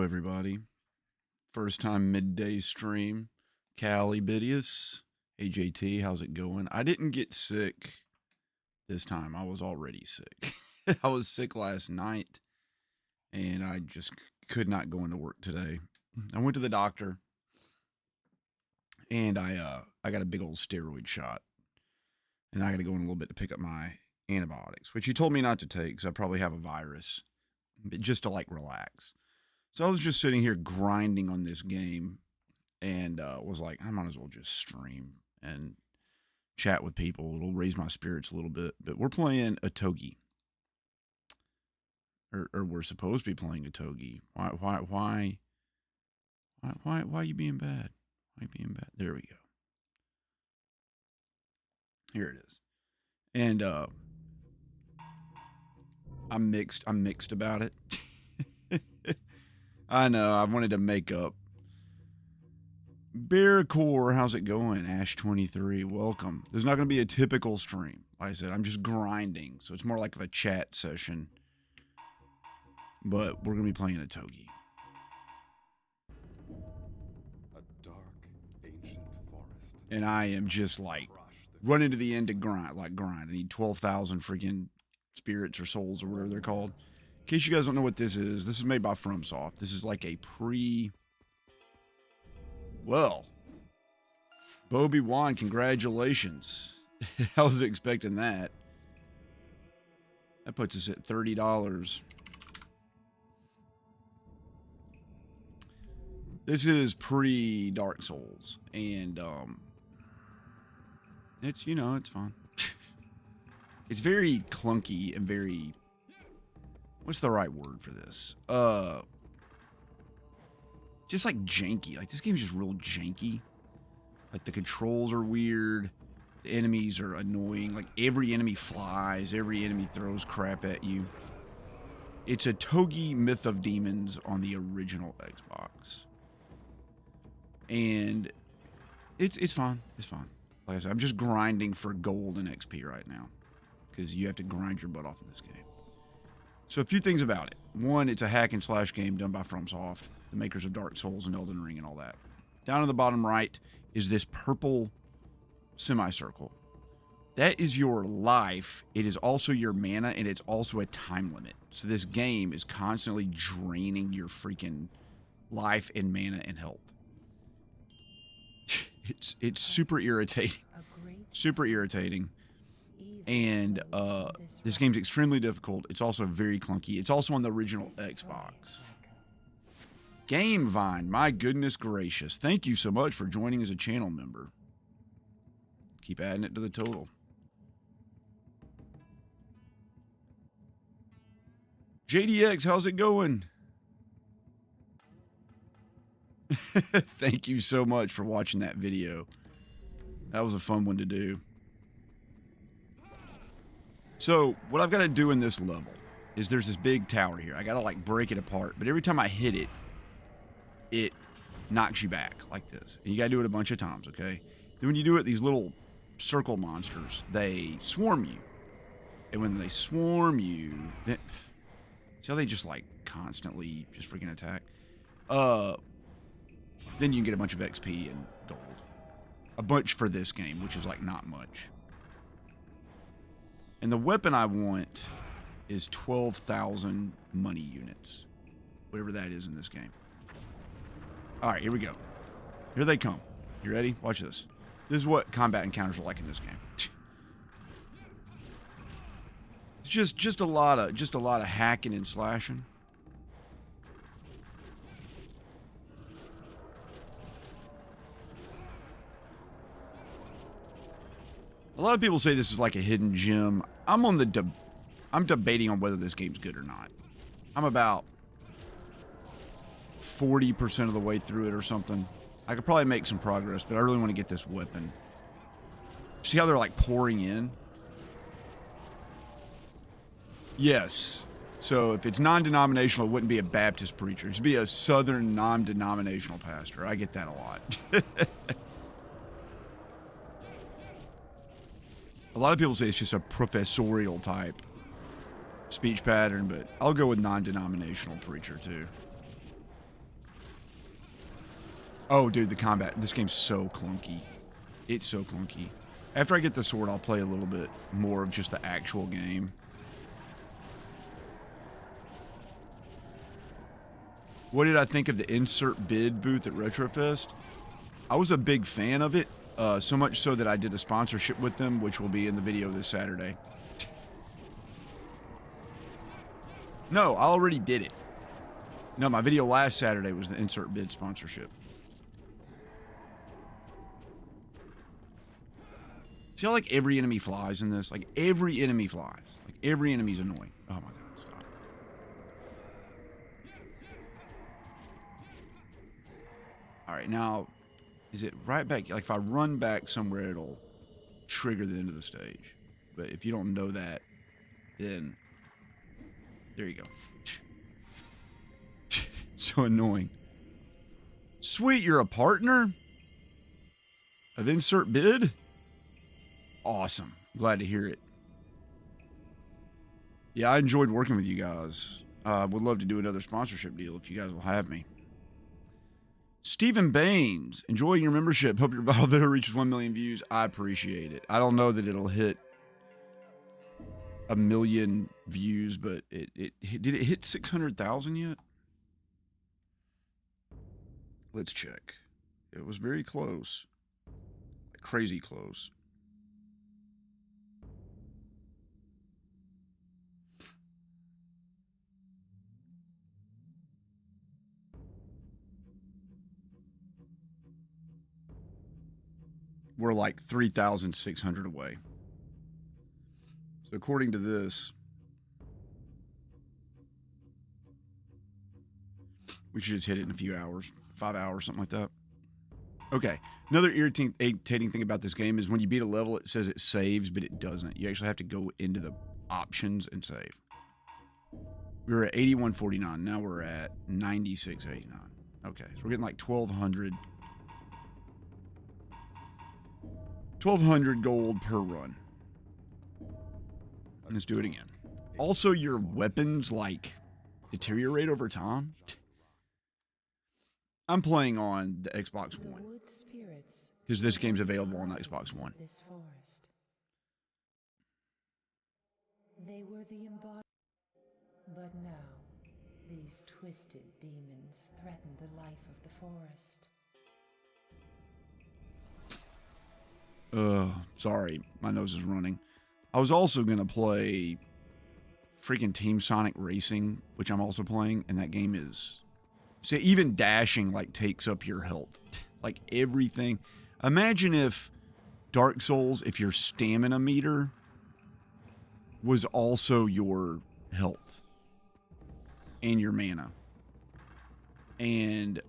everybody. First time midday stream. Callie Bidius. AJT, how's it going? I didn't get sick this time. I was already sick. I was sick last night, and I just could not go into work today. I went to the doctor, and I got a big old steroid shot, and I got to go in a little bit to pick up my antibiotics, which he told me not to take because I probably have a virus, but just to like relax. So I was just sitting here grinding on this game and was like, I might as well just stream and chat with people. It'll raise my spirits a little bit. But we're playing Otogi. Or we're supposed to be playing Otogi. Why are you being bad? Why are you being bad? There we go. Here it is. And I'm mixed about it. I know, I wanted to make up. Bearcore, how's it going? Ash23, welcome. There's not going to be a typical stream. Like I said, I'm just grinding, so it's more like a chat session. But we're going to be playing Otogi. A dark, ancient forest. And I am just like running to the end to grind. I need 12,000 freaking spirits or souls or whatever they're called. In case you guys don't know what this is made by FromSoft. This is like a well, Bobby Wan, congratulations. I was expecting that. That puts us at $30. This is pre-Dark Souls, and it's, it's fun. It's very clunky and very, what's the right word for this? Just like janky. Like, this game's just real janky. Like, the controls are weird. The enemies are annoying. Like, every enemy flies. Every enemy throws crap at you. It's Otogi Myth of Demons on the original Xbox. And it's fun. It's fun. Like I said, I'm just grinding for gold and XP right now, because you have to grind your butt off in this game. So a few things about it. One, it's a hack and slash game done by FromSoft, the makers of Dark Souls and Elden Ring and all that. Down in the bottom right is this purple semicircle. That is your life. It is also your mana, and it's also a time limit. So this game is constantly draining your freaking life and mana and health. It's super irritating. Super irritating. And this game's extremely difficult. It's also very clunky. It's also on the original Xbox. Gamevine, my goodness gracious. Thank you so much for joining as a channel member. Keep adding it to the total. JDX, how's it going? Thank you so much for watching that video. That was a fun one to do. So, what I've got to do in this level is there's this big tower here. I got to, like, break it apart. But every time I hit it, it knocks you back like this. And you got to do it a bunch of times, okay? Then when you do it, these little circle monsters, they swarm you. And when they swarm you, then, see how they just, like, constantly just freaking attack? Then you can get a bunch of XP and gold. A bunch for this game, which is, like, not much. And the weapon I want is 12,000 money units. Whatever that is in this game. Alright, here we go. Here they come. You ready? Watch this. This is what combat encounters are like in this game. It's just a lot of hacking and slashing. A lot of people say this is like a hidden gem. I'm debating on whether this game's good or not. I'm about 40% of the way through it or something. I could probably make some progress, but I really want to get this weapon. See how they're like pouring in? Yes. So if it's non-denominational, it wouldn't be a Baptist preacher. It'd be a Southern non-denominational pastor. I get that a lot. A lot of people say it's just a professorial type speech pattern, but I'll go with non-denominational preacher too. Oh, dude, the combat. This game's so clunky. It's so clunky. After I get the sword, I'll play a little bit more of just the actual game. What did I think of the insert bid booth at Retrofest? I was a big fan of it, so much so that I did a sponsorship with them, which will be in the video this Saturday. No, I already did it. No, my video last Saturday was the insert bid sponsorship. See how, like, every enemy flies in this? Like, every enemy flies. Like, every enemy's annoying. Oh, my God. Stop. All right, now, is it right back? Like, if I run back somewhere, it'll trigger the end of the stage. But if you don't know that, then there you go. So annoying. Sweet, you're a partner of insert bid? Awesome. Glad to hear it. Yeah, I enjoyed working with you guys. Would love to do another sponsorship deal if you guys will have me. Stephen Baines, enjoying your membership. Hope your viral video reaches 1 million views. I appreciate it. I don't know that it'll hit 1 million views, but did it hit 600,000 yet? Let's check. It was very close. Like crazy close. We're like 3,600 away. So according to this, we should just hit it in a few hours, 5 hours, something like that. Okay. Another irritating thing about this game is when you beat a level, it says it saves, but it doesn't. You actually have to go into the options and save. We were at 81.49. Now we're at 96.89. Okay. So we're getting like 1,200 gold per run. Let's do it again. Also, your weapons, like, deteriorate over time. I'm playing on the Xbox One. Because this game's available on Xbox One. This forest. They were the embodiment. But now, these twisted demons threaten the life of the forest. Sorry, my nose is running. I was also going to play freaking Team Sonic Racing, which I'm also playing, and that game is... See, even dashing, like, takes up your health. Like, everything. Imagine if Dark Souls, if your stamina meter was also your health and your mana. And,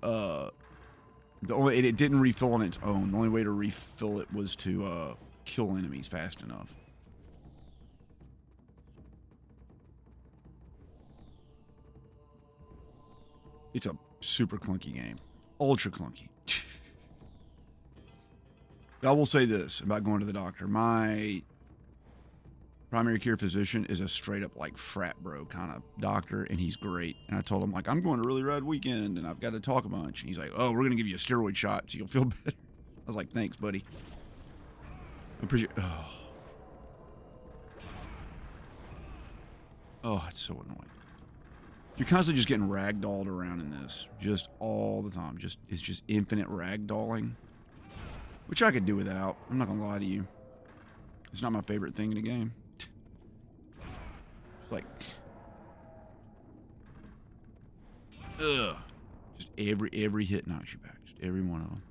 it didn't refill on its own. The only way to refill it was to kill enemies fast enough. It's a super clunky game. Ultra clunky. But I will say this about going to the doctor. My primary care physician is a straight up like frat bro kind of doctor, and he's great. And I told him, like, I'm going to Really Rad Weekend and I've got to talk a bunch. And he's like, oh, we're going to give you a steroid shot so you'll feel better. I was like, thanks, buddy. I appreciate it. Oh, it's so annoying. You're constantly just getting ragdolled around in this. Just all the time. It's just infinite ragdolling. Which I could do without. I'm not going to lie to you. It's not my favorite thing in the game. It's like... Ugh. Just every hit knocks you back. Just every one of them.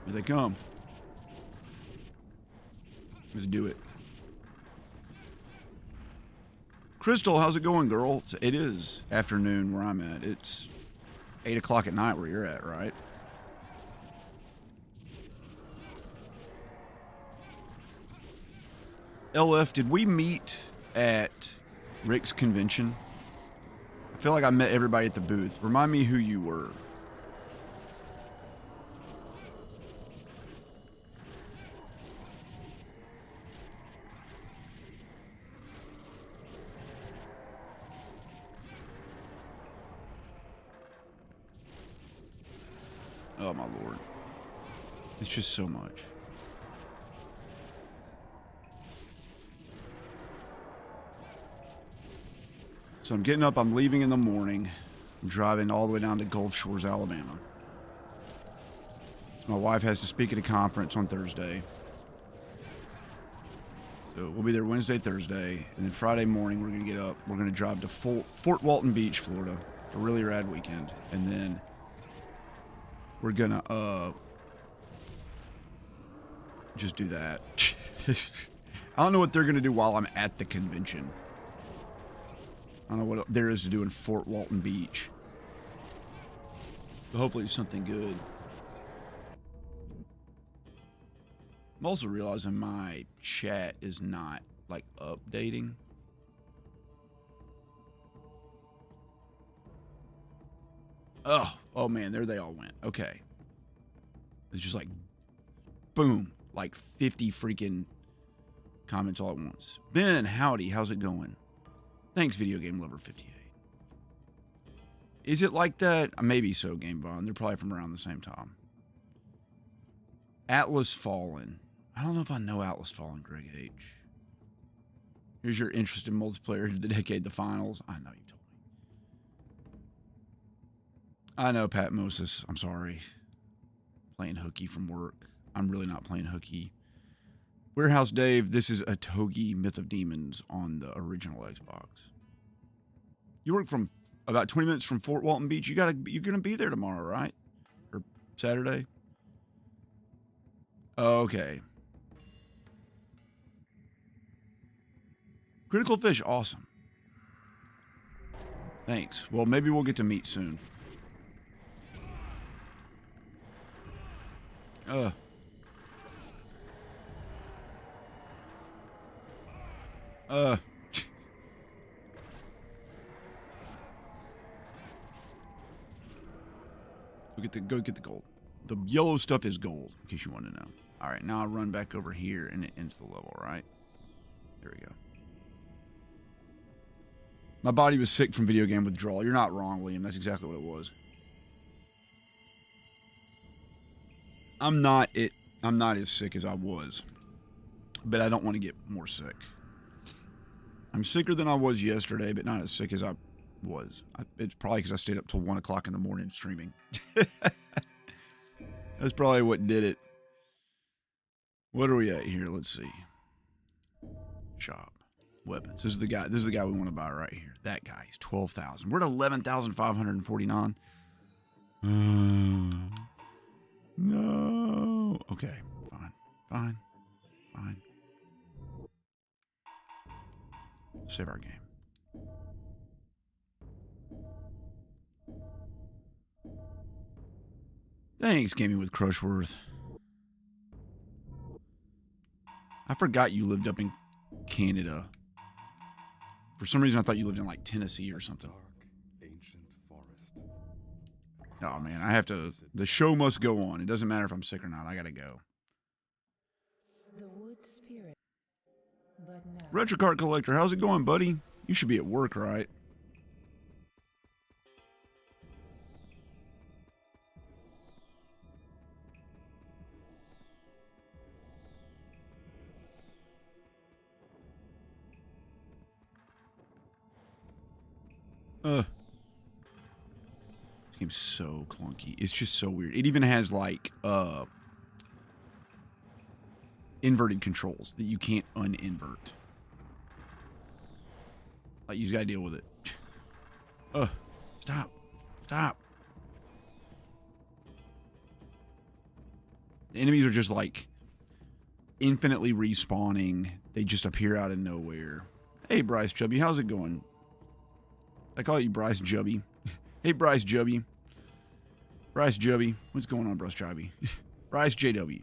Here they come. Let's do it. Crystal, how's it going, girl? It is afternoon where I'm at. It's 8 o'clock at night where you're at, right? LF, did we meet at Rick's convention? I feel like I met everybody at the booth. Remind me who you were. Oh, my Lord. It's just so much. So I'm getting up. I'm leaving in the morning. I'm driving all the way down to Gulf Shores, Alabama. So my wife has to speak at a conference on Thursday. So we'll be there Wednesday, Thursday. And then Friday morning, we're going to get up. We're going to drive to Fort Walton Beach, Florida for a really rad weekend. And then we're going to just do that. I don't know what they're going to do while I'm at the convention. I don't know what there is to do in Fort Walton Beach. But hopefully it's something good. I'm also realizing my chat is not, like, updating. Oh man, there they all went. Okay. It's just like, boom, like 50 freaking comments all at once. Ben, howdy, how's it going? Thanks, Video Game Lover 58. Is it like that? Maybe so, Game Vaughn. They're probably from around the same time. Atlas Fallen. I don't know if I know Atlas Fallen, Greg H. Here's your interest in multiplayer of the decade, the finals. I know you told me. I know, Pat Moses. I'm sorry. Playing hooky from work. I'm really not playing hooky. Warehouse Dave, this is a Togi Myth of Demons on the original Xbox. You work from about 20 minutes from Fort Walton Beach. You're gonna be there tomorrow, right? Or Saturday? Okay. Critical Fish, awesome. Thanks. Well, maybe we'll get to meet soon. Go get the gold. The yellow stuff is gold, in case you want to know. All right, now I run back over here and it ends the level, right? There we go. My body was sick from video game withdrawal. You're not wrong, Liam. That's exactly what it was. I'm not as sick as I was, but I don't want to get more sick. I'm sicker than I was yesterday, but not as sick as I was. It's probably because I stayed up till 1 o'clock in the morning streaming. That's probably what did it. What are we at here? Let's see. Shop. Weapons. This is the guy we want to buy right here. That guy. He's 12,000. We're at 11,549. No. Okay. Fine. Save our game. Thanks, Gaming with Crushworth. I forgot you lived up in Canada. For some reason, I thought you lived in, like, Tennessee or something. Dark, ancient forest. Oh, man, I have to... The show must go on. It doesn't matter if I'm sick or not. I gotta go. The wood spirit. But now, Retrocart Collector, how's it going, buddy? You should be at work, right? This game's so clunky. It's just so weird. It even has, like, inverted controls that you can't uninvert. Like, you just gotta deal with it. Stop. The enemies are just, like, infinitely respawning. They just appear out of nowhere. Hey, Bryce Chubby, how's it going? I call you Bryce Jubby. Hey, Bryce Jubby. Bryce Jubby. What's going on, Bryce Jubby? Bryce JW.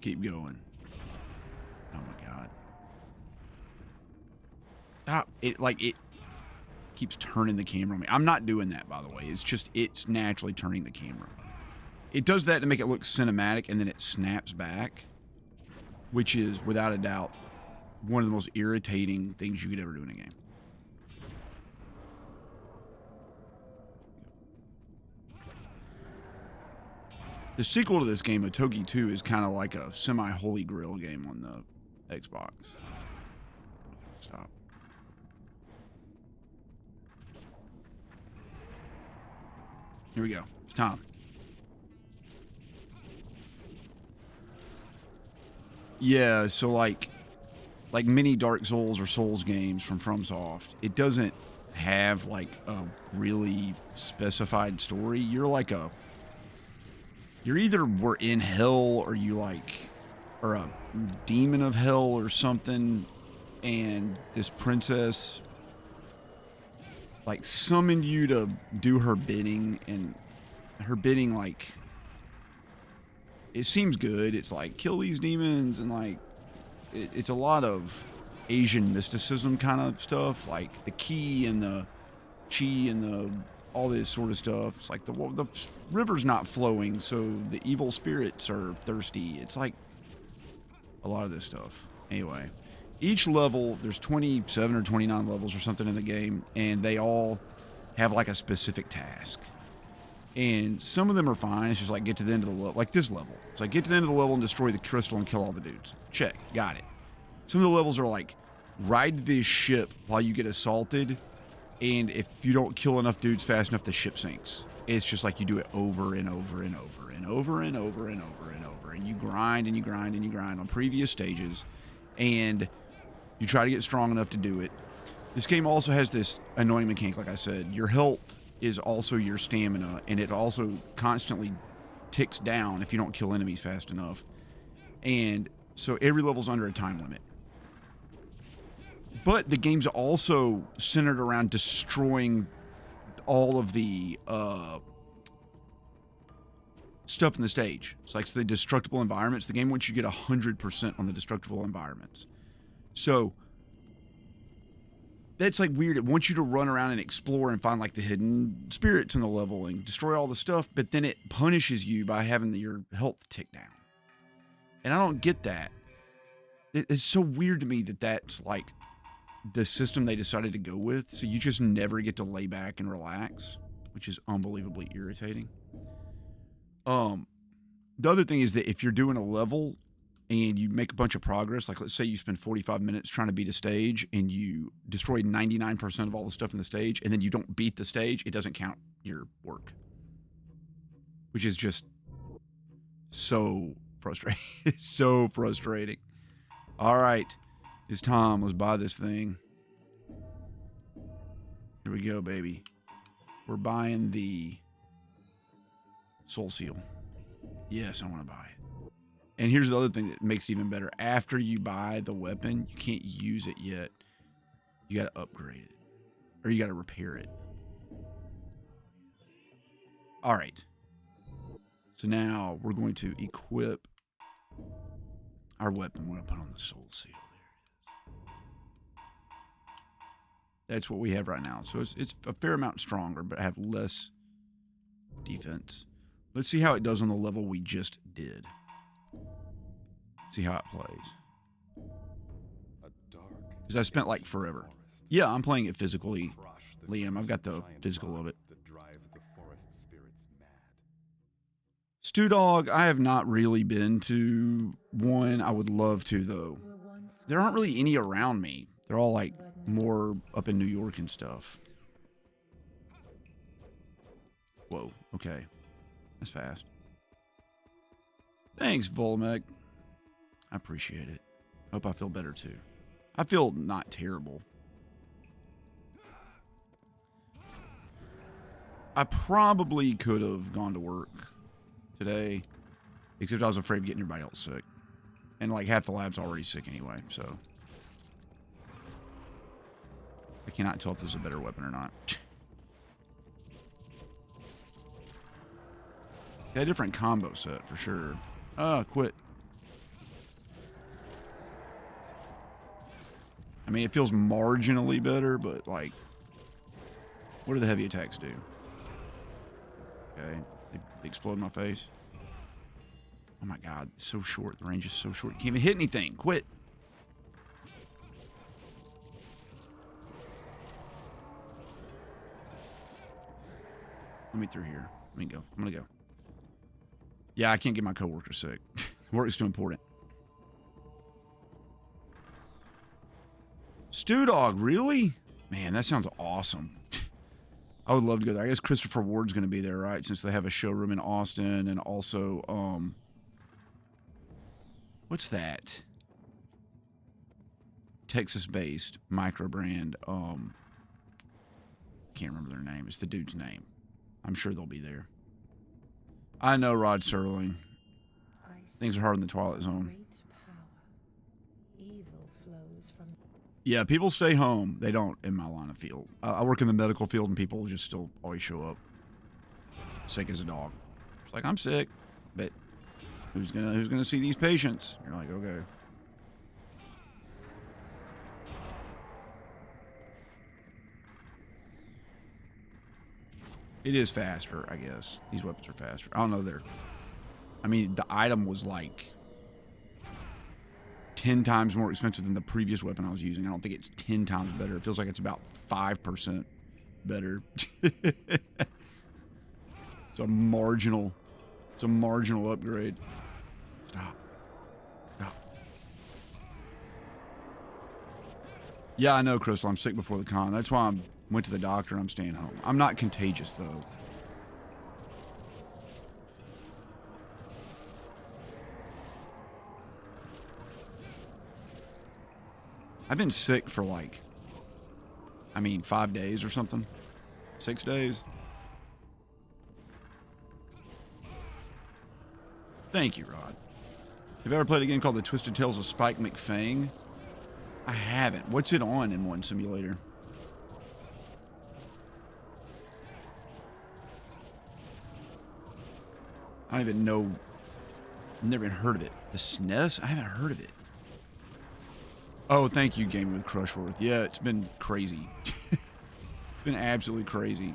Keep going. Oh my god. Stop. It keeps turning the camera on me. I'm not doing that, by the way. It's naturally turning the camera. It does that to make it look cinematic, and then it snaps back, which is, without a doubt, one of the most irritating things you could ever do in a game. The sequel to this game, Otogi 2, is kind of like a semi-holy grail game on the Xbox. Stop. Here we go. It's time. Yeah, so like many Dark Souls or Souls games from FromSoft, it doesn't have like a really specified story. You're either we're in hell or you like are a demon of hell or something, and this princess like summoned you to do her bidding, and her bidding, like, it seems good. It's like kill these demons, and like it's a lot of Asian mysticism kind of stuff, like the ki and the chi and the all this sort of stuff. It's like the river's not flowing, so the evil spirits are thirsty. It's like a lot of this stuff. Anyway, each level, there's 27 or 29 levels or something in the game, and they all have like a specific task. And some of them are fine. It's just like get to the end of the level, like this level. It's like get to the end of the level and destroy the crystal and kill all the dudes. Check, got it. Some of the levels are like ride this ship while you get assaulted, and if you don't kill enough dudes fast enough, the ship sinks. It's just like you do it over and over and over and over and over and over and over, and you grind and you grind and you grind on previous stages, and you try to get strong enough to do it. This game also has this annoying mechanic, like I said. Your health is also your stamina, and it also constantly ticks down if you don't kill enemies fast enough. And so every level's under a time limit. But the game's also centered around destroying all of the stuff in the stage. It's like the destructible environments. The game wants you to get 100% on the destructible environments. So that's like weird. It wants you to run around and explore and find like the hidden spirits in the level and destroy all the stuff, but then it punishes you by having your health tick down. And I don't get that. It's so weird to me that that's like the system they decided to go with. So you just never get to lay back and relax, which is unbelievably irritating. The other thing is that if you're doing a level and you make a bunch of progress, like let's say you spend 45 minutes trying to beat a stage and you destroy 99% of all the stuff in the stage, and then you don't beat the stage, it doesn't count your work, which is just so frustrating. So frustrating. All right, it's time. Let's buy this thing. Here we go, baby. We're buying the Soul Seal. Yes, I want to buy it. And here's the other thing that makes it even better. After you buy the weapon, you can't use it yet. You got to upgrade it. Or you got to repair it. All right. So now we're going to equip our weapon. We're going to put on the Soul Seal. There it is. That's what we have right now. So it's a fair amount stronger, but I have less defense. Let's see how it does on the level we just did. See how it plays. Because I spent like forever. Yeah, I'm playing it physically, Liam. I've got the physical of it. Stew Dog, I have not really been to one. I would love to, though. There aren't really any around me. They're all like more up in New York and stuff. Whoa, okay. That's fast. Thanks, Volmec. I appreciate it. Hope I feel better too. I feel not terrible. I probably could have gone to work today, except I was afraid of getting everybody else sick. And like half the lab's already sick anyway, so. I cannot tell if this is a better weapon or not. Got a different combo set for sure. Quit. I mean, it feels marginally better, but like, what do the heavy attacks do? Okay, they explode in my face. Oh my god, it's so short. The range is so short. You can't even hit anything. Quit. Let me through here. Let me go. I'm gonna go. Yeah, I can't get my coworker sick. Work is too important. Stew Dog, really? Man, that sounds awesome. I would love to go there. I guess Christopher Ward's going to be there, right? Since they have a showroom in Austin and also, what's that? Texas-based micro brand. Can't remember their name. It's the dude's name. I'm sure they'll be there. I know, Rod Serling. Things are hard in the Twilight Zone. Great power. Evil flows from. Yeah, people stay home. They don't in my line of field. I work in the medical field, and people just still always show up sick as a dog. It's like, I'm sick, but who's gonna see these patients? You're like, okay. It is faster, I guess. These weapons are faster. I don't know. I mean, the item was like 10 times more expensive than the previous weapon I was using. I don't think it's 10 times better. It feels like it's about 5% better. It's a marginal upgrade. Stop. Yeah, I know, Crystal. I'm sick before the con. That's why I went to the doctor and I'm staying home. I'm not contagious, though. I've been sick for 5 days or something. 6 days. Thank you, Rod. Have you ever played a game called The Twisted Tales of Spike McFang? I haven't. What's it on in One Simulator? I don't even know. I've never even heard of it. The SNES? I haven't heard of it. Oh, thank you, Gaming with Crushworth. Yeah, it's been crazy. It's been absolutely crazy.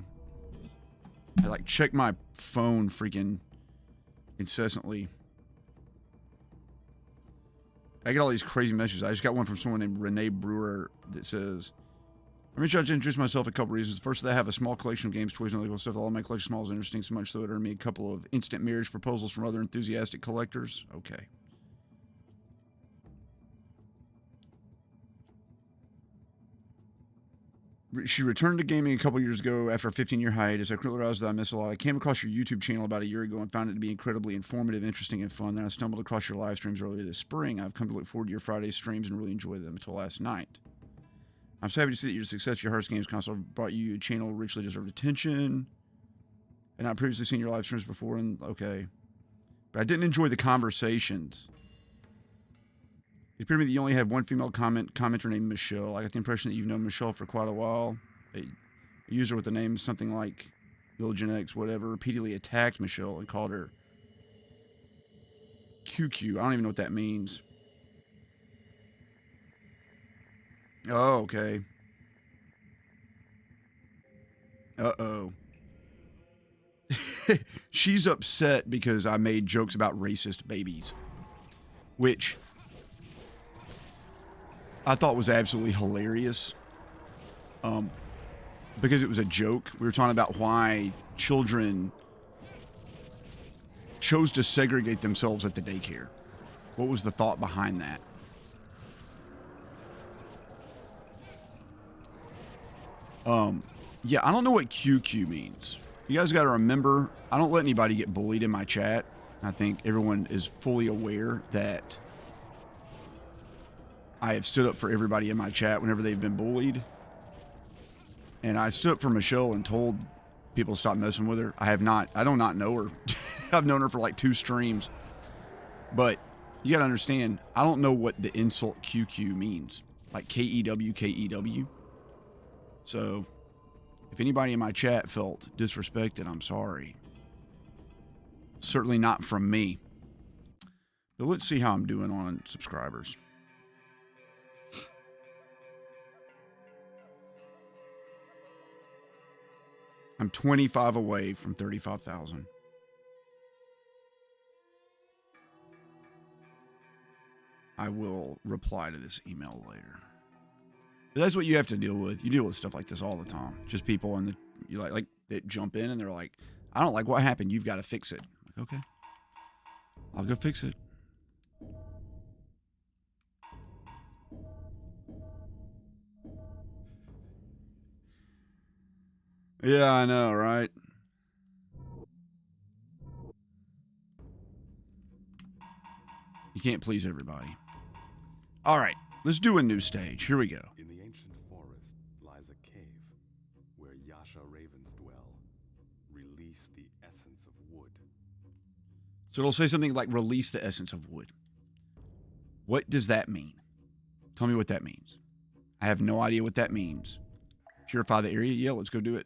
I check my phone freaking incessantly. I get all these crazy messages. I just got one from someone named Renee Brewer that says, I'm reaching out to introduce myself for a couple reasons. First, I have a small collection of games, toys, and legal stuff. All of my collection small is interesting so much so it earned me a couple of instant marriage proposals from other enthusiastic collectors. Okay. She returned to gaming a couple years ago after a 15-year hiatus. I quickly realized that I missed a lot. I came across your YouTube channel about a year ago and found it to be incredibly informative, interesting, and fun. Then I stumbled across your live streams earlier this spring. I've come to look forward to your Friday streams and really enjoy them until last night. I'm so happy to see that your success at your Hearts Games console brought you a channel richly deserved attention. And I've previously seen your live streams before, and okay. But I didn't enjoy the conversations. It appeared to me that you only had one female commenter named Michelle. I got the impression that you've known Michelle for quite a while. A user with the name something like Village X, whatever, repeatedly attacked Michelle and called her QQ. I don't even know what that means. Oh, okay. Uh-oh. She's upset because I made jokes about racist babies, which I thought was absolutely hilarious. Because it was a joke. We were talking about why children chose to segregate themselves at the daycare. What was the thought behind that? Yeah, I don't know what QQ means. You guys got to remember, I don't let anybody get bullied in my chat. I think everyone is fully aware that I have stood up for everybody in my chat whenever they've been bullied. And I stood up for Michelle and told people to stop messing with her. I do not know her. I've known her for 2 streams. But you got to understand, I don't know what the insult QQ means. Like K-E-W, K-E-W. So, if anybody in my chat felt disrespected, I'm sorry. Certainly not from me. But let's see how I'm doing on subscribers. I'm 25 away from 35,000. I will reply to this email later. But that's what you have to deal with. You deal with stuff like this all the time. Just people in the that jump in and they're like, I don't like what happened. You've got to fix it. I'm like, okay. I'll go fix it. Yeah, I know, right? You can't please everybody. All right, let's do a new stage. Here we go. In the ancient forest lies a cave where Yasha ravens dwell. Release the essence of wood. So it'll say something like release the essence of wood. What does that mean? Tell me what that means. I have no idea what that means. Purify the area? Yeah, let's go do it.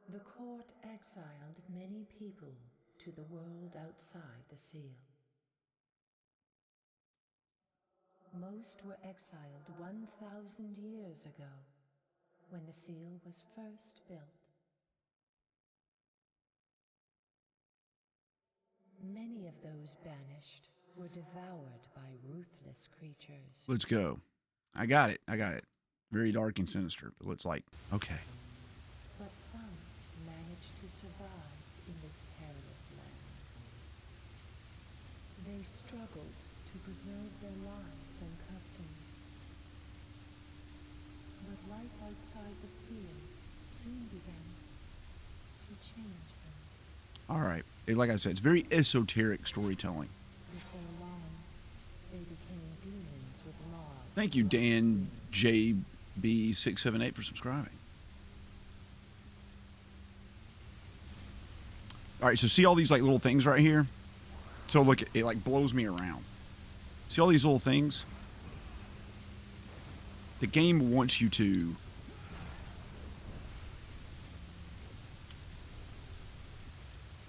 The court exiled many people to the world outside the seal. Most were exiled 1,000 years ago, when the seal was first built. Many of those banished were devoured by ruthless creatures. Let's go. I got it. Very dark and sinister, but it's like, okay. But some managed to survive in this perilous land. They struggled to preserve their lives and customs. But life outside the seal soon began to change them. All right. Like I said, it's very esoteric storytelling. Before long, they became demons with laws. Thank you, Dan JB678, for subscribing. All right, so see all these like little things right here? So look, it like blows me around. See all these little things? The game wants you to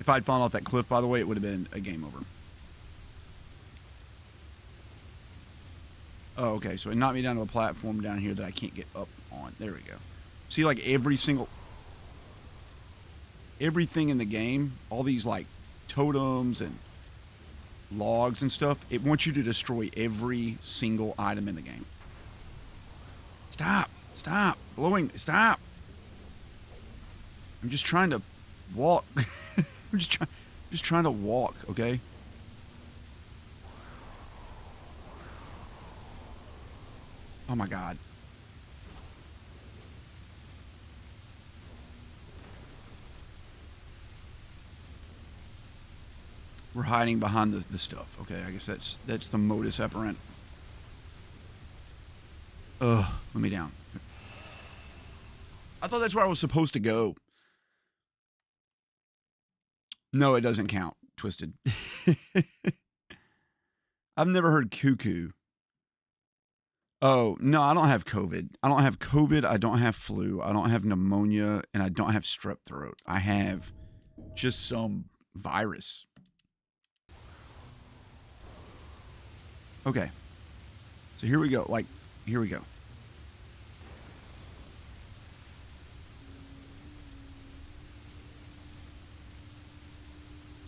if I'd fallen off that cliff, by the way, it would have been a game over. Oh, okay, so it knocked me down to a platform down here that I can't get up on. There we go. See, like everything in the game, all these like totems and logs and stuff, it wants you to destroy every single item in the game. Stop blowing, stop. I'm just trying to walk. I'm just trying to walk, okay? Oh my God. We're hiding behind the stuff. Okay, I guess that's the modus operandi. Ugh, let me down. I thought that's where I was supposed to go. No, it doesn't count. Twisted. I've never heard cuckoo. Oh, no, I don't have COVID. I don't have COVID. I don't have flu. I don't have pneumonia. And I don't have strep throat. I have just some virus. Okay. So here we go. Like, here we go.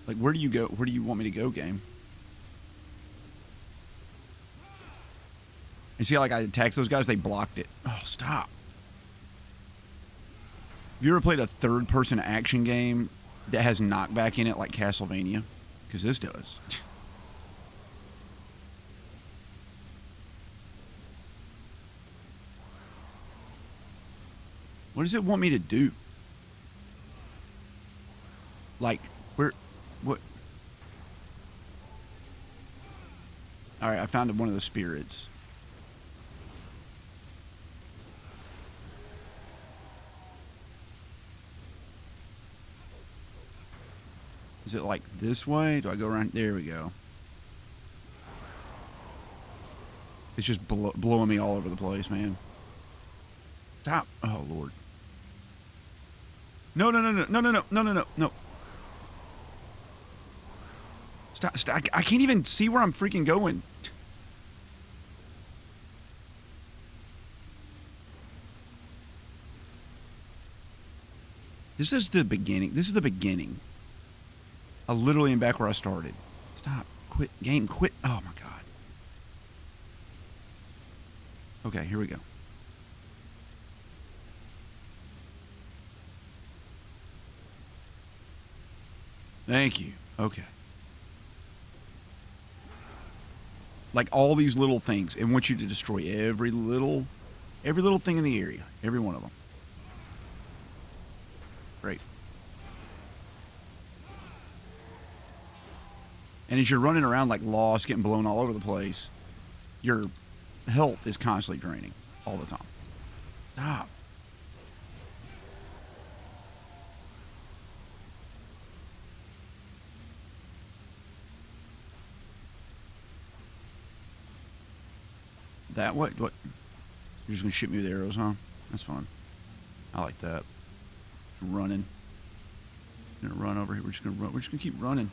Like, where do you go? Where do you want me to go, game? You see how, like, I attacked those guys? They blocked it. Oh, stop. Have you ever played a third-person action game that has knockback in it like Castlevania? Because this does. What does it want me to do? Like, where... What? Alright, I found one of the spirits. Is it like this way? Do I go around? There we go. It's just blowing me all over the place, man. Stop. Oh, Lord. No. Stop. I can't even see where I'm freaking going. This is the beginning. This is the beginning. I literally am back where I started. Stop. Quit. Game. Quit. Oh, my God. Okay, here we go. Thank you. Okay. Like all these little things. It wants you to destroy every little thing in the area. Every one of them. Great. And as you're running around like lost, getting blown all over the place, your health is constantly draining all the time. Stop. That what? You're just gonna shoot me with arrows, huh? That's fun. I like that. Running. Gonna run over here. We're just gonna run. We're just gonna keep running.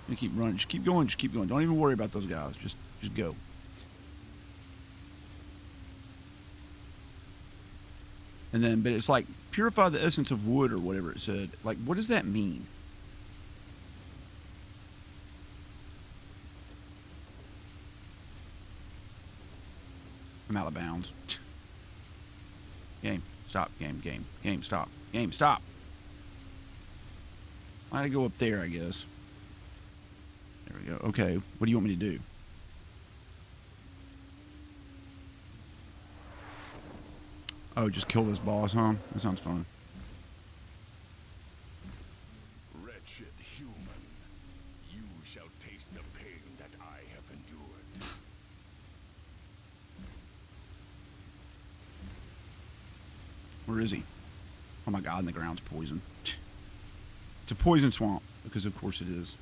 Gonna keep running. Just keep going. Just keep going. Don't even worry about those guys. Just go. And then, but it's like purify the essence of wood or whatever it said. Like, what does that mean? I'm out of bounds. Game, stop. Game, stop. Game, stop. I gotta go up there, I guess. There we go. Okay, what do you want me to do? Oh, just kill this boss, huh? That sounds fun. Wretched human, you shall taste the pain that I have endured. Where is he? Oh my god, and the ground's poison. It's a poison swamp, because of course it is.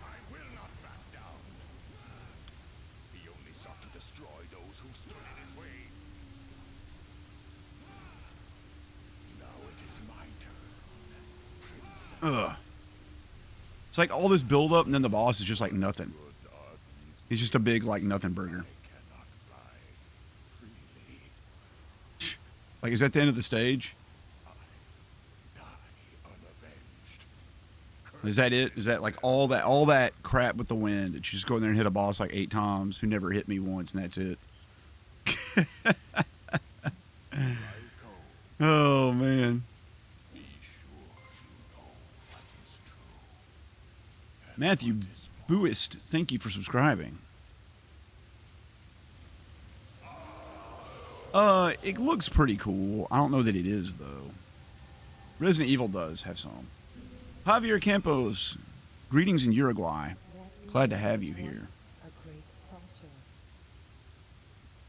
I will not back down. He only sought to destroy those who stood in his way. Now it is my turn, Princess. Ugh. It's like all this build up and then the boss is just like nothing. Good are these He's just a big like nothing burger. cannot fly freely. Like, is that the end of the stage? Die unavenged. Is that it? Is that like all that crap with the wind? It's just go in there and hit a boss like 8 times who never hit me once and that's it. Oh man. Be sure you know what is true. Matthew Buist, thank you for subscribing. It looks pretty cool. I don't know that it is though. Resident Evil does have some. Javier Campos, greetings in Uruguay. Glad to have you here. A great sorcerer.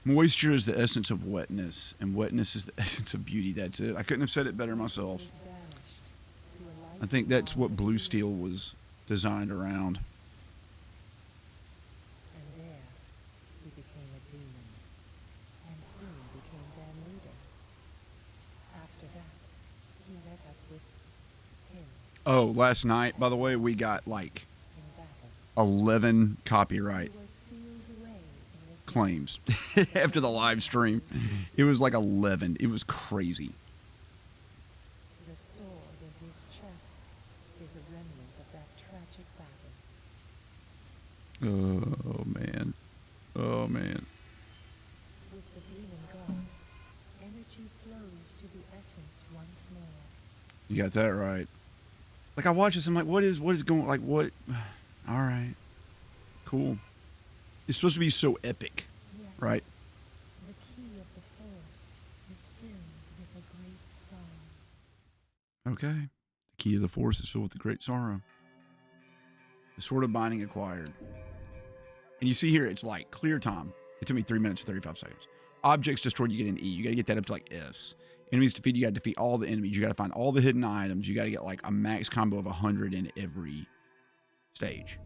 Moisture is the essence of wetness, and wetness is the essence of beauty. That's it. I couldn't have said it better myself. Was banished to a life I think that's what beyond Blue the sea. Steel was designed around. And there, he became a demon, and soon became their leader. After that, he met up with him Oh, last night, by the way, we got like in battle. 11 copyright He was sealed away in the claims after the live stream. It was like 11. It was crazy. The sword in his chest is a remnant of that tragic battle. Oh, man. Oh, man. With the demon gone, energy flows to the essence once more. You got that right. Like, I watch this, I'm like, what is going, like, what? All right. Cool. It's supposed to be so epic, Yet, right? the key of the forest is filled with a great sorrow. Okay. The key of the force is filled with the great sorrow. The sword of binding acquired. And you see here, it's like clear time. It took me 3 minutes, 35 seconds. Objects destroyed, you get an E. You got to get that up to like S. Enemies defeated, you got to defeat all the enemies. You got to find all the hidden items. You got to get like a max combo of 100 in every stage.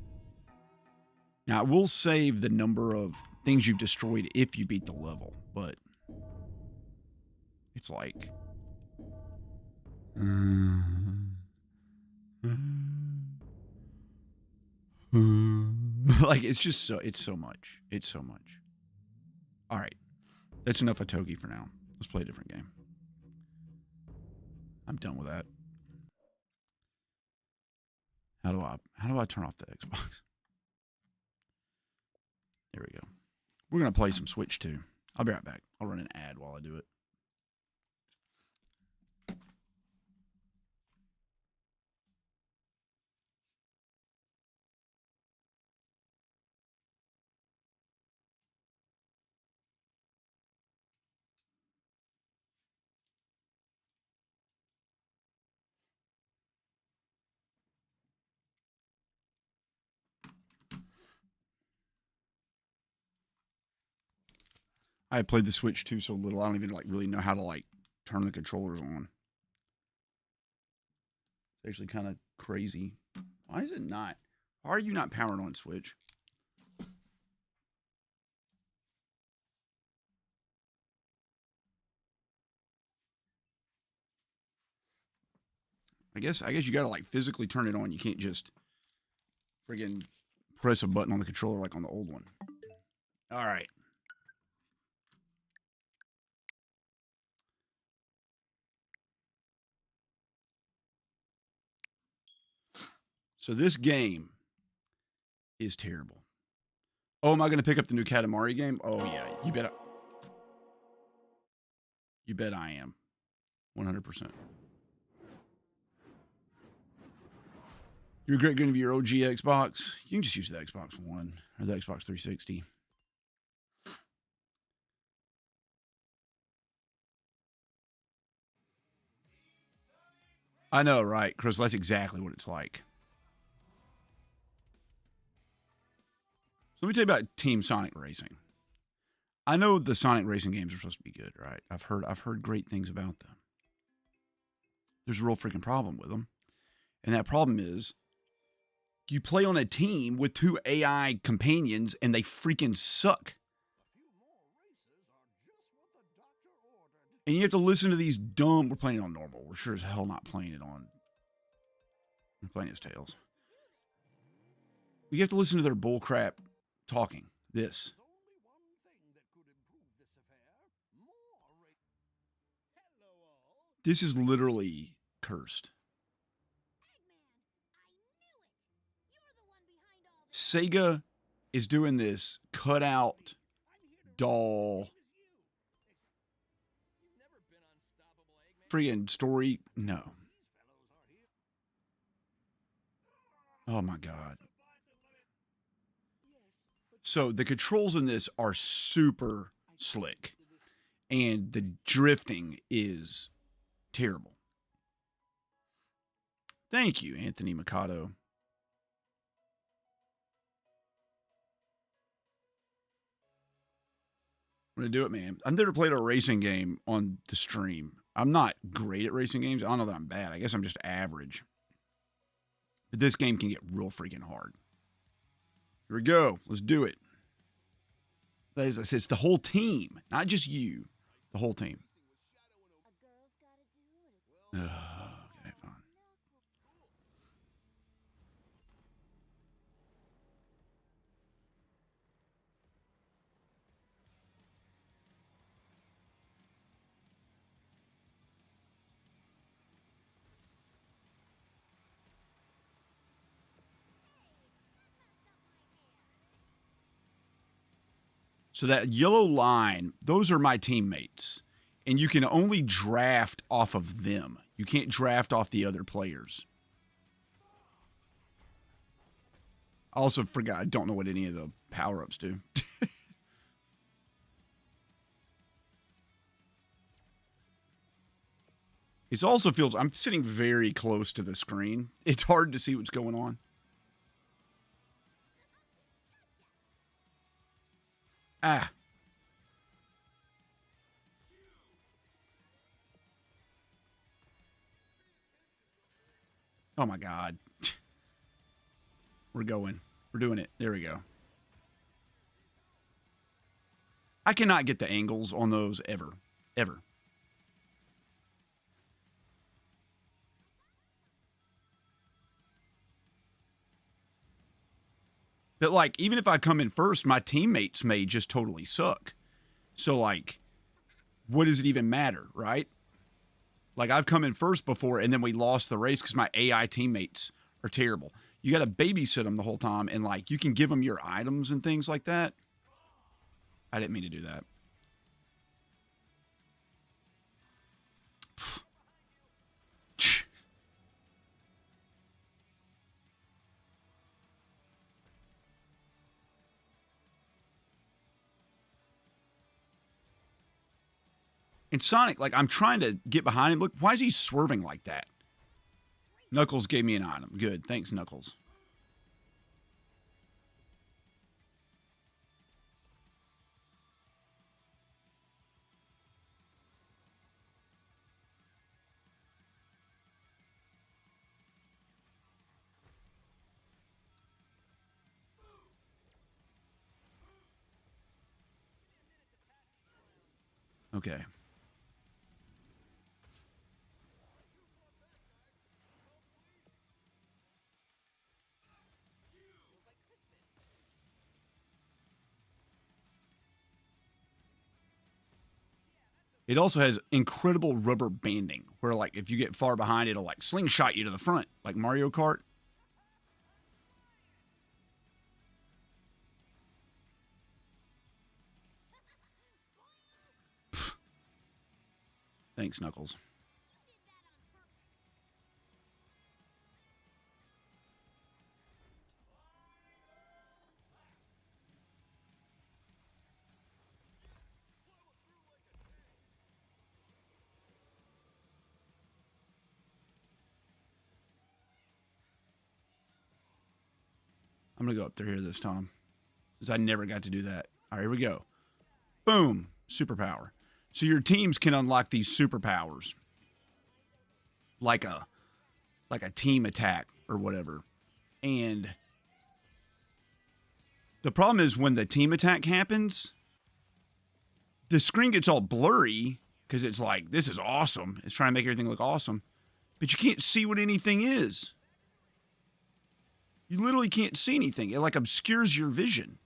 Now, it will save the number of things you've destroyed if you beat the level, but it's like... like, it's just so, it's so much. It's so much. All right. That's enough of Togi for now. Let's play a different game. I'm done with that. How do I turn off the Xbox? There we go. We're gonna play some Switch 2. I'll be right back. I'll run an ad while I do it. I played the Switch 2 so little, I don't even like really know how to like turn the controllers on. It's actually kind of crazy. Why is it not? Why are you not powered on, Switch? I guess you gotta like physically turn it on. You can't just friggin' press a button on the controller like on the old one. All right. So this game is terrible. Oh, am I going to pick up the new Katamari game? Oh yeah, you bet. You bet I am. 100%. You're great going to be your OG Xbox. You can just use the Xbox One or the Xbox 360. I know, right, Chris? That's exactly what it's like. So let me tell you about Team Sonic Racing. I know the Sonic Racing games are supposed to be good, right? I've heard great things about them. There's a real freaking problem with them. And that problem is you play on a team with 2 AI companions and they freaking suck. And you have to listen to these dumb... We're playing it on normal. We're sure as hell not playing it on... We're playing as Tails. You have to listen to their bullcrap talking. This. This is literally cursed. Sega is doing this cutout doll friggin' story. No. Oh my God. So the controls in this are super slick and the drifting is terrible. Thank you, Anthony Mikado. I'm going to do it, man. I've never played a racing game on the stream. I'm not great at racing games. I don't know that I'm bad. I guess I'm just average. But this game can get real freaking hard. Here we go. Let's do it. As I said, it's the whole team, not just you. The whole team. Okay, fine. So that yellow line, those are my teammates. And you can only draft off of them. You can't draft off the other players. I also forgot, I don't know what any of the power-ups do. It also feels, I'm sitting very close to the screen. It's hard to see what's going on. Ah. Oh my God. We're going. We're doing it. There we go. I cannot get the angles on those ever. Ever. But, like, even if I come in first, my teammates may just totally suck. So, like, what does it even matter, right? Like, I've come in first before, and then we lost the race because my AI teammates are terrible. you got to babysit them the whole time, and like you can give them your items and things like that. I didn't mean to do that. And Sonic, like, I'm trying to get behind him. Look, why is he swerving like that? Knuckles gave me an item. Good. Thanks, Knuckles. Okay. It also has incredible rubber banding where, like, if you get far behind, it'll, like, slingshot you to the front, like Mario Kart. Thanks, Knuckles. I'm going to go up through here this time, since I never got to do that. All right, here we go. Boom. Superpower. So your teams can unlock these superpowers. Like a team attack or whatever. And the problem is when the team attack happens, the screen gets all blurry because it's like, this is awesome. It's trying to make everything look awesome. But you can't see what anything is. You literally can't see anything. It like obscures your vision.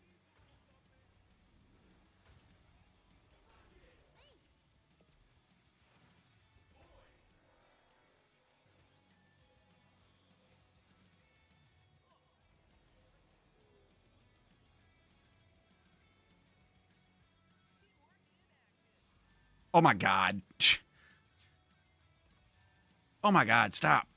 Oh my God. Oh my God, stop.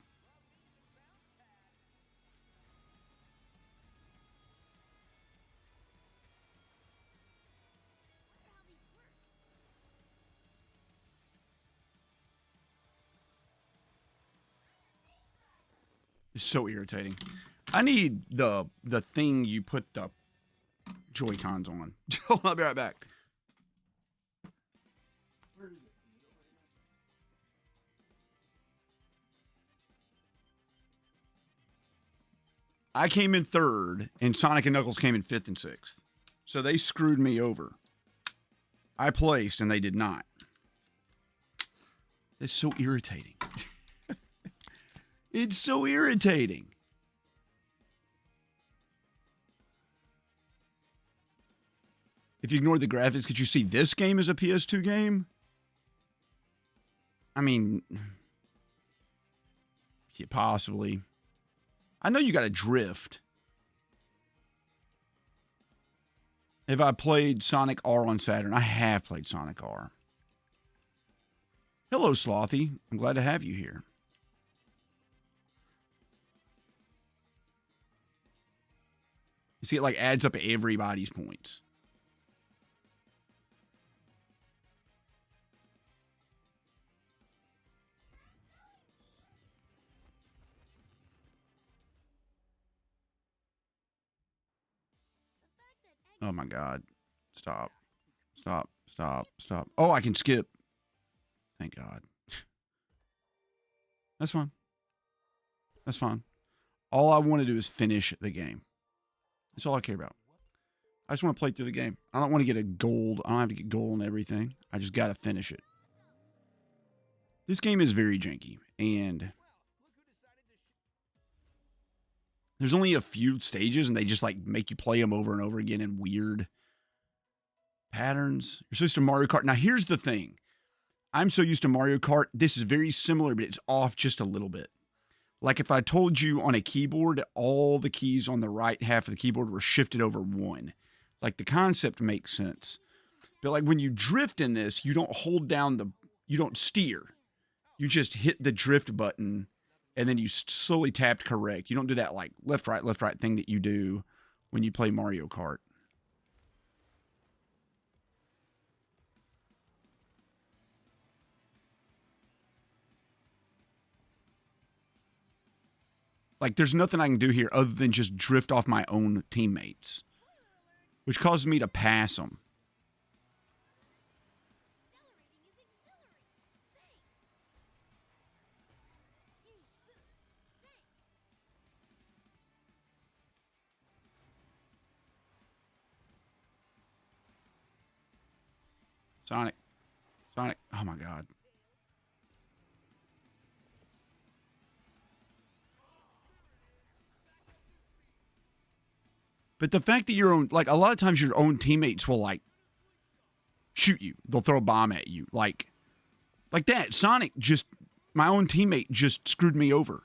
It's so irritating. I need the thing you put the Joy-Cons on. I'll be right back. I came in third, and Sonic and Knuckles came in fifth and sixth. So they screwed me over. I placed, and they did not. It's so irritating. It's so irritating. If you ignore the graphics, could you see this game as a PS2 game? I mean, yeah, possibly. I know you got to drift. Have I played Sonic R on Saturn? I have played Sonic R. Hello, Slothy. I'm glad to have you here. You see, it like adds up everybody's points. Oh my God. Stop. Stop. Stop. Stop. Oh, I can skip. Thank God. That's fine. That's fine. All I want to do is finish the game. That's all I care about. I just want to play through the game. I don't want to get a gold. I don't have to get gold on everything. I just got to finish it. This game is very janky, and there's only a few stages, and they just like make you play them over and over again in weird patterns. You're supposed to Mario Kart. Now, here's the thing. I'm so used to Mario Kart. This is very similar, but it's off just a little bit. Like if I told you on a keyboard, all the keys on the right half of the keyboard were shifted over one. Like the concept makes sense. But like when you drift in this, you don't hold down you don't steer. You just hit the drift button and then you slowly tap correct. You don't do that like left, right thing that you do when you play Mario Kart. Like there's nothing I can do here other than just drift off my own teammates, which causes me to pass them. Sonic. Oh my God. But the fact that your own, like a lot of times your own teammates will like shoot you. They'll throw a bomb at you. Like that. Sonic my own teammate just screwed me over.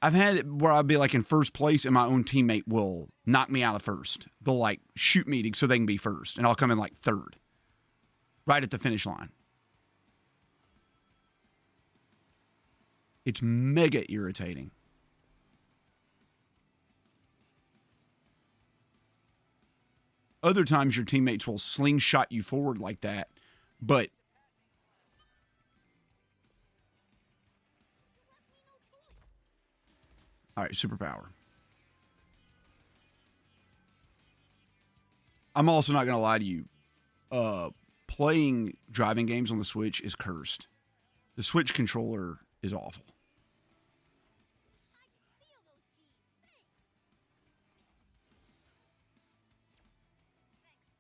I've had it where I'll be like in first place and my own teammate will knock me out of first. They'll like shoot me so they can be first and I'll come in like third. Right at the finish line. It's mega irritating. Other times your teammates will slingshot you forward like that, but all right, superpower. I'm also not going to lie to you. Playing driving games on the Switch is cursed. The Switch controller is awful.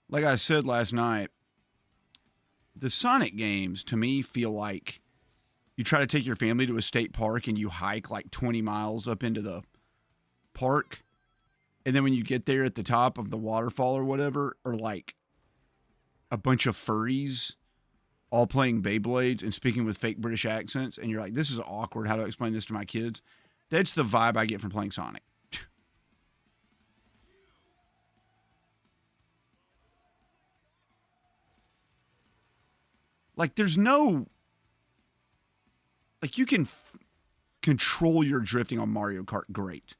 Like I said last night, the Sonic games to me feel like you try to take your family to a state park and you hike like 20 miles up into the park. And then when you get there at the top of the waterfall or whatever, or like a bunch of furries all playing Beyblades and speaking with fake British accents. And you're like, this is awkward. How do I explain this to my kids? That's the vibe I get from playing Sonic. Like there's no, like you can control your drifting on Mario Kart great.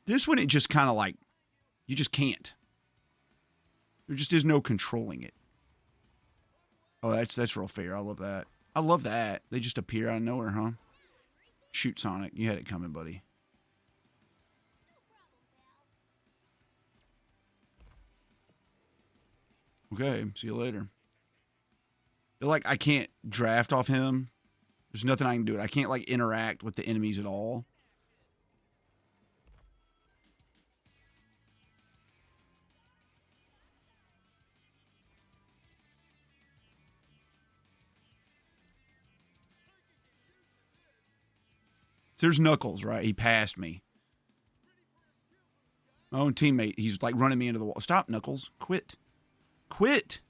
This one, it just kind of like, you just can't. There just is no controlling it. Oh, that's real fair. I love that. I love that. They just appear out of nowhere, huh? Shoot, Sonic. You had it coming, buddy. Okay, see you later. Feel like I can't draft off him. There's nothing I can do. I can't like interact with the enemies at all. There's Knuckles, right? He passed me. My own teammate, he's like running me into the wall. Stop, Knuckles. Quit. Quit.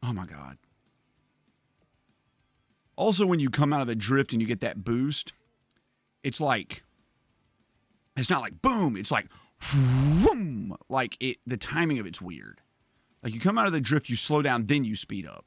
Oh my God. Also, when you come out of the drift and you get that boost, it's like, it's not like boom, it's like whoom. Like the timing of it's weird. Like you come out of the drift, you slow down, then you speed up.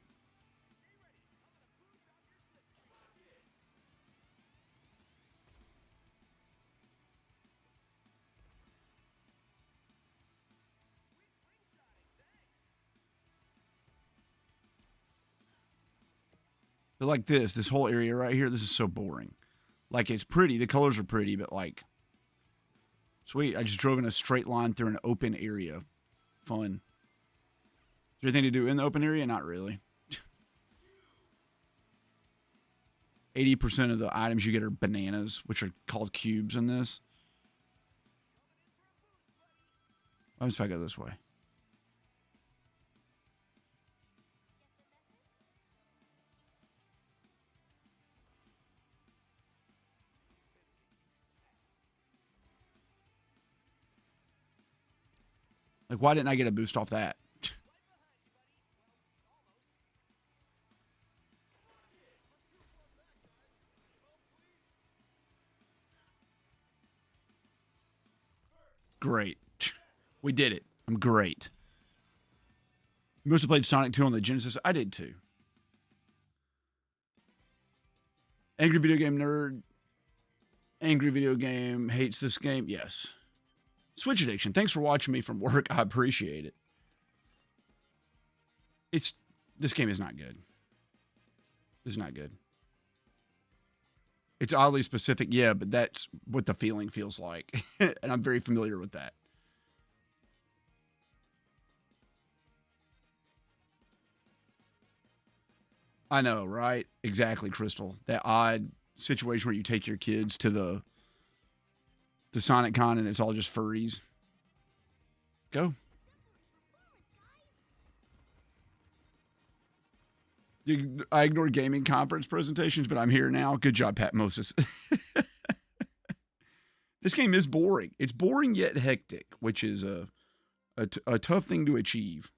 But like this whole area right here, this is so boring. Like it's pretty, the colors are pretty, but like, sweet, I just drove in a straight line through an open area. Fun. Is there anything to do in the open area? Not really. 80% of the items you get are bananas, which are called cubes in this. What happens if I go this way? Like, why didn't I get a boost off that? Great. We did it. I'm great. You must have played Sonic 2 on the Genesis. I did too. Angry Video Game Nerd. Angry Video Game hates this game. Yes. Switch Addiction. Thanks for watching me from work. I appreciate it. This game is not good. This is not good. It's oddly specific, yeah, but that's what the feeling feels like. And I'm very familiar with that. I know, right? Exactly, Crystal. That odd situation where you take your kids to the Sonic Con and it's all just furries. Go. I ignore gaming conference presentations, but I'm here now. Good job, Pat Moses. This game is boring. It's boring yet hectic, which is a tough thing to achieve.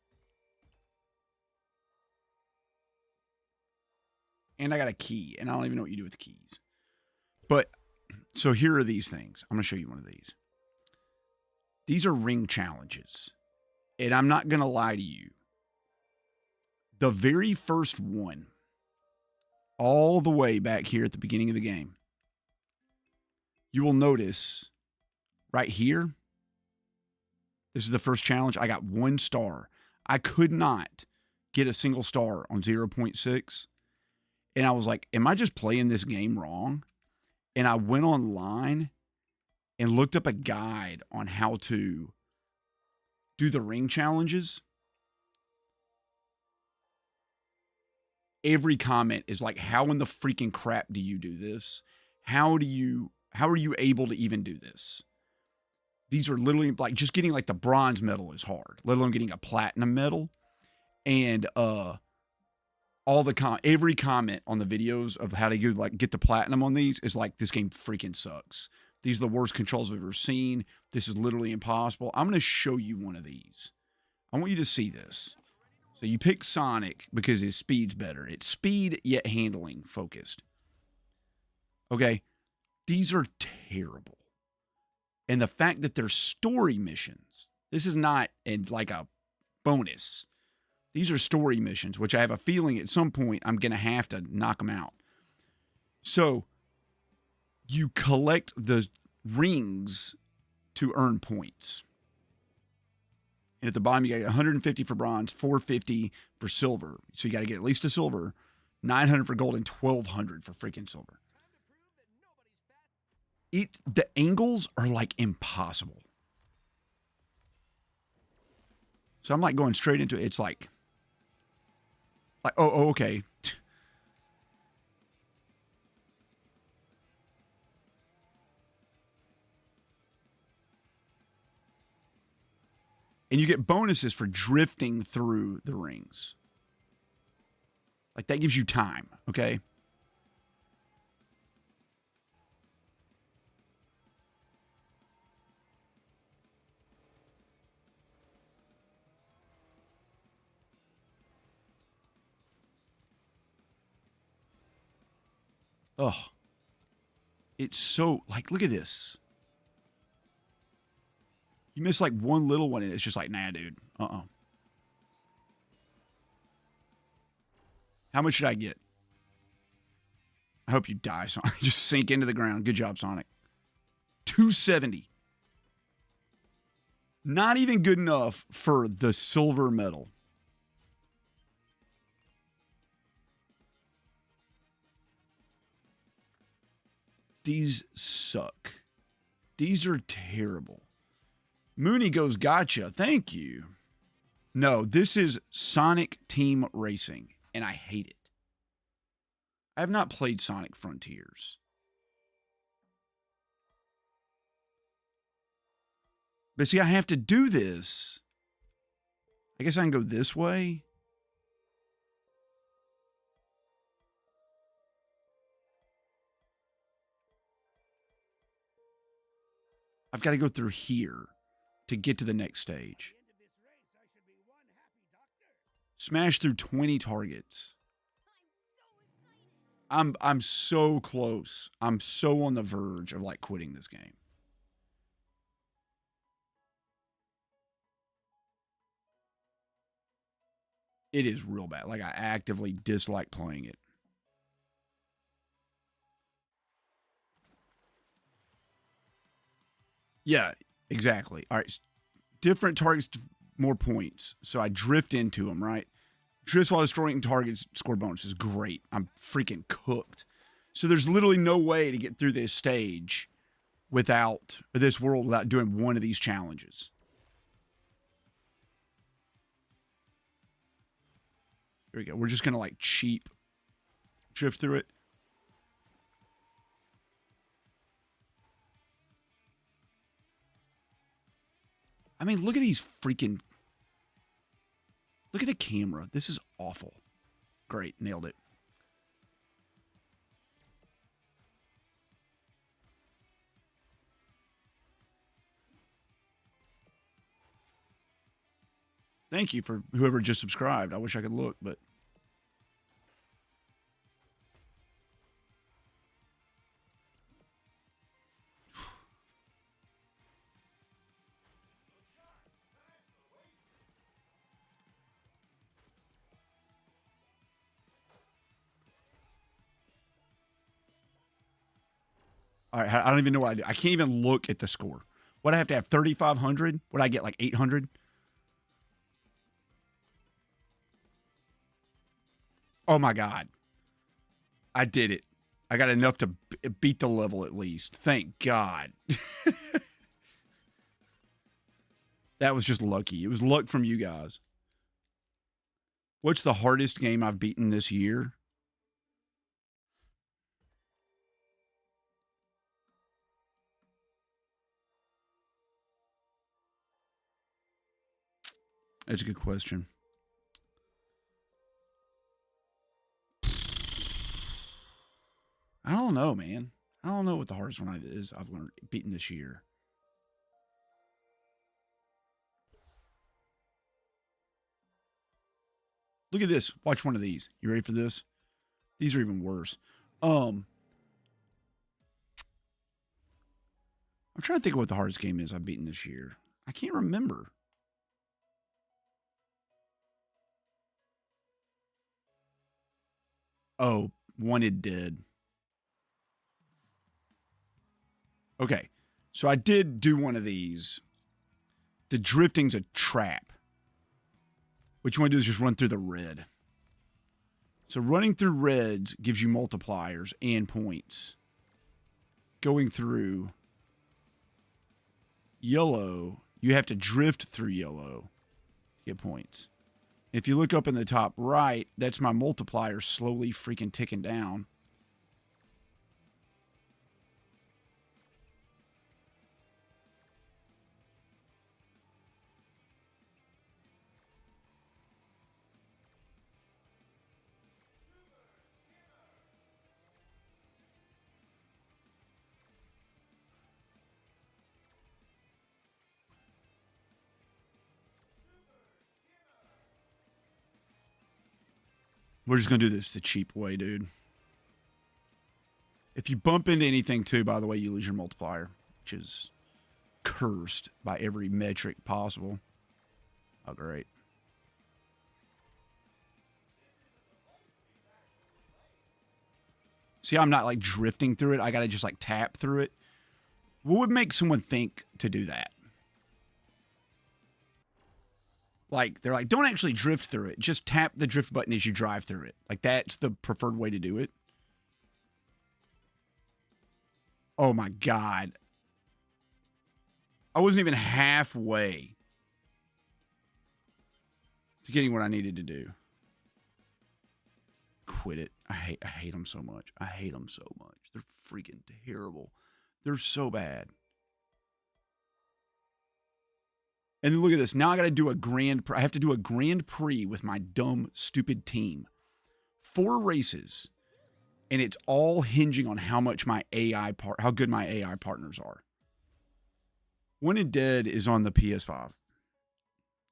And I got a key, and I don't even know what you do with the keys. But, so here are these things. I'm going to show you one of these. These are ring challenges. And I'm not going to lie to you. The very first one, all the way back here at the beginning of the game, you will notice right here, this is the first challenge. I got 1 star. I could not get a single star on 0.6. And I was like, am I just playing this game wrong? And I went online and looked up a guide on how to do the ring challenges. Every comment is like, how in the freaking crap do you do this? How are you able to even do this? These are literally like, just getting like the bronze medal is hard, let alone getting a platinum medal. And every comment on the videos of how to get the platinum on these is like, this game freaking sucks. These are the worst controls I've ever seen. This is literally impossible. I'm going to show you one of these. I want you to see this. So you pick Sonic because his speed's better. It's speed yet handling focused. Okay. These are terrible. And the fact that they're story missions, this is not like a bonus. These are story missions, which I have a feeling at some point I'm going to have to knock them out. So you collect the rings to earn points. And at the bottom, you got 150 for bronze, 450 for silver. So you got to get at least a silver, 900 for gold, and 1,200 for freaking silver. The angles are like impossible. So I'm like going straight into it. It's like oh, okay. And you get bonuses for drifting through the rings. Like, that gives you time, okay? Ugh. It's so, like, look at this. You miss like one little one and it's just like, nah, dude. How much should I get? I hope you die, Sonic. Just sink into the ground. Good job, Sonic. 270. Not even good enough for the silver medal. These suck. These are terrible. Mooney goes, gotcha. Thank you. No, this is Sonic Team Racing, and I hate it. I have not played Sonic Frontiers. But see, I have to do this. I guess I can go this way. I've got to go through here to get to the next stage. Smash through 20 targets. I'm so close. I'm so on the verge of like quitting this game. It is real bad. Like I actively dislike playing it. Yeah, exactly. All right. Different targets, more points. So I drift into them, right? Drifts while destroying targets, score bonuses. Great. I'm freaking cooked. So there's literally no way to get through this stage without, or this world without doing one of these challenges. Here we go. We're just going to like cheap drift through it. I mean, look at these freaking... Look at the camera. This is awful. Great. Nailed it. Thank you for whoever just subscribed. I wish I could look, but... All right, I don't even know what I do. I can't even look at the score. What, I have to have 3,500? Would I get like 800? Oh my God. I did it. I got enough to beat the level at least. Thank God. That was just lucky. It was luck from you guys. What's the hardest game I've beaten this year? That's a good question. I don't know, man. I don't know what the hardest one is I've learned beaten this year. Look at this. Watch one of these. You ready for this? These are even worse. I'm trying to think of what the hardest game is I've beaten this year. I can't remember. Oh, Wanted Dead. Okay. So I did do one of these. The drifting's a trap. What you want to do is just run through the red. So running through reds gives you multipliers and points. Going through yellow, you have to drift through yellow to get points. If you look up in the top right, that's my multiplier slowly freaking ticking down. We're just going to do this the cheap way, dude. If you bump into anything, too, by the way, you lose your multiplier, which is cursed by every metric possible. Oh, great. See, I'm not, like, drifting through it. I got to just, like, tap through it. What would make someone think to do that? Like, they're like, don't actually drift through it. Just tap the drift button as you drive through it. Like, that's the preferred way to do it. Oh, my God. I wasn't even halfway to getting what I needed to do. Quit it. I hate them so much. I hate them so much. They're freaking terrible. They're so bad. And then look at this. Now I got to do I have to do a Grand Prix with my dumb, stupid team. 4 races. And it's all hinging on how good my AI partners are. Wanted Dead is on the PS5.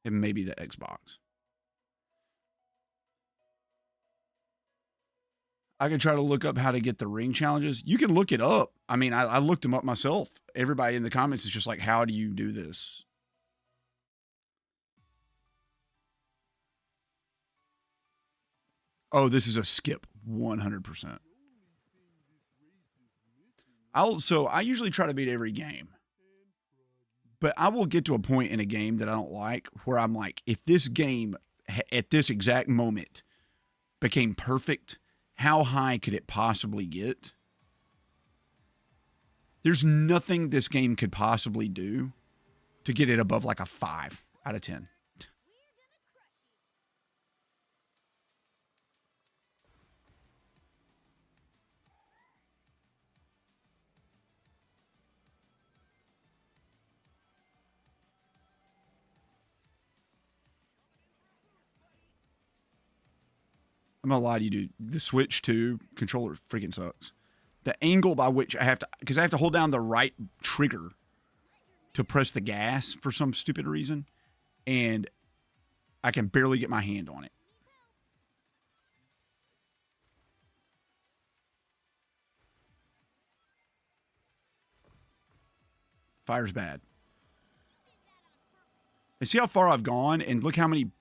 And maybe the Xbox. I can try to look up how to get the ring challenges. You can look it up. I mean, I looked them up myself. Everybody in the comments is just like, how do you do this? Oh, this is a skip. 100%. I usually try to beat every game. But I will get to a point in a game that I don't like where I'm like, if this game at this exact moment became perfect, how high could it possibly get? There's nothing this game could possibly do to get it above like a 5 out of 10. I'm gonna lie to you, dude. The Switch 2 controller freaking sucks. The angle by which I have to, because I have to hold down the right trigger to press the gas for some stupid reason, and I can barely get my hand on it. Fire's bad. And see how far I've gone, and look how many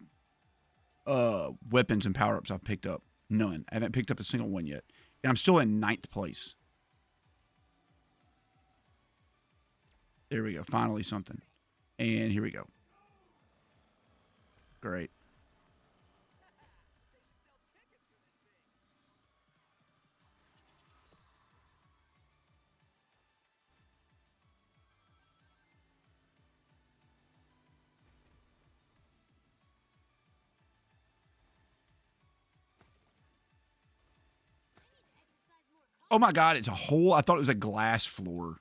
weapons and power-ups I've picked up. None. I haven't picked up a single one yet. And I'm still in 9th place. There we go. Finally something. And here we go. Great. Oh my God, it's a hole. I thought it was a glass floor.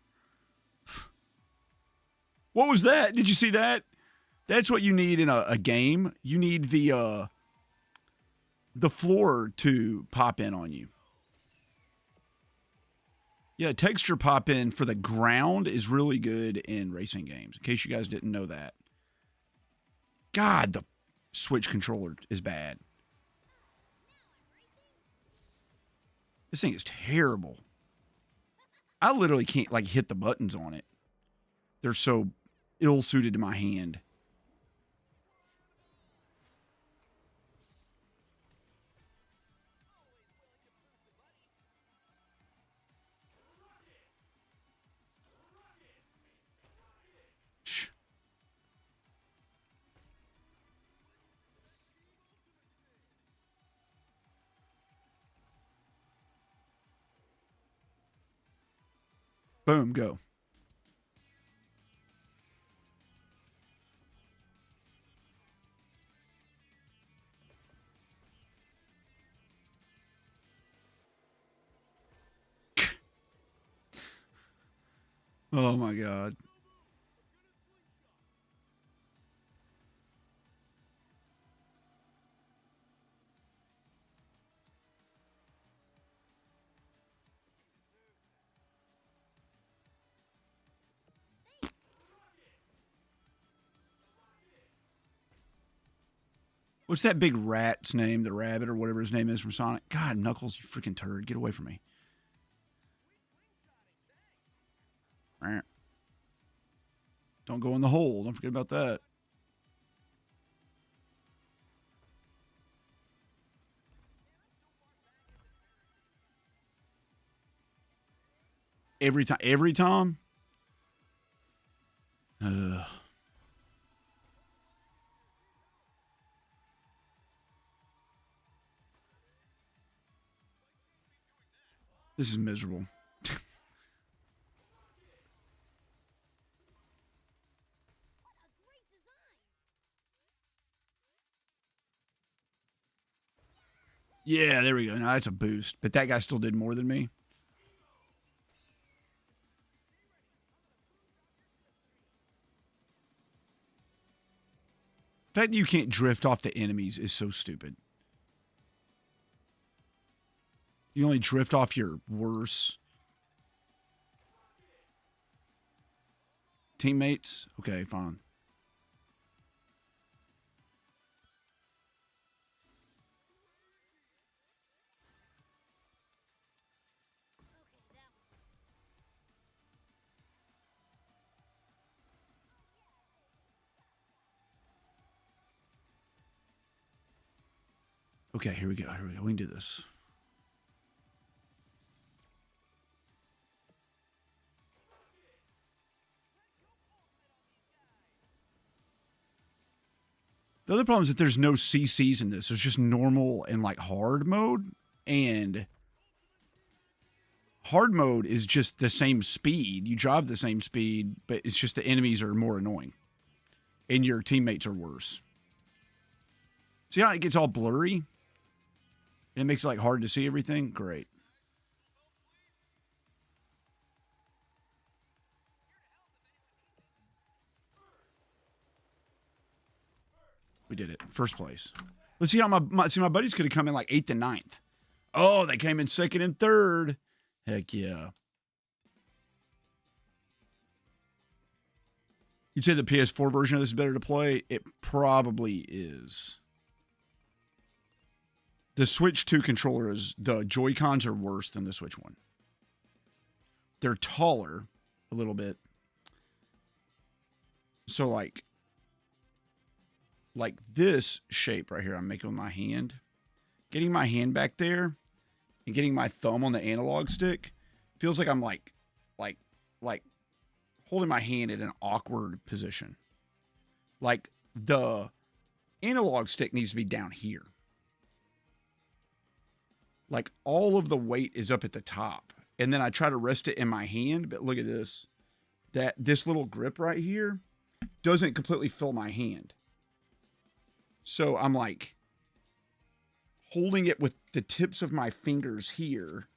What was that? Did you see that? That's what you need in a game. You need the floor to pop in on you. Yeah, texture pop in for the ground is really good in racing games, in case you guys didn't know that. God, the Switch controller is bad. This thing is terrible. I literally can't, like, hit the buttons on it. They're so ill-suited to my hand. Boom, go. Oh my God. What's that big rat's name? The rabbit or whatever his name is from Sonic? God, Knuckles, you freaking turd. Get away from me. Don't go in the hole. Don't forget about that. Every time? Ugh. This is miserable. Yeah, there we go. Now that's a boost. But that guy still did more than me. The fact that you can't drift off the enemies is so stupid. You only drift off your worse teammates. Okay, fine. Okay, here we go. Here we go. We can do this. The other problem is that there's no CCs in this. There's just normal and like hard mode. And hard mode is just the same speed. You drive the same speed, but it's just the enemies are more annoying. And your teammates are worse. See how it gets all blurry? And it makes it like hard to see everything? Great. We did it. First place. Let's see how my buddies could have come in like 8th and 9th. Oh, they came in 2nd and 3rd. Heck yeah. You'd say the PS4 version of this is better to play? It probably is. The Switch 2 controller is, the Joy-Cons are worse than the Switch 1. They're taller a little bit. So like this shape right here I'm making with my hand. Getting my hand back there and getting my thumb on the analog stick feels like I'm like holding my hand in an awkward position. Like the analog stick needs to be down here. Like all of the weight is up at the top. And then I try to rest it in my hand, but look at this. This little grip right here doesn't completely fill my hand. So I'm like holding it with the tips of my fingers here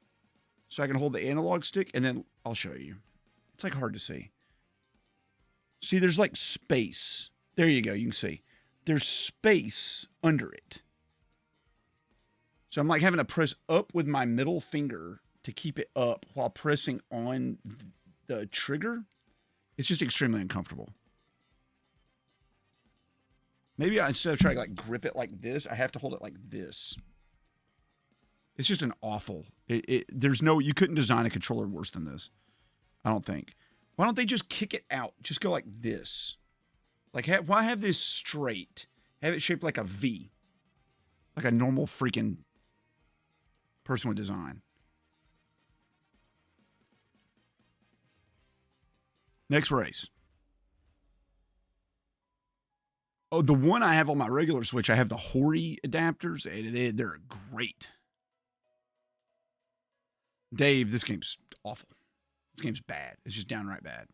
so I can hold the analog stick, and then I'll show you. It's like hard to see. See, there's like space. There you go. You can see. There's space under it. So I'm like having to press up with my middle finger to keep it up while pressing on the trigger. It's just extremely uncomfortable. Maybe instead of trying to like grip it like this, I have to hold it like this. It's just an awful. There's no, you couldn't design a controller worse than this. I don't think. Why don't they just kick it out? Just go like this. Like, why have this straight? Have it shaped like a V. Like a normal freaking person would design. Next race. Oh, the one I have on my regular Switch, I have the Hori adapters, and they're great. Dave, this game's awful. This game's bad. It's just downright bad.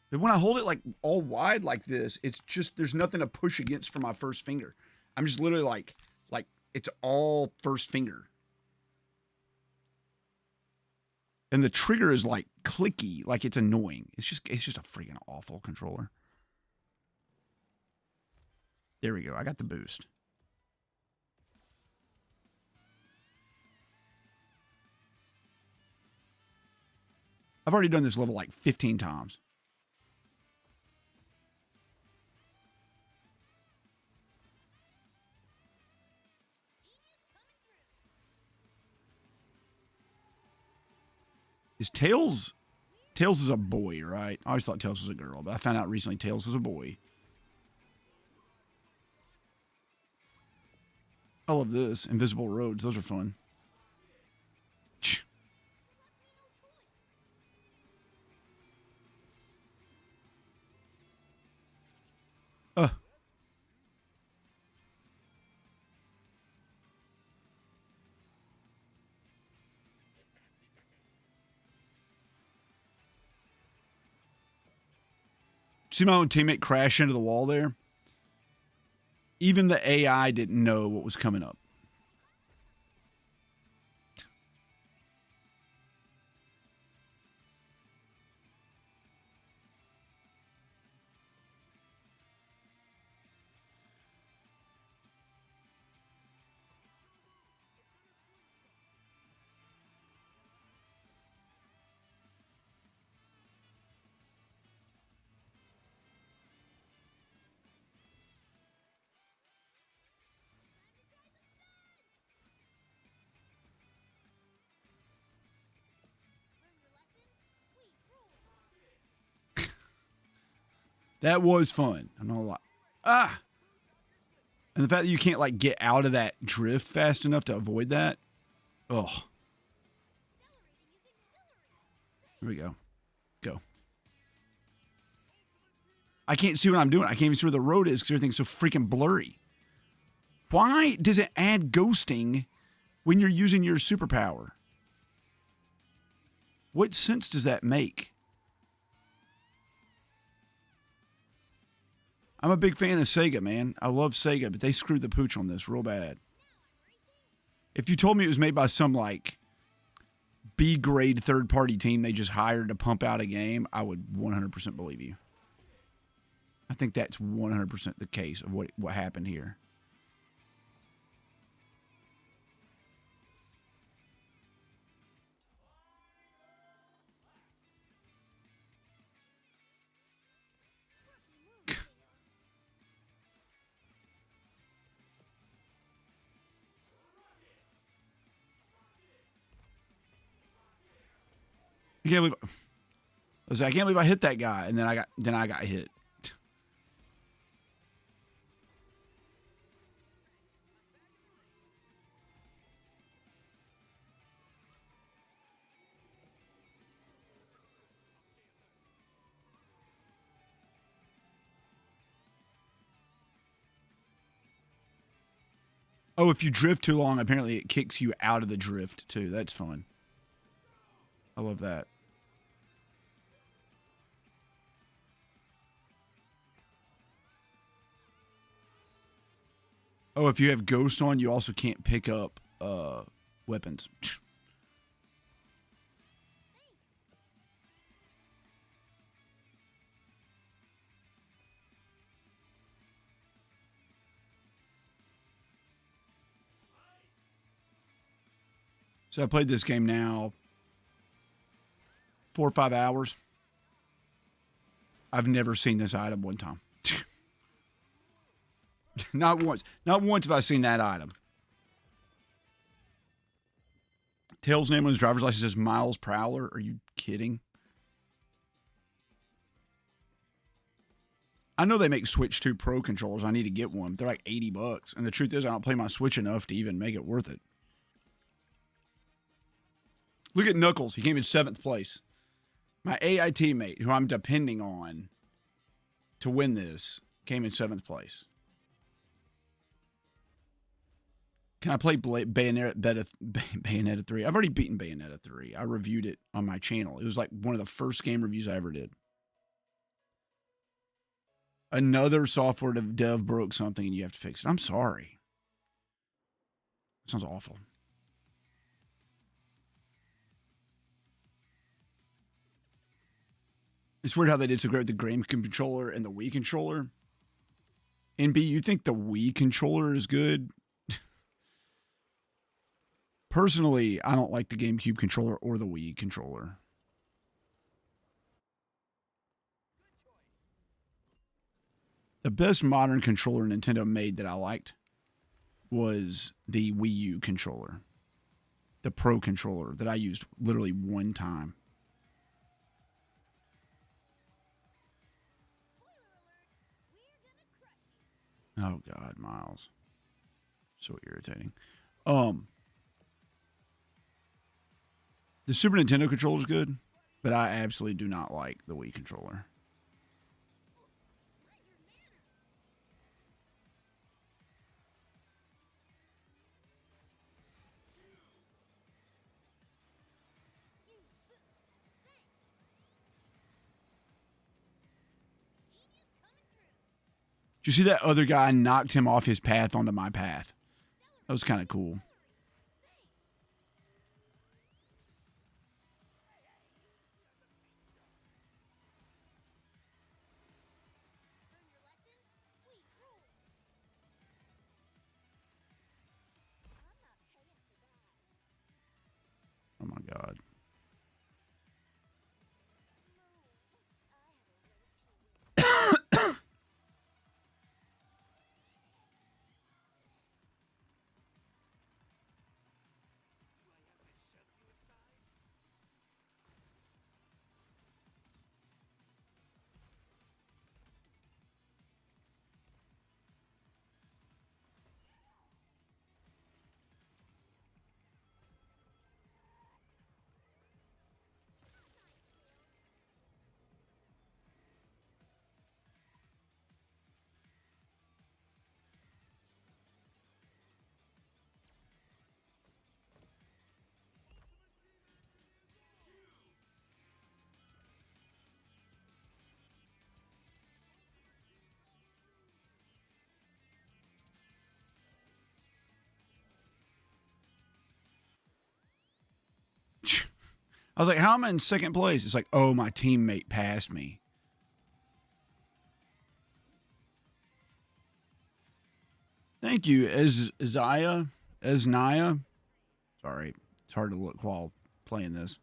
But when I hold it like all wide like this, it's just, there's nothing to push against for my first finger. I'm just literally like it's all first finger. And the trigger is like clicky, like it's annoying. It's just a freaking awful controller. There we go. I got the boost. I've already done this level like 15 times. Is Tails is a boy, right? I always thought Tails was a girl, but I found out recently Tails is a boy. I love this. Invisible roads. Those are fun. See my own teammate crash into the wall there? Even the AI didn't know what was coming up. That was fun. I'm not gonna lie. Ah! And the fact that you can't, like, get out of that drift fast enough to avoid that. Ugh. Here we go. Go. I can't see what I'm doing. I can't even see where the road is because everything's so freaking blurry. Why does it add ghosting when you're using your superpower? What sense does that make? I'm a big fan of Sega, man. I love Sega, but they screwed the pooch on this real bad. If you told me it was made by some, like, B-grade third-party team they just hired to pump out a game, I would 100% believe you. I think that's 100% the case of what happened here. I can't believe I hit that guy, and then I got hit. Oh, if you drift too long, apparently it kicks you out of the drift too. That's fun. I love that. Oh, if you have Ghost on, you also can't pick up weapons. So I played this game now 4 or 5 hours. I've never seen this item one time. Not once. Not once have I seen that item. Tails' name on his driver's license says Miles Prowler. Are you kidding? I know they make Switch 2 Pro controllers. I need to get one. They're like $80. And the truth is, I don't play my Switch enough to even make it worth it. Look at Knuckles. He came in 7th place. My AI teammate, who I'm depending on to win this, came in 7th place. Can I play Bayonetta 3? I've already beaten Bayonetta 3. I reviewed it on my channel. It was like one of the first game reviews I ever did. Another software dev broke something and you have to fix it. I'm sorry. That sounds awful. It's weird how they did so great with the GameCube controller and the Wii controller. NB, you think the Wii controller is good? Personally, I don't like the GameCube controller or the Wii controller. The best modern controller Nintendo made that I liked was the Wii U controller. The Pro controller that I used literally one time. Oh God, Miles. So irritating. The Super Nintendo controller is good, but I absolutely do not like the Wii controller. Did you see that other guy knocked him off his path onto my path? That was kind of cool. Oh my God. I was like, how am I in second place? It's like, oh, my teammate passed me. Thank you, Esnaya. Sorry, it's hard to look while playing this.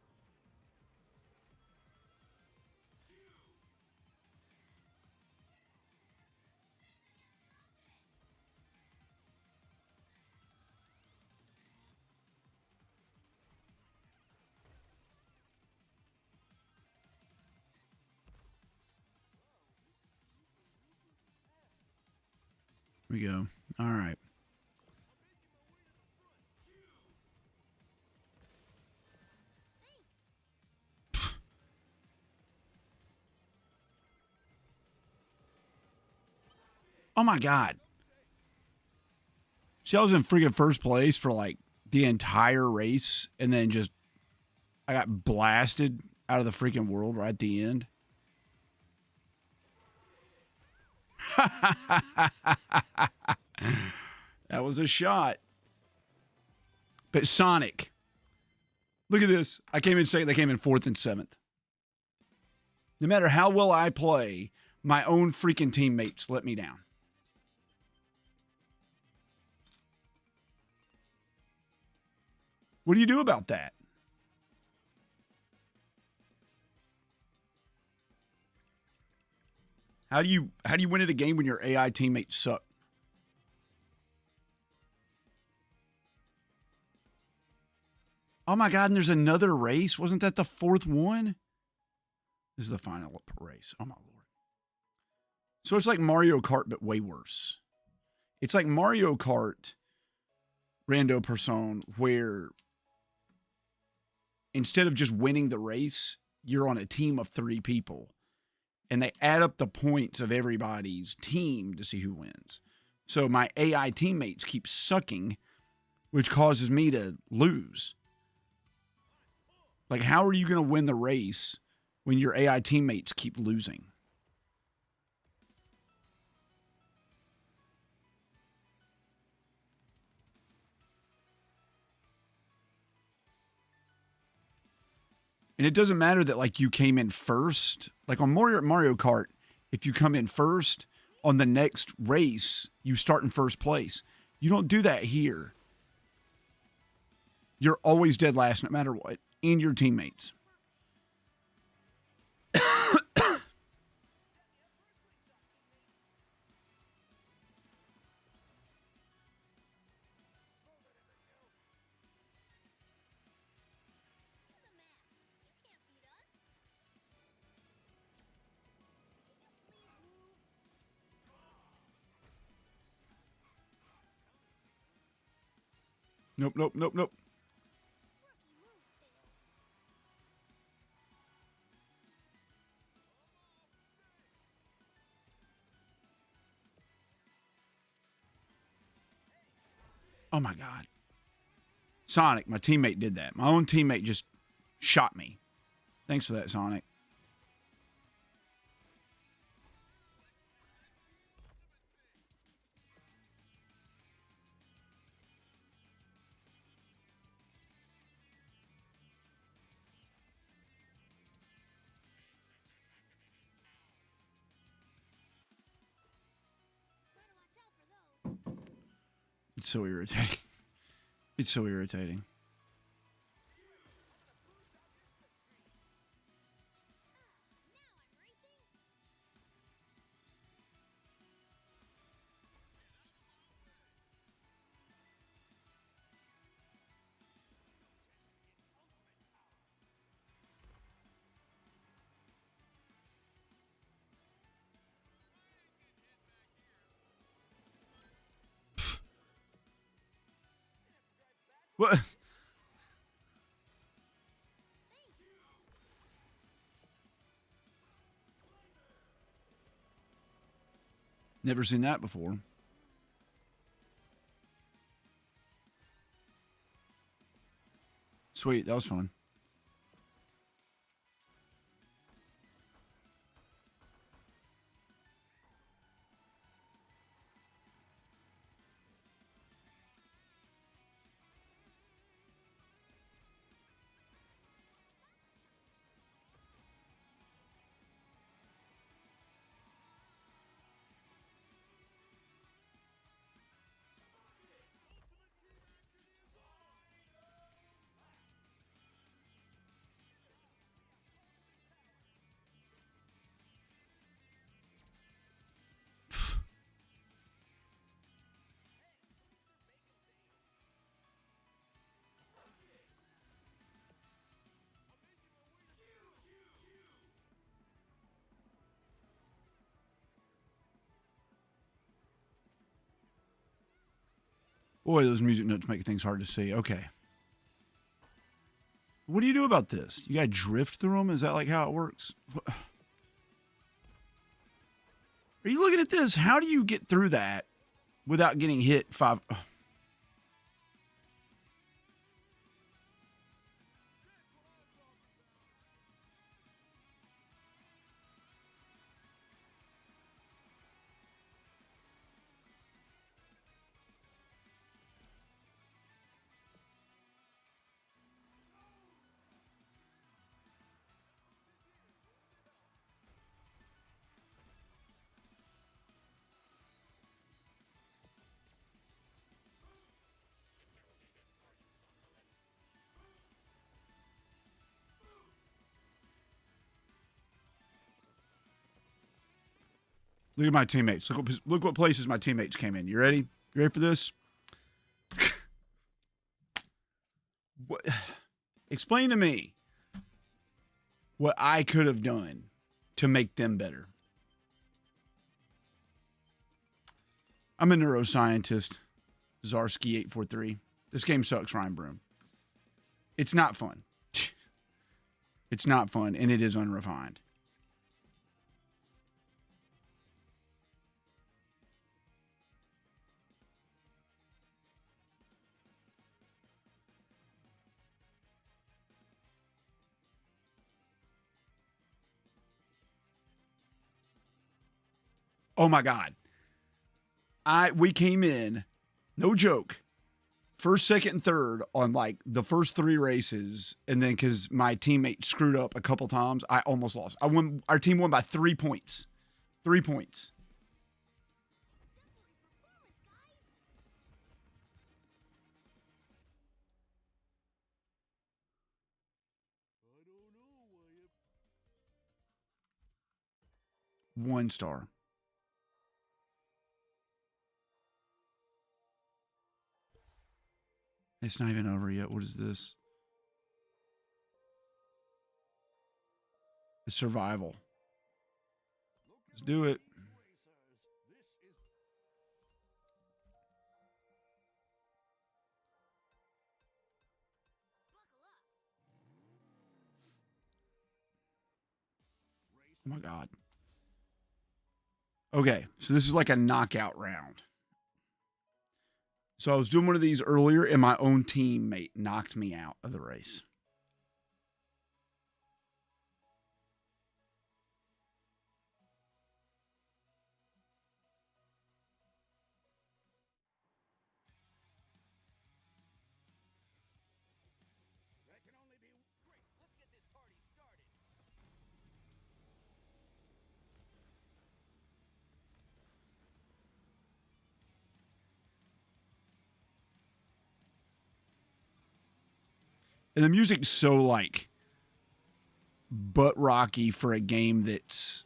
Here we go. All right. Oh my God. See, I was in freaking first place for like the entire race, and then just I got blasted out of the freaking world right at the end. That was a shot. But Sonic, look at this. I came in second. They came in fourth and seventh. No matter how well I play, my own freaking teammates let me down. What do you do about that? How do you win at a game when your AI teammates suck? Oh my God, and there's another race. Wasn't that the fourth one? This is the final race. Oh my Lord. So it's like Mario Kart, but way worse. It's like Mario Kart Rando Person, where instead of just winning the race, you're on a team of 3 people. And they add up the points of everybody's team to see who wins. So my AI teammates keep sucking, which causes me to lose. Like, how are you going to win the race when your AI teammates keep losing? And it doesn't matter that, like, you came in first. Like on Mario Kart, if you come in first on the next race, you start in first place. You don't do that here. You're always dead last no matter what, and your teammates. Nope, nope, nope, nope. Oh my God. Sonic, my teammate did that. My own teammate just shot me. Thanks for that, Sonic. It's so irritating. It's so irritating. What? Never seen that before. Sweet, that was fun. Boy, those music notes make things hard to see. Okay. What do you do about this? You got to drift through them? Is that like how it works? Are you looking at this? How do you get through that without getting hit 5? Look at my teammates. Look what places my teammates came in. You ready? You ready for this? What? Explain to me what I could have done to make them better. I'm a neuroscientist, Zarsky843. This game sucks, Ryan Broom. It's not fun. It's not fun, and it is unrefined. Oh my God. We came in, no joke, first, second, and third on like the first 3 races, and then because my teammate screwed up a couple times, I almost lost. Our team won by 3 points. 3 points. One star. It's not even over yet. What is this? It's survival. Let's do it. Oh my God. Okay, so this is like a knockout round. So I was doing one of these earlier, and my own teammate knocked me out of the race. And the music's so like butt rocky for a game that's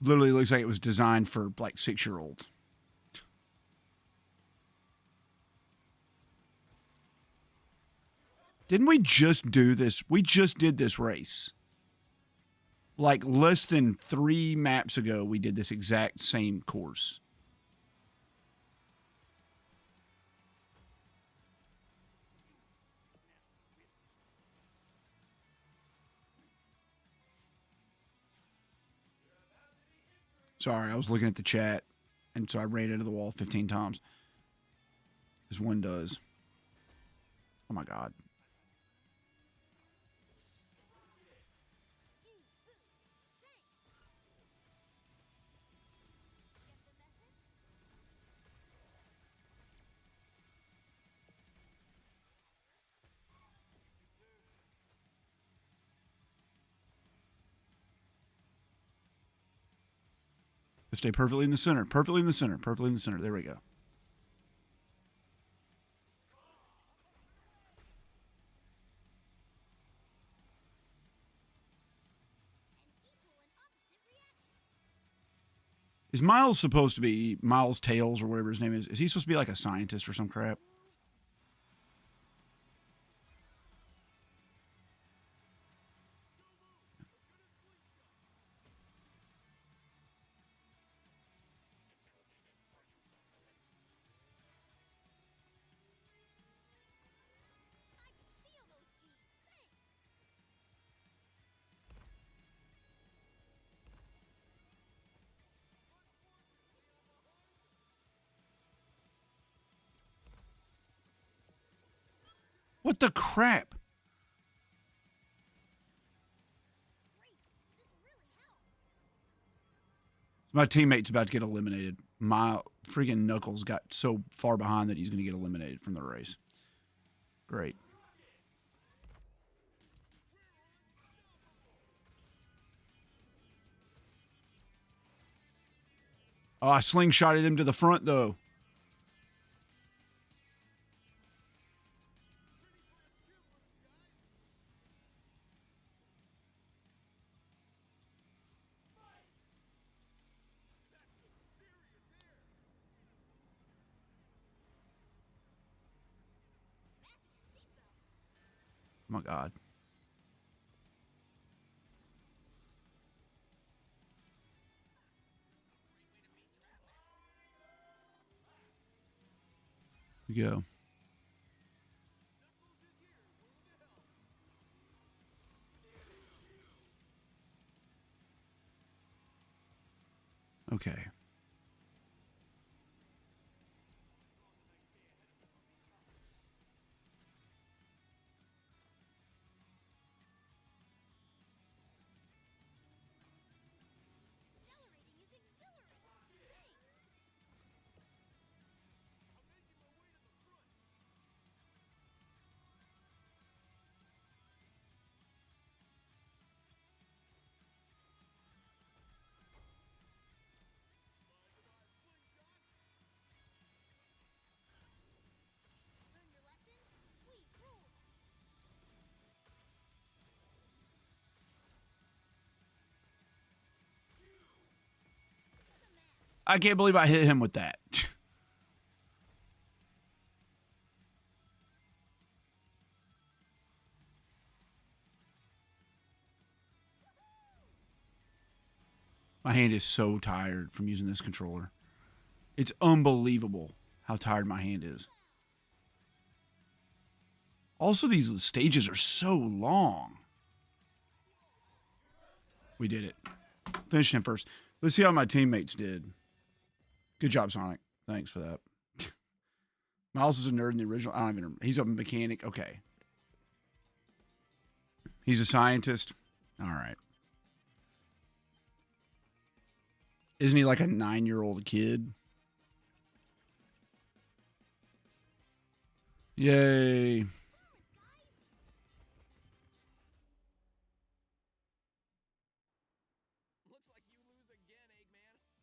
literally looks like it was designed for like 6-year-olds. Didn't we just do this? We just did this race. Like less than 3 maps ago, we did this exact same course. Sorry, I was looking at the chat, and so I ran into the wall 15 times. As one does. Oh my God. Stay perfectly in the center. Perfectly in the center. Perfectly in the center. There we go. Is Miles supposed to be Miles Tails or whatever his name is? Is he supposed to be like a scientist or some crap? What the crap? My teammate's about to get eliminated. My freaking Knuckles got so far behind that he's going to get eliminated from the race. Great. Oh, I slingshotted him to the front, though. Oh my God. We go. Okay. I can't believe I hit him with that. My hand is so tired from using this controller. It's unbelievable how tired my hand is. Also, these stages are so long. We did it. Finished him first. Let's see how my teammates did. Good job, Sonic. Thanks for that. Miles is a nerd in the original. I don't even remember. He's a mechanic. Okay. He's a scientist. All right. Isn't he like a 9-year-old kid? Yay.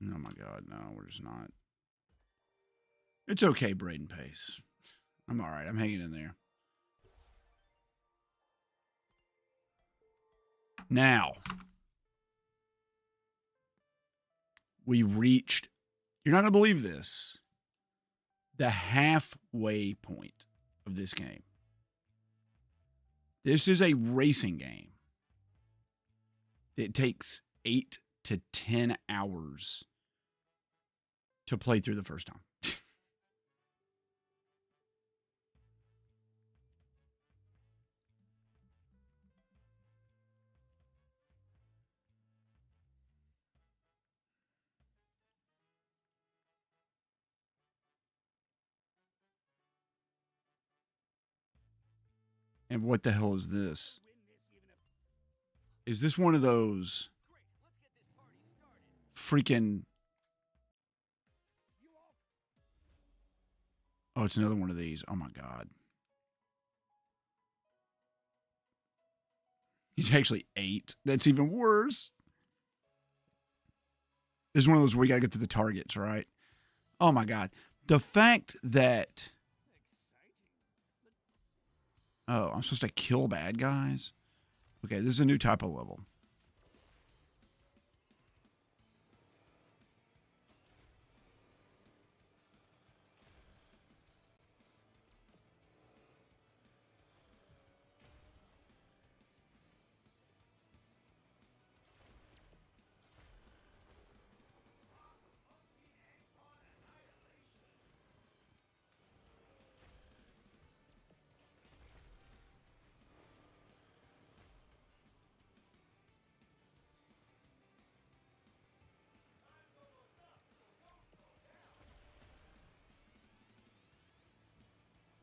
Oh my God, no, we're just not. It's okay, Braden Pace. I'm all right. I'm hanging in there. Now, we reached, you're not going to believe this, the halfway point of this game. This is a racing game. It takes 8 to 10 hours to play through the first time. And what the hell is this? Is this one of those freaking... Oh, it's another one of these. Oh, my God. He's actually 8. That's even worse. This is one of those where you got to get to the targets, right? Oh, my God. The fact that... Oh, I'm supposed to kill bad guys? Okay, this is a new type of level.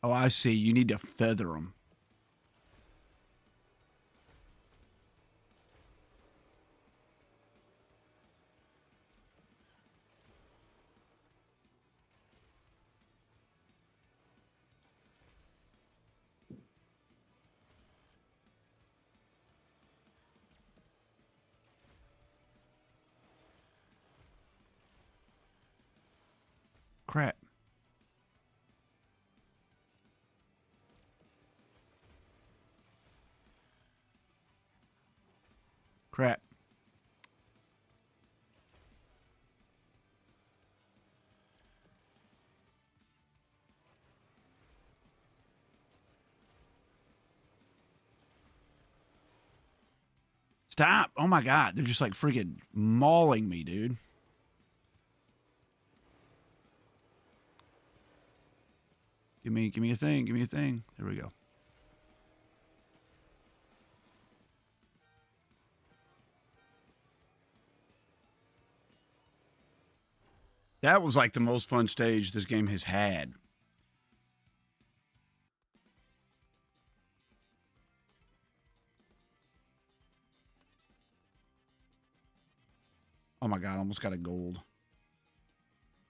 Oh, I see. You need to feather them. Crap. Stop. Oh my God. They're just like freaking mauling me, dude. Give me a thing. Give me a thing. There we go. That was like the most fun stage this game has had. Oh my God, I almost got a gold.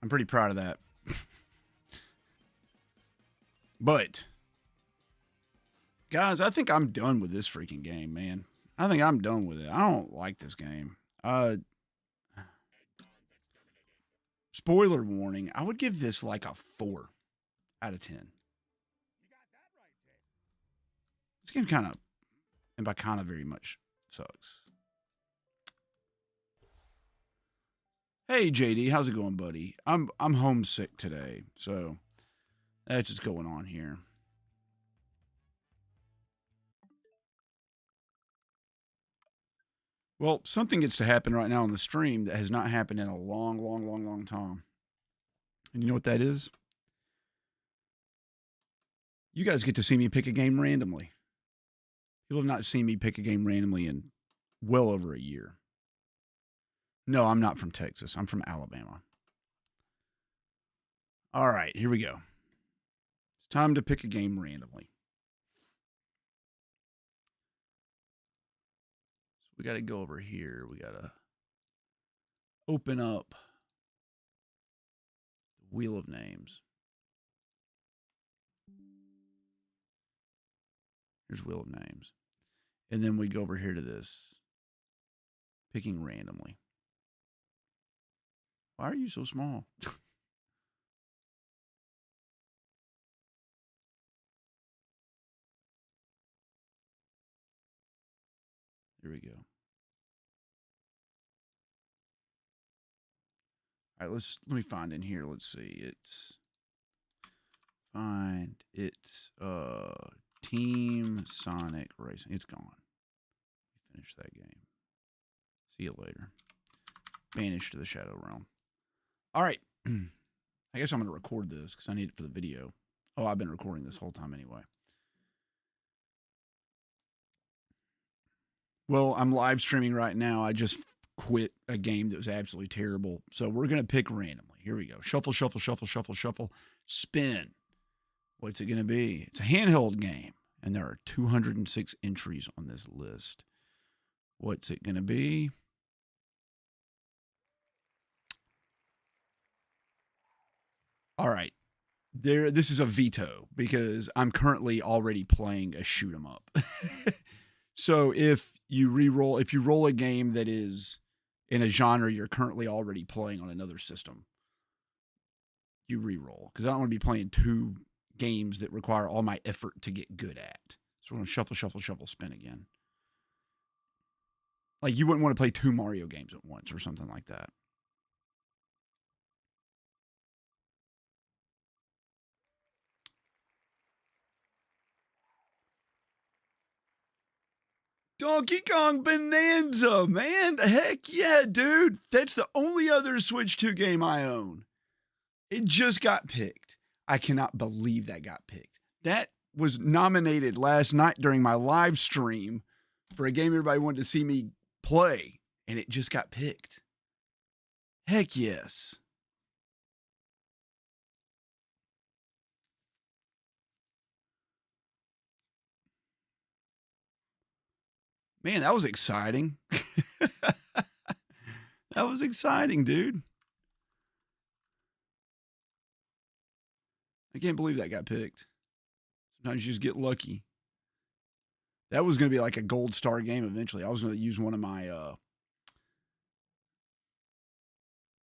I'm pretty proud of that. But, guys, I think I'm done with this freaking game, man. I think I'm done with it. I don't like this game. Spoiler warning, I would give this like a 4 out of 10. This game kind of, and by kind of very much, sucks. Hey JD, how's it going, buddy? I'm homesick today, so that's what's going on here. Well, something gets to happen right now on the stream that has not happened in a long time. And you know what that is? You guys get to see me pick a game randomly. People have not seen me pick a game randomly in well over a year. No, I'm not from Texas. I'm from Alabama. All right, here we go. It's time to pick a game randomly. So we got to go over here. We got to open up the Wheel of Names. Here's Wheel of Names. And then we go over here to this. Picking randomly. Why are you so small? Here we go. All right, let me find in here. Let's see. It's Team Sonic Racing. It's gone. Finish that game. See you later. Banished to the Shadow Realm. All right. I guess I'm going to record this because I need it for the video. Oh, I've been recording this whole time anyway. Well, I'm live streaming right now. I just quit a game that was absolutely terrible. So we're going to pick randomly. Here we go. Shuffle, shuffle, shuffle, shuffle, shuffle. Spin. What's it going to be? It's a handheld game. And there are 206 entries on this list. What's it going to be? All right. This is a veto because I'm currently already playing a shoot 'em up. So if you roll a game that is in a genre you're currently already playing on another system, you re-roll. Because I don't want to be playing 2 games that require all my effort to get good at. So we're going to shuffle, shuffle, shuffle, spin again. Like you wouldn't want to play 2 Mario games at once or something like that. Donkey Kong Bonanza, man. Heck yeah, dude. That's the only other Switch 2 game I own. It just got picked. I cannot believe that got picked. That was nominated last night during my live stream for a game everybody wanted to see me play, and it just got picked. Heck yes. Man, that was exciting. That was exciting, dude. I can't believe that got picked. Sometimes you just get lucky. That was going to be like a gold star game eventually. I was going to use one of my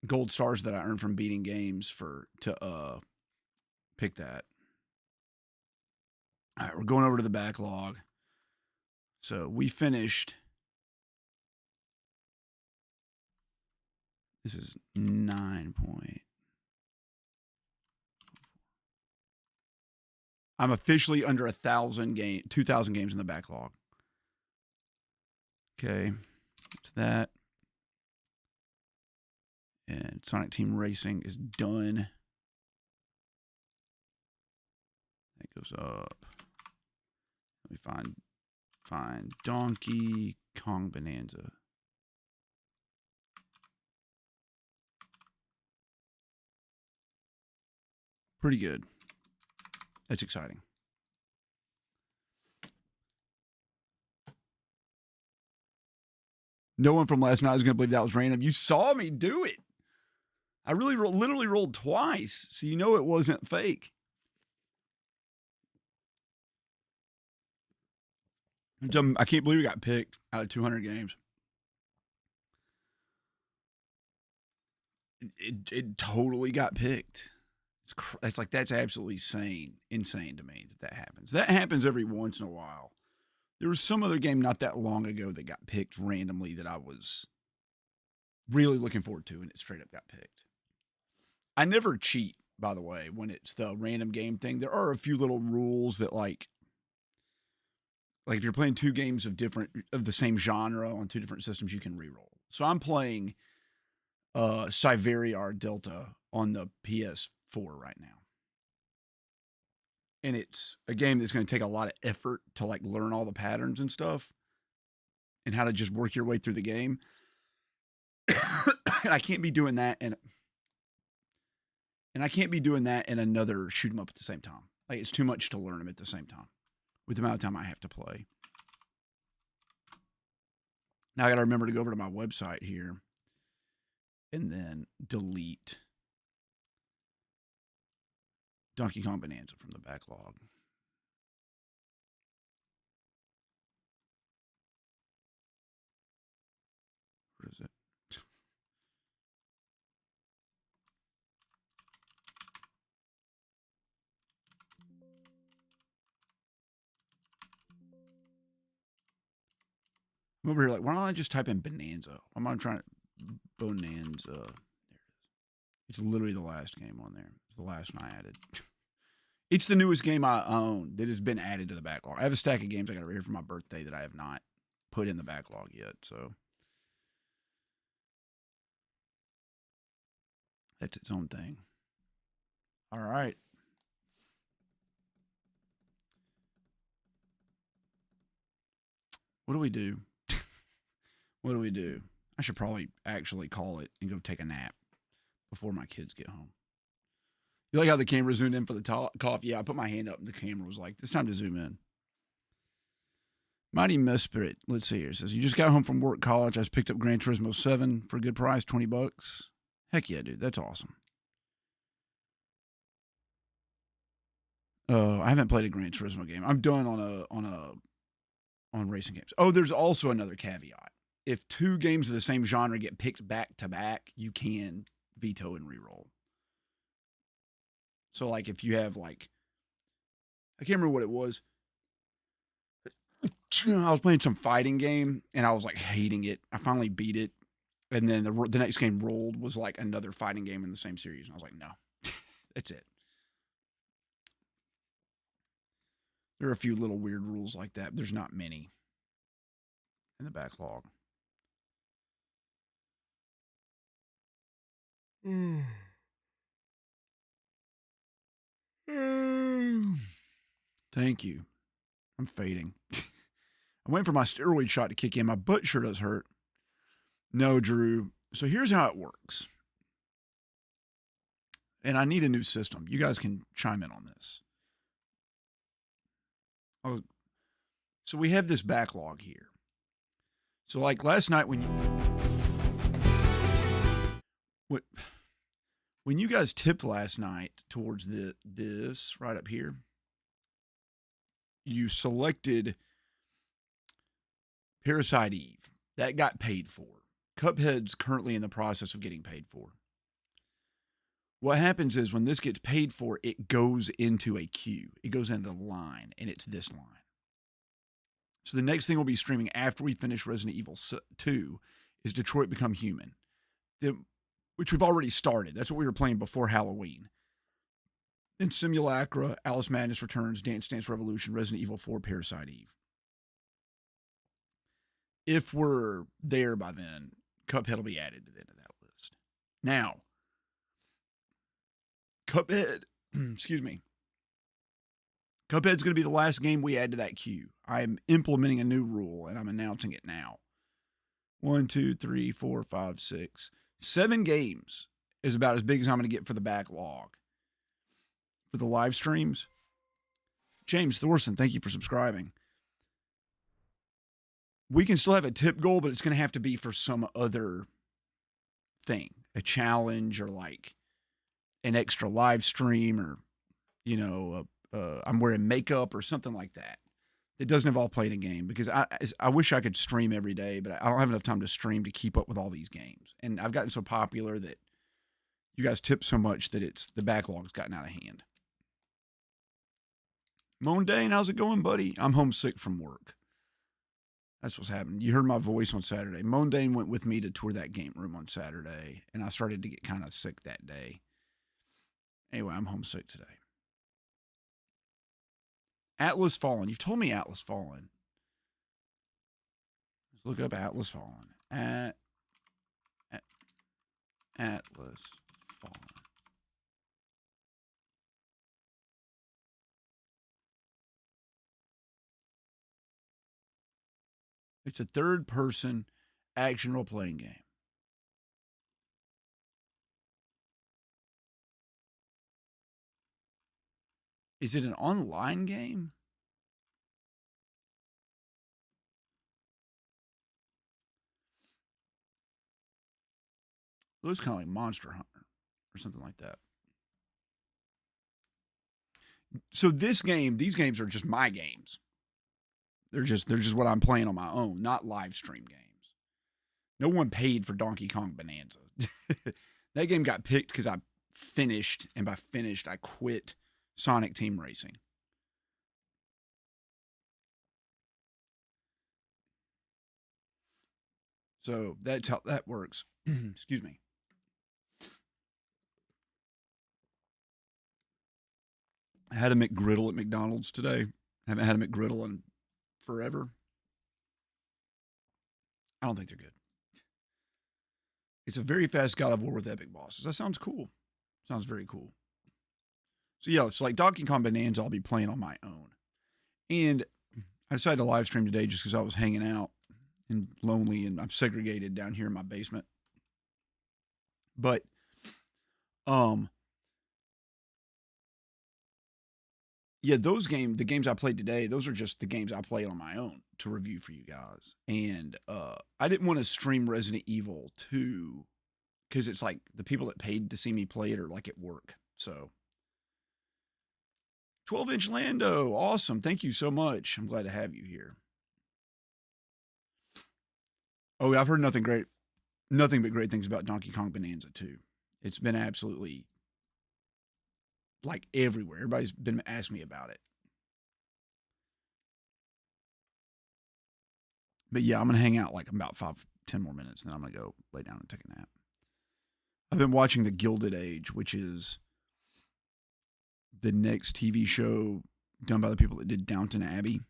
gold stars that I earned from beating games to pick that. All right, we're going over to the backlog. So we finished This is 9 point. I'm officially under 2,000 games in the backlog. Okay, it's that. And Sonic Team Racing is done. That goes up. Let me find Donkey Kong Bonanza. Pretty good. That's exciting. No one from last night is going to believe that was random. You saw me do it. I really literally rolled twice, so you know it wasn't fake. I can't believe we got picked out of 200 games. It totally got picked. It's like, that's absolutely insane to me that happens. That happens every once in a while. There was some other game not that long ago that got picked randomly that I was really looking forward to, and it straight up got picked. I never cheat, by the way, when it's the random game thing. There are a few little rules that like if you're playing 2 games of the same genre on 2 different systems, you can reroll. So I'm playing Cyveriar Delta on the PS4 right now. And it's a game that's going to take a lot of effort to like learn all the patterns and stuff and how to just work your way through the game. And I can't be doing that and I can't be doing that and another shoot 'em up at the same time. Like, it's too much to learn them at the same time with the amount of time I have to play. Now I got to remember to go over to my website here and then delete Donkey Kong Bonanza from the backlog. Where is it? I'm over here like, why don't I just type in Bonanza? I'm trying to Bonanza. There it is. It's literally the last game on there. It's the last one I added. It's the newest game I own that has been added to the backlog. I have a stack of games I got over here for my birthday that I have not put in the backlog yet. So that's its own thing. All right. What do we do? What do we do? I should probably actually call it and go take a nap before my kids get home. You like how the camera zoomed in for the cough? Yeah, I put my hand up and the camera was like, it's time to zoom in. Mighty Mesprit, let's see here. It says, you just got home from work, college. I just picked up Gran Turismo 7 for a good price, $20. Heck yeah, dude. That's awesome. I haven't played a Gran Turismo game. I'm done on racing games. Oh, there's also another caveat. If 2 games of the same genre get picked back to back, you can veto and reroll. So, like, if you have, like, I can't remember what it was. I was playing some fighting game, and I was, like, hating it. I finally beat it. And then the next game rolled was, like, another fighting game in the same series. And I was like, no, that's it. There are a few little weird rules like that. But there's not many in the backlog. Thank you. I'm fading. I'm waiting for my steroid shot to kick in. My butt sure does hurt. No, Drew. So here's how it works. And I need a new system. You guys can chime in on this. So we have this backlog here. So like last night when you guys tipped last night towards this right up here, you selected Parasite Eve. That got paid for. Cuphead's currently in the process of getting paid for. What happens is when this gets paid for, it goes into a queue. It goes into a line, and it's this line. So the next thing we'll be streaming after we finish Resident Evil 2 is Detroit Become Human. which we've already started. That's what we were playing before Halloween. Then Simulacra, Alice Madness Returns, Dance Dance Revolution, Resident Evil 4, Parasite Eve. If we're there by then, Cuphead will be added to the end of that list. Now, Cuphead, excuse me. Cuphead's going to be the last game we add to that queue. I'm implementing a new rule, and I'm announcing it now. 1, 2, 3, 4, 5, 6, 7 games is about as big as I'm going to get for the backlog. For the live streams. James Thorson, thank you for subscribing. We can still have a tip goal, but it's going to have to be for some other thing. A challenge or like an extra live stream or, you know, I'm wearing makeup or something like that. It doesn't involve playing a game because I wish I could stream every day, but I don't have enough time to stream to keep up with all these games. And I've gotten so popular that you guys tip so much that the backlog's gotten out of hand. Mondane, how's it going, buddy? I'm homesick from work. That's what's happening. You heard my voice on Saturday. Mondane went with me to tour that game room on Saturday, and I started to get kind of sick that day. Anyway, I'm homesick today. Atlas Fallen. You've told me Atlas Fallen. Let's look up Atlas Fallen. Atlas Fallen. It's a third-person action role-playing game. Is it an online game? It looks kind of like Monster Hunter or something like that. So these games are just my games. They're just what I'm playing on my own, not live stream games. No one paid for Donkey Kong Bonanza. That game got picked because I finished, and by finished, I quit Sonic Team Racing. So that's how that works. Excuse me. I had a McGriddle at McDonald's today. Haven't had a McGriddle in forever. I don't think they're good. It's a very fast God of War with epic bosses. That sounds cool. Sounds very cool. So yeah, it's like Donkey Kong Bonanza I'll be playing on my own. And I decided to live stream today just because I was hanging out and lonely and I'm segregated down here in my basement. But yeah, the games I played today, those are just the games I played on my own to review for you guys. And I didn't want to stream Resident Evil 2 because it's like the people that paid to see me play it are like at work. So 12-inch Lando, awesome. Thank you so much. I'm glad to have you here. Oh, I've heard nothing but great things about Donkey Kong Bonanza 2. It's been absolutely like everywhere. Everybody's been asking me about it. But yeah, I'm going to hang out like about 5-10 more minutes, and then I'm going to go lay down and take a nap. I've been watching The Gilded Age, which is the next TV show done by the people that did Downton Abbey,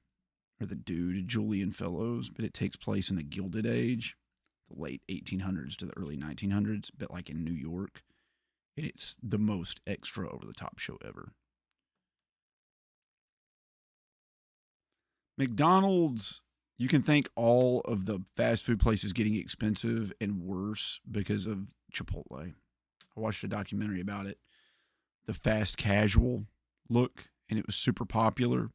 or the dude, Julian Fellows, but it takes place in the Gilded Age, the late 1800s to the early 1900s, but like in New York. And it's the most extra over-the-top show ever. McDonald's, you can thank all of the fast food places getting expensive and worse because of Chipotle. I watched a documentary about it, the fast casual look, and it was super popular.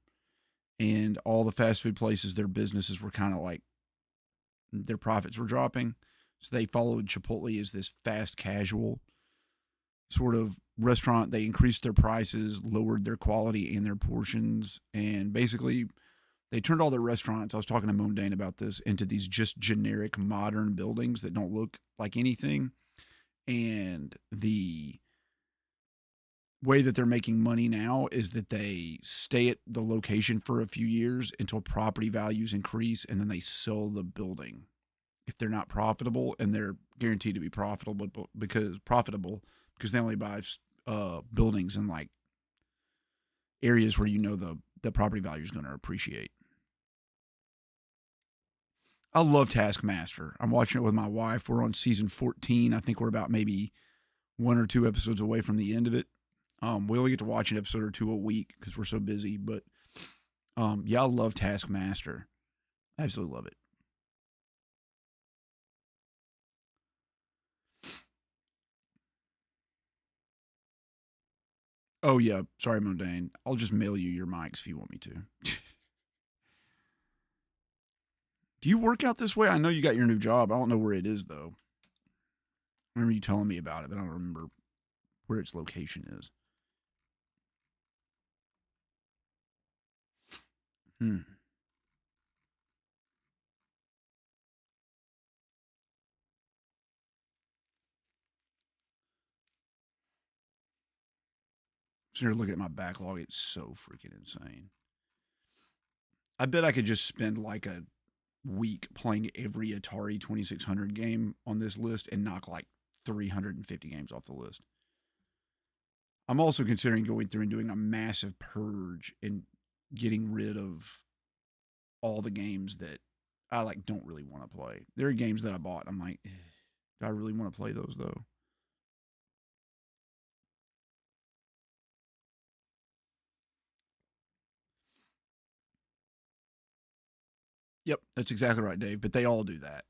And all the fast food places, their businesses were kind of like, their profits were dropping. So they followed Chipotle as this fast casual sort of restaurant. They increased their prices, lowered their quality and their portions, and basically they turned all their restaurants, I was talking to Mondane about this, into these just generic modern buildings that don't look like anything. And the way that they're making money now is that they stay at the location for a few years until property values increase, and then they sell the building if they're not profitable, and they're guaranteed to be profitable, but because they only buy buildings in like areas where the property value is going to appreciate. I love Taskmaster. I'm watching it with my wife. We're on season 14. I think we're about maybe 1 or 2 episodes away from the end of it. We only get to watch an episode or 2 a week because we're so busy. But yeah, I love Taskmaster. Absolutely love it. Oh, yeah. Sorry, Modane. I'll just mail you your mics if you want me to. Do you work out this way? I know you got your new job. I don't know where it is, though. I remember you telling me about it, but I don't remember where its location is. So you're looking at my backlog. It's so freaking insane. I bet I could just spend like a week playing every Atari 2600 game on this list and knock like 350 games off the list. I'm also considering going through and doing a massive purge and getting rid of all the games that I like don't really want to play. There are games that I bought. I'm like, do I really want to play those though? Yep, that's exactly right, Dave. But they all do that.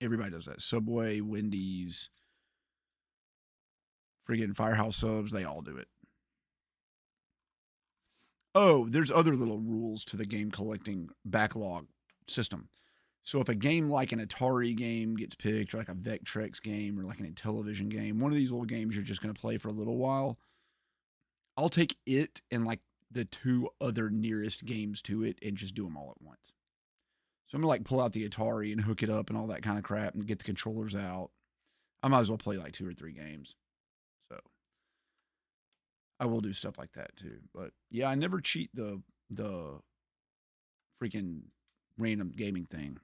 Everybody does that. Subway, Wendy's, friggin' Firehouse Subs, they all do it. Oh, there's other little rules to the game collecting backlog system. So if a game like an Atari game gets picked, or like a Vectrex game, or like an Intellivision game, one of these little games you're just going to play for a little while, I'll take it and like the 2 other nearest games to it and just do them all at once. So I'm going to like pull out the Atari and hook it up and all that kind of crap and get the controllers out. I might as well play like 2 or 3 games. So I will do stuff like that too. But yeah, I never cheat the freaking random gaming thing.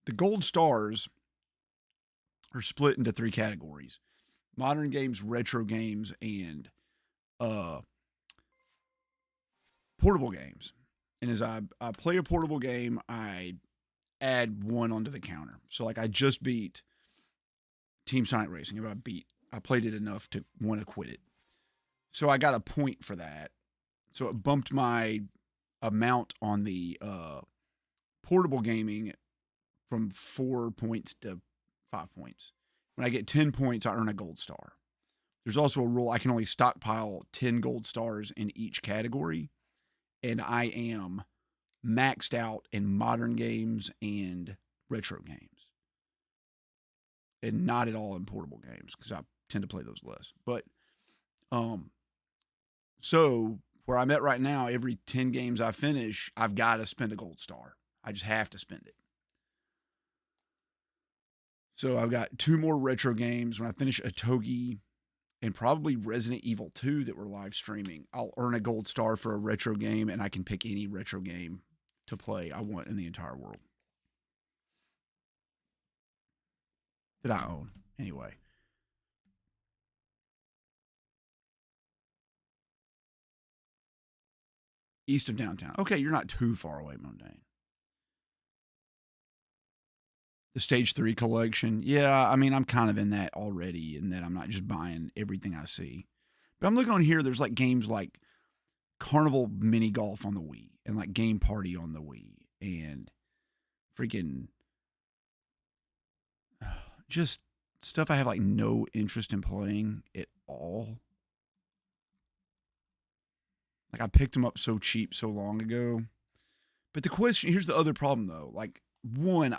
The gold stars are split into 3 categories: modern games, retro games, and portable games. And as I play a portable game, I add 1 onto the counter. So like I just beat Team Sonic Racing. If I played it enough to want to quit it. So I got a point for that. So it bumped my amount on the portable gaming from 4 points to 5 points. When I get 10 points, I earn a gold star. There's also a rule I can only stockpile 10 gold stars in each category. And I am maxed out in modern games and retro games. And not at all in portable games because I tend to play those less. But so where I'm at right now, every 10 games I finish, I've got to spend a gold star. I just have to spend it. So I've got 2 more retro games. When I finish Otogi and probably Resident Evil 2 that we're live streaming, I'll earn a gold star for a retro game, and I can pick any retro game to play I want in the entire world. That I own, anyway. East of downtown. Okay, you're not too far away, Mondane. The Stage 3 collection. Yeah, I mean, I'm kind of in that already, in that I'm not just buying everything I see. But I'm looking on here, there's like games like Carnival Mini Golf on the Wii, and like Game Party on the Wii, and freaking just stuff I have like no interest in playing at all. Like I picked them up so cheap so long ago. But the question, here's the other problem though. Like, one,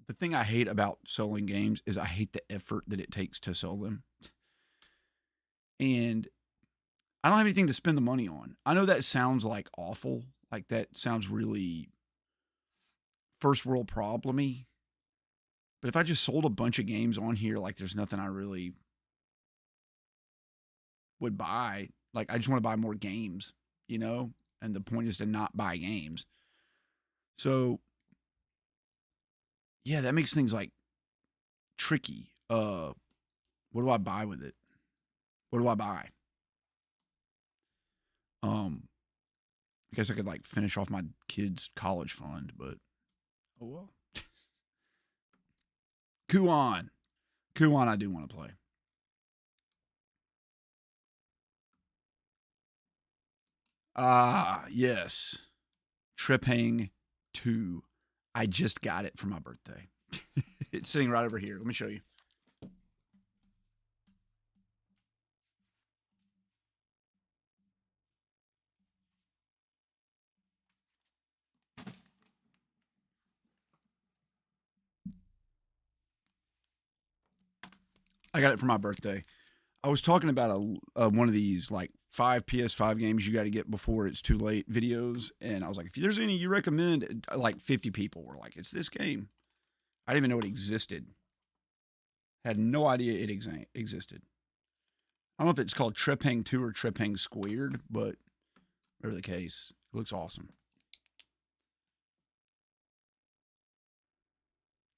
the thing I hate about selling games is I hate the effort that it takes to sell them. And I don't have anything to spend the money on. I know that sounds like awful. Like that sounds really first world problem-y. But if I just sold a bunch of games on here, like there's nothing I really would buy. Like I just want to buy more games, you know? And the point is to not buy games. So yeah, that makes things like tricky. What do I buy with it? What do I buy? I guess I could like finish off my kids' college fund, but oh well. Kuon. Kuon, I do want to play. Ah, yes. Trepang 2. I just got it for my birthday. It's sitting right over here. Let me show you. I got it for my birthday. I was talking about one of these like 5 PS5 games you got to get before it's too late videos, and I was like, if there's any you recommend, like 50 people were like, it's this game. I didn't even know it existed. Had no idea it existed. I don't know if it's called Trepang 2 or Trepang Squared, but whatever the case, it looks awesome.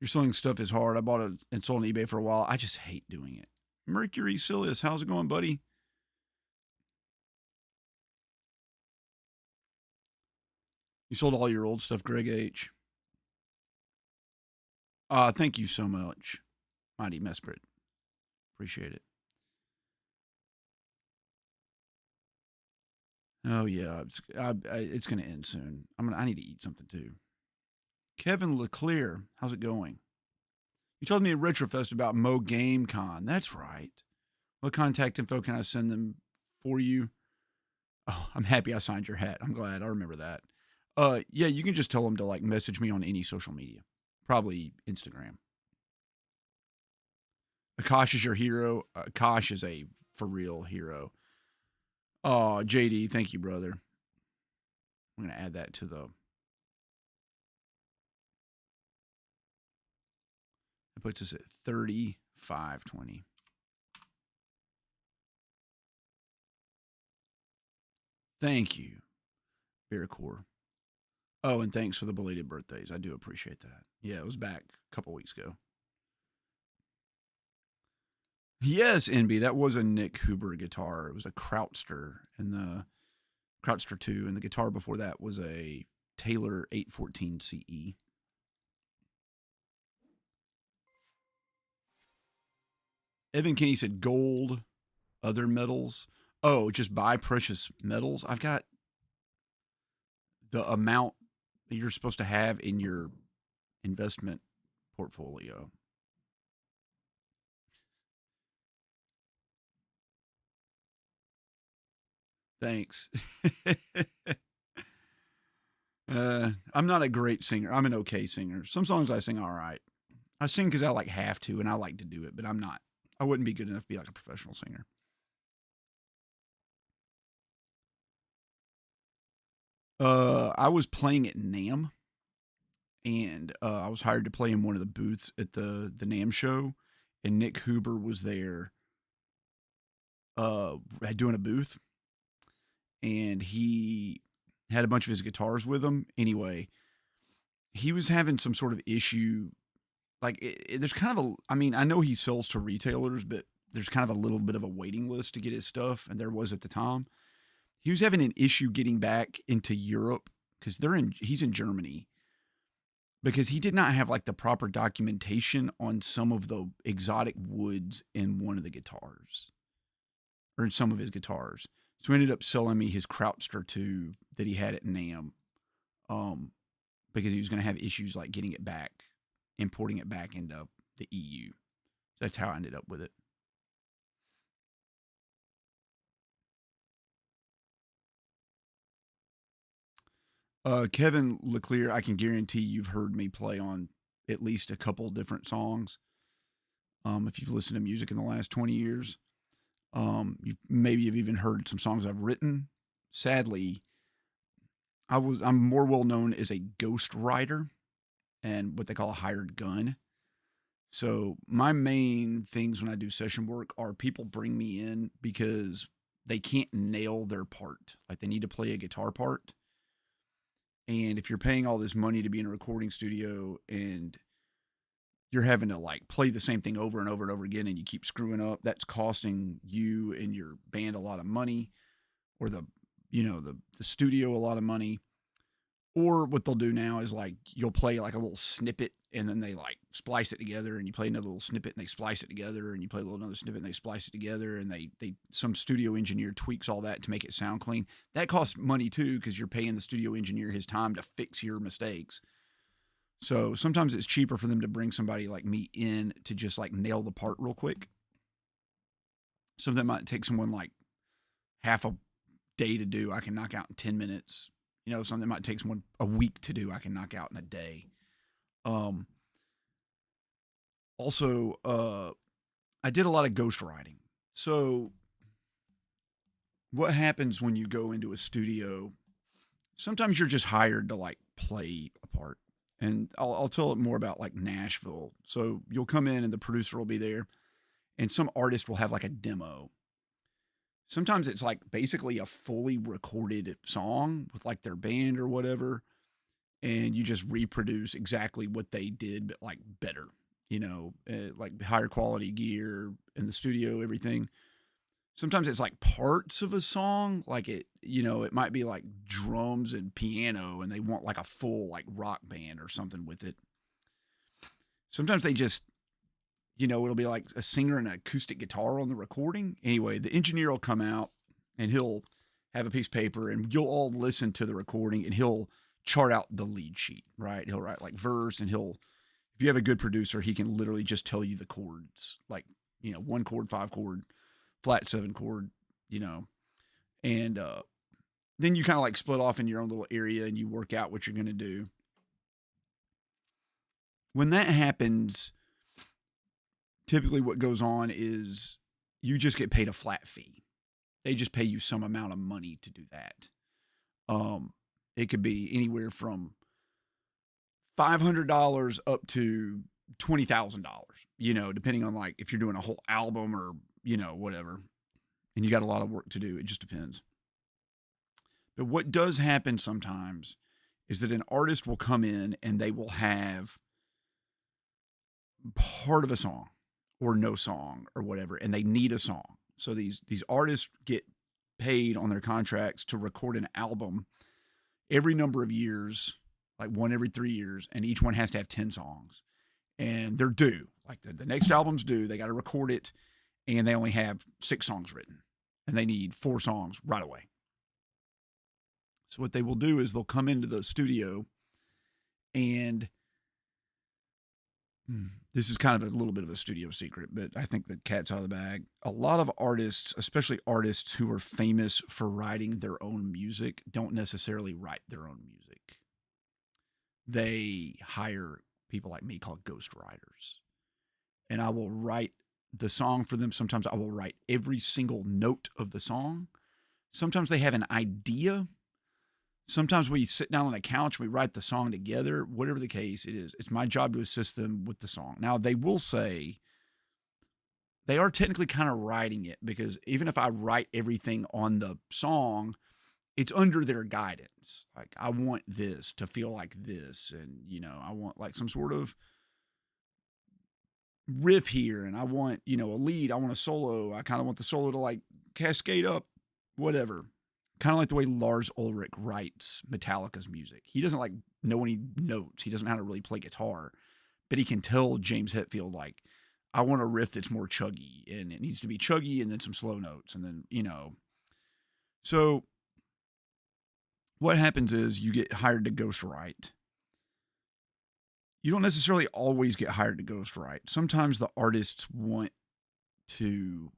Your selling stuff is hard. I bought it and sold on eBay for a while. I just hate doing it. Mercury Silius, how's it going, buddy? You sold all your old stuff, Greg H. Thank you so much, Mighty Mesprit. Appreciate it. Oh yeah, it's gonna end soon. I need to eat something too. Kevin Leclerc, how's it going? You told me at Retrofest about Mo Game Con. That's right. What contact info can I send them for you? Oh, I'm happy I signed your hat. I'm glad. I remember that. Yeah, you can just tell them to like message me on any social media, probably Instagram. Akash is your hero. Akash is a for real hero. Oh, JD, thank you, brother. I'm gonna add that to the. It puts us at 3520. Thank you, Bearcore. Oh, and thanks for the belated birthdays. I do appreciate that. Yeah, it was back a couple weeks ago. Yes, NB, that was a Nick Huber guitar. It was a Krautster and the Krautster 2, and the guitar before that was a Taylor 814 CE. Evan Kinney said gold, other metals. Oh, just buy precious metals. I've got the amount that you're supposed to have in your investment portfolio. Thanks. I'm not a great singer. I'm an okay singer. Some songs I sing all right. I sing because I like have to, and I like to do it, but I'm not. I wouldn't be good enough to be like a professional singer. I was playing at NAMM, and I was hired to play in one of the booths at the NAMM show, and Nick Huber was there, doing a booth, and he had a bunch of his guitars with him. Anyway, he was having some sort of issue. Like, there's kind of a, I mean, I know he sells to retailers, but there's kind of a little bit of a waiting list to get his stuff, and there was at the time. He was having an issue getting back into Europe because he's in Germany, because he did not have like the proper documentation on some of the exotic woods in one of the guitars, or in some of his guitars. So he ended up selling me his Krautster 2 that he had at NAMM, because he was going to have issues like getting it back, importing it back into the EU. So that's how I ended up with it. Kevin Leclerc, I can guarantee you've heard me play on at least a couple different songs. If you've listened to music in the last 20 years, you've even heard some songs I've written. Sadly, I'm more well known as a ghost writer and what they call a hired gun. So my main things when I do session work are people bring me in because they can't nail their part. Like, they need to play a guitar part. And if you're paying all this money to be in a recording studio and you're having to like play the same thing over and over and over again and you keep screwing up, that's costing you and your band a lot of money, or the studio a lot of money. Or what they'll do now is like you'll play like a little snippet and then they like splice it together, and you play another little snippet and they splice it together, and you play another snippet and they splice it together, and they some studio engineer tweaks all that to make it sound clean. That costs money too, because you're paying the studio engineer his time to fix your mistakes. So sometimes it's cheaper for them to bring somebody like me in to just like nail the part real quick. Something that might take someone like half a day to do, I can knock out in 10 minutes. Something that might take someone a week to do, I can knock out in a day. Also, I did a lot of ghostwriting. So what happens when you go into a studio? Sometimes you're just hired to like play a part. And I'll tell it more about like Nashville. So you'll come in and the producer will be there, and some artist will have like a demo. Sometimes it's like basically a fully recorded song with like their band or whatever, and you just reproduce exactly what they did, but like better, like higher quality gear in the studio, everything. Sometimes it's like parts of a song, like it might be like drums and piano, and they want like a full like rock band or something with it. Sometimes they just, it'll be like a singer and an acoustic guitar on the recording. Anyway, the engineer will come out and he'll have a piece of paper, and you'll all listen to the recording, and he'll chart out the lead sheet, right? He'll write like verse, and if you have a good producer, he can literally just tell you the chords, like, 1 chord, 5 chord, flat 7 chord, and then you kind of like split off in your own little area and you work out what you're going to do. When that happens, typically what goes on is you just get paid a flat fee. They just pay you some amount of money to do that. It could be anywhere from $500 up to $20,000, depending on like if you're doing a whole album or, whatever. And you got a lot of work to do. It just depends. But what does happen sometimes is that an artist will come in and they will have part of a song or no song or whatever, and they need a song. So these artists get paid on their contracts to record an album every number of years, like one every 3 years, and each one has to have 10 songs. And they're due. Like the next album's due. They got to record it, and they only have 6 songs written, and they need 4 songs right away. So what they will do is they'll come into the studio, and this is kind of a little bit of a studio secret, but I think the cat's out of the bag. A lot of artists, especially artists who are famous for writing their own music, don't necessarily write their own music. They hire people like me called ghostwriters. And I will write the song for them. Sometimes I will write every single note of the song. Sometimes they have an idea. Sometimes we sit down on a couch, we write the song together, whatever the case it is. It's my job to assist them with the song. Now, they will say they are technically kind of writing it, because even if I write everything on the song, it's under their guidance. Like, I want this to feel like this, and, I want like some sort of riff here, and I want, a lead, I want a solo. I kind of want the solo to like cascade up, whatever. Kind of like the way Lars Ulrich writes Metallica's music. He doesn't like know any notes. He doesn't know how to really play guitar, but he can tell James Hetfield, like, I want a riff that's more chuggy, and it needs to be chuggy and then some slow notes. And then, so what happens is you get hired to ghostwrite. You don't necessarily always get hired to ghostwrite. Sometimes the artists want to,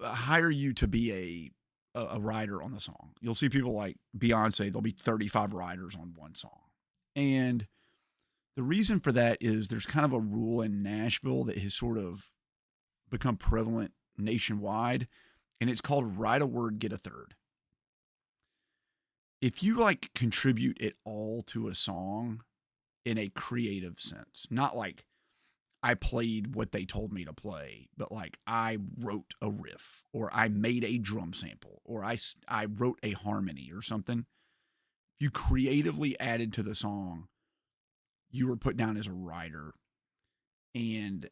hire you to be a writer on the song. You'll see people like Beyonce, there'll be 35 writers on one song. And the reason for that is there's kind of a rule in Nashville that has sort of become prevalent nationwide, and it's called write a word, get a third. If you like contribute at all to a song in a creative sense, not like I played what they told me to play, but like I wrote a riff, or I made a drum sample, or I wrote a harmony or something. If you creatively added to the song, you are put down as a writer and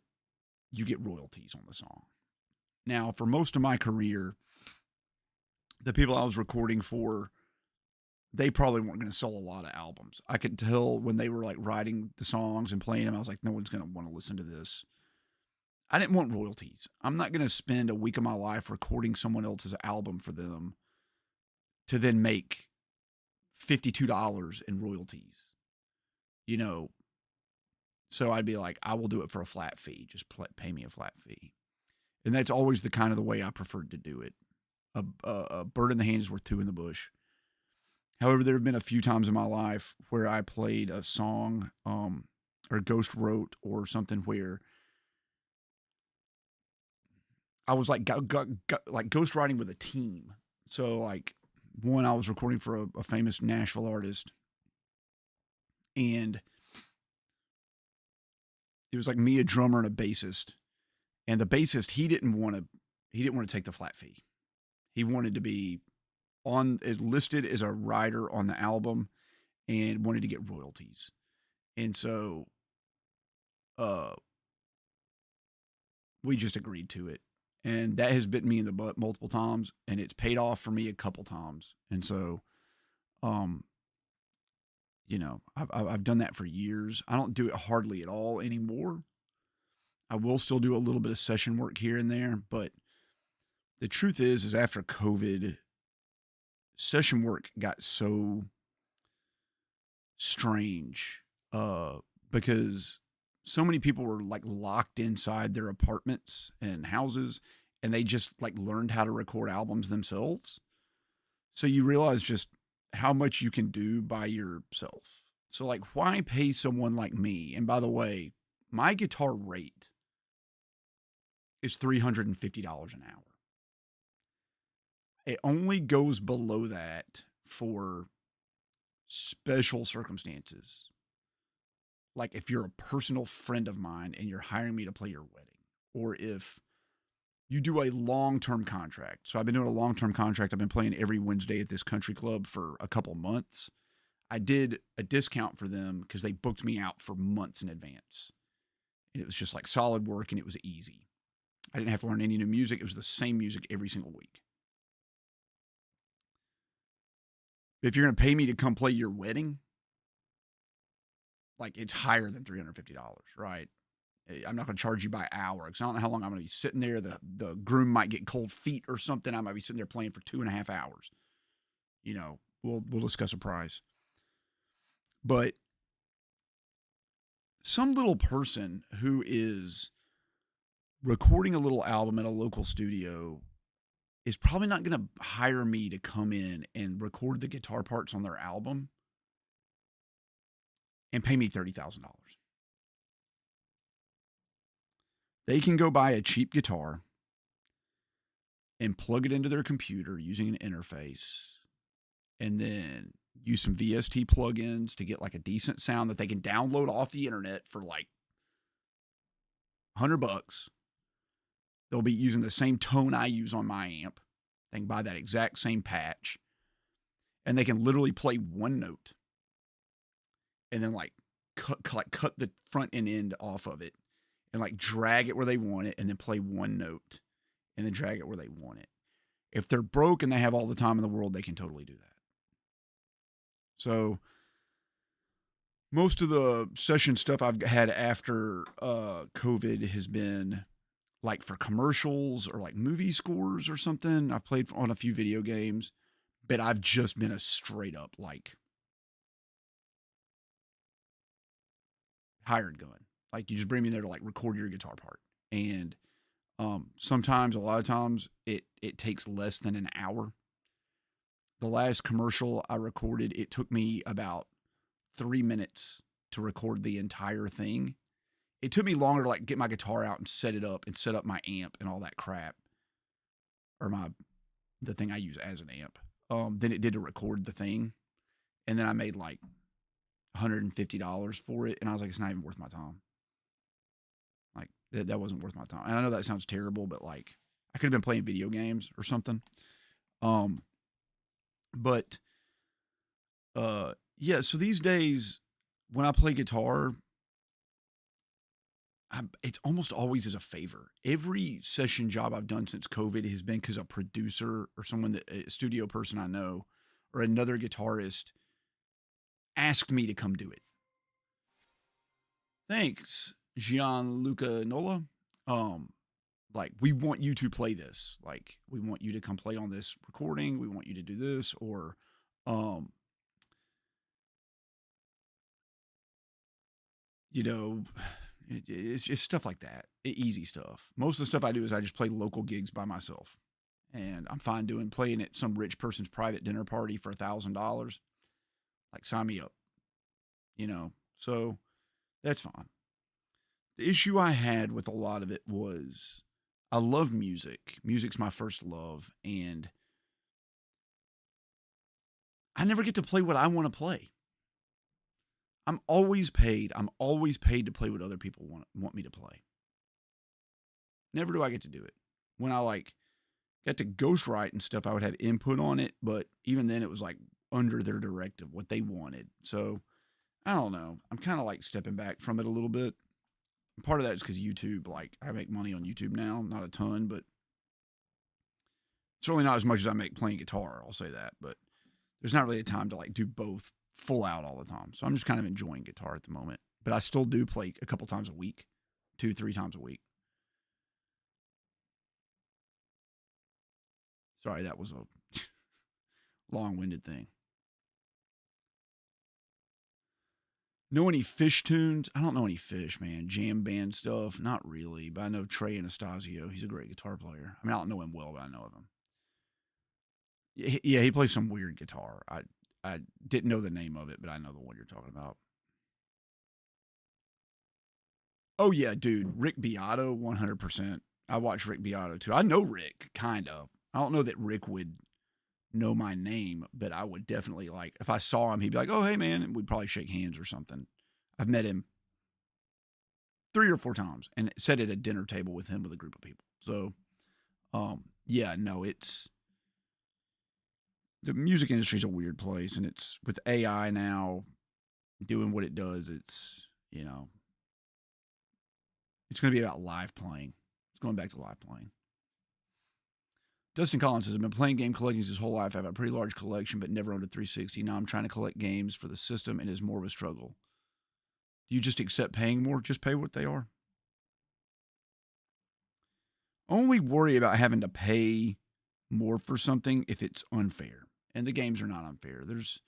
you get royalties on the song. Now, for most of my career, the people I was recording for, they probably weren't going to sell a lot of albums. I could tell when they were like writing the songs and playing them, I was like, no one's going to want to listen to this. I didn't want royalties. I'm not going to spend a week of my life recording someone else's album for them to then make $52 in royalties, you know. So I'd be like, I will do it for a flat fee. Just pay me a flat fee. And that's always the kind of the way I preferred to do it. A bird in the hand is worth two in the bush. However, there have been a few times in my life where I played a song or ghost wrote or something where I was like ghost writing with a team. So like one, I was recording for a famous Nashville artist, and it was like me, a drummer, and a bassist. And the bassist, he didn't want to take the flat fee. He wanted to be listed as a writer on the album and wanted to get royalties. And so we just agreed to it. And that has bitten me in the butt multiple times, and it's paid off for me a couple times. And so, you know, I've done that for years. I don't do it hardly at all anymore. I will still do a little bit of session work here and there, but the truth is after COVID, session work got so strange because so many people were like locked inside their apartments and houses, and they just like learned how to record albums themselves. So you realize just how much you can do by yourself. So like, why pay someone like me? And by the way, my guitar rate is $350 an hour. It only goes below that for special circumstances. Like if you're a personal friend of mine and you're hiring me to play your wedding, or if you do a long-term contract. So I've been doing a long-term contract. I've been playing every Wednesday at this country club for a couple months. I did a discount for them because they booked me out for months in advance. And it was just like solid work, and it was easy. I didn't have to learn any new music. It was the same music every single week. If you're going to pay me to come play your wedding, like it's higher than $350, right? I'm not going to charge you by hour because I don't know how long I'm going to be sitting there. The groom might get cold feet or something. I might be sitting there playing for 2.5 hours. You know, we'll discuss a price. But some little person who is recording a little album at a local studio is probably not going to hire me to come in and record the guitar parts on their album and pay me $30,000. They can go buy a cheap guitar and plug it into their computer using an interface, and then use some VST plugins to get like a decent sound that they can download off the internet for like $100. They'll be using the same tone I use on my amp. They can buy that exact same patch, and they can literally play one note and then like cut the front and end off of it and like drag it where they want it, and then play one note and then drag it where they want it. If they're broke and they have all the time in the world, they can totally do that. So most of the session stuff I've had after COVID has been like for commercials or like movie scores or something. I've played on a few video games, but I've just been a straight up like hired gun. Like you just bring me there to like record your guitar part. And sometimes, a lot of times it takes less than an hour. The last commercial I recorded, it took me about 3 minutes to record the entire thing. It took me longer to like get my guitar out and set it up and set up my amp and all that crap, or the thing I use as an amp, than it did to record the thing. And then I made like $150 for it, and I was like, it's not even worth my time. Like that wasn't worth my time. And I know that sounds terrible, but like I could have been playing video games or something. But yeah, so these days when I play guitar, it's almost always as a favor. Every session job I've done since COVID has been because a producer or someone a studio person I know or another guitarist asked me to come do it. Thanks, Gianluca Nola. Like, we want you to play this. Like, we want you to come play on this recording. We want you to do this. Or, you know, it's just stuff like that. Easy stuff. Most of the stuff I do is I just play local gigs by myself. And I'm fine playing at some rich person's private dinner party for $1,000. Like, sign me up. So that's fine. The issue I had with a lot of it was I love music. Music's my first love. And I never get to play what I want to play. I'm always paid to play what other people want me to play. Never do I get to do it. When I got to ghostwrite and stuff, I would have input on it, but even then it was under their directive, what they wanted. So I don't know. I'm kind of stepping back from it a little bit. And part of that is because YouTube, I make money on YouTube now, not a ton, but certainly not as much as I make playing guitar. I'll say that, but there's not really a time to do both full out all the time. So I'm just kind of enjoying guitar at the moment, but I still do play a couple times a week, 2-3 times a week. Sorry, that was a long-winded thing. Know any Fish tunes? I don't know any Fish, man. Jam band stuff? Not really, but I know Trey Anastasio. He's a great guitar player. I mean, I don't know him well, but I know of him. Yeah, he plays some weird guitar. I didn't know the name of it, but I know the one you're talking about. Oh, yeah, dude. Rick Beato, 100%. I watch Rick Beato, too. I know Rick, kind of. I don't know that Rick would know my name, but I would definitely if I saw him, he'd be like, "Oh, hey man," and we'd probably shake hands or something. I've met him 3 or 4 times and sat at a dinner table with him with a group of people. So, yeah, no, the music industry is a weird place, and it's with AI now doing what it does. It's it's going to be about live playing. It's going back to live playing. Dustin Collins says, I've been playing game collecting his whole life. I have a pretty large collection, but never owned a 360. Now I'm trying to collect games for the system, and it's more of a struggle. Do you just accept paying more? Just pay what they are. Only worry about having to pay more for something if it's unfair. And the games are not unfair. There's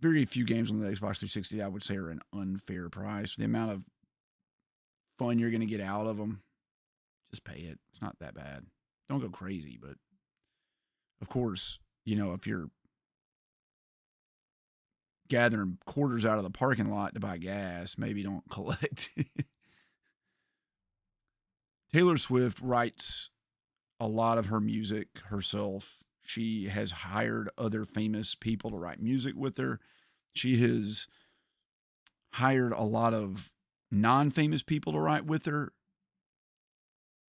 very few games on the Xbox 360 that I would say are an unfair price. The amount of fun you're going to get out of them, just pay it. It's not that bad. Don't go crazy, but of course, if you're gathering quarters out of the parking lot to buy gas, maybe don't collect. Taylor Swift writes a lot of her music herself. She has hired other famous people to write music with her. She has hired a lot of non-famous people to write with her.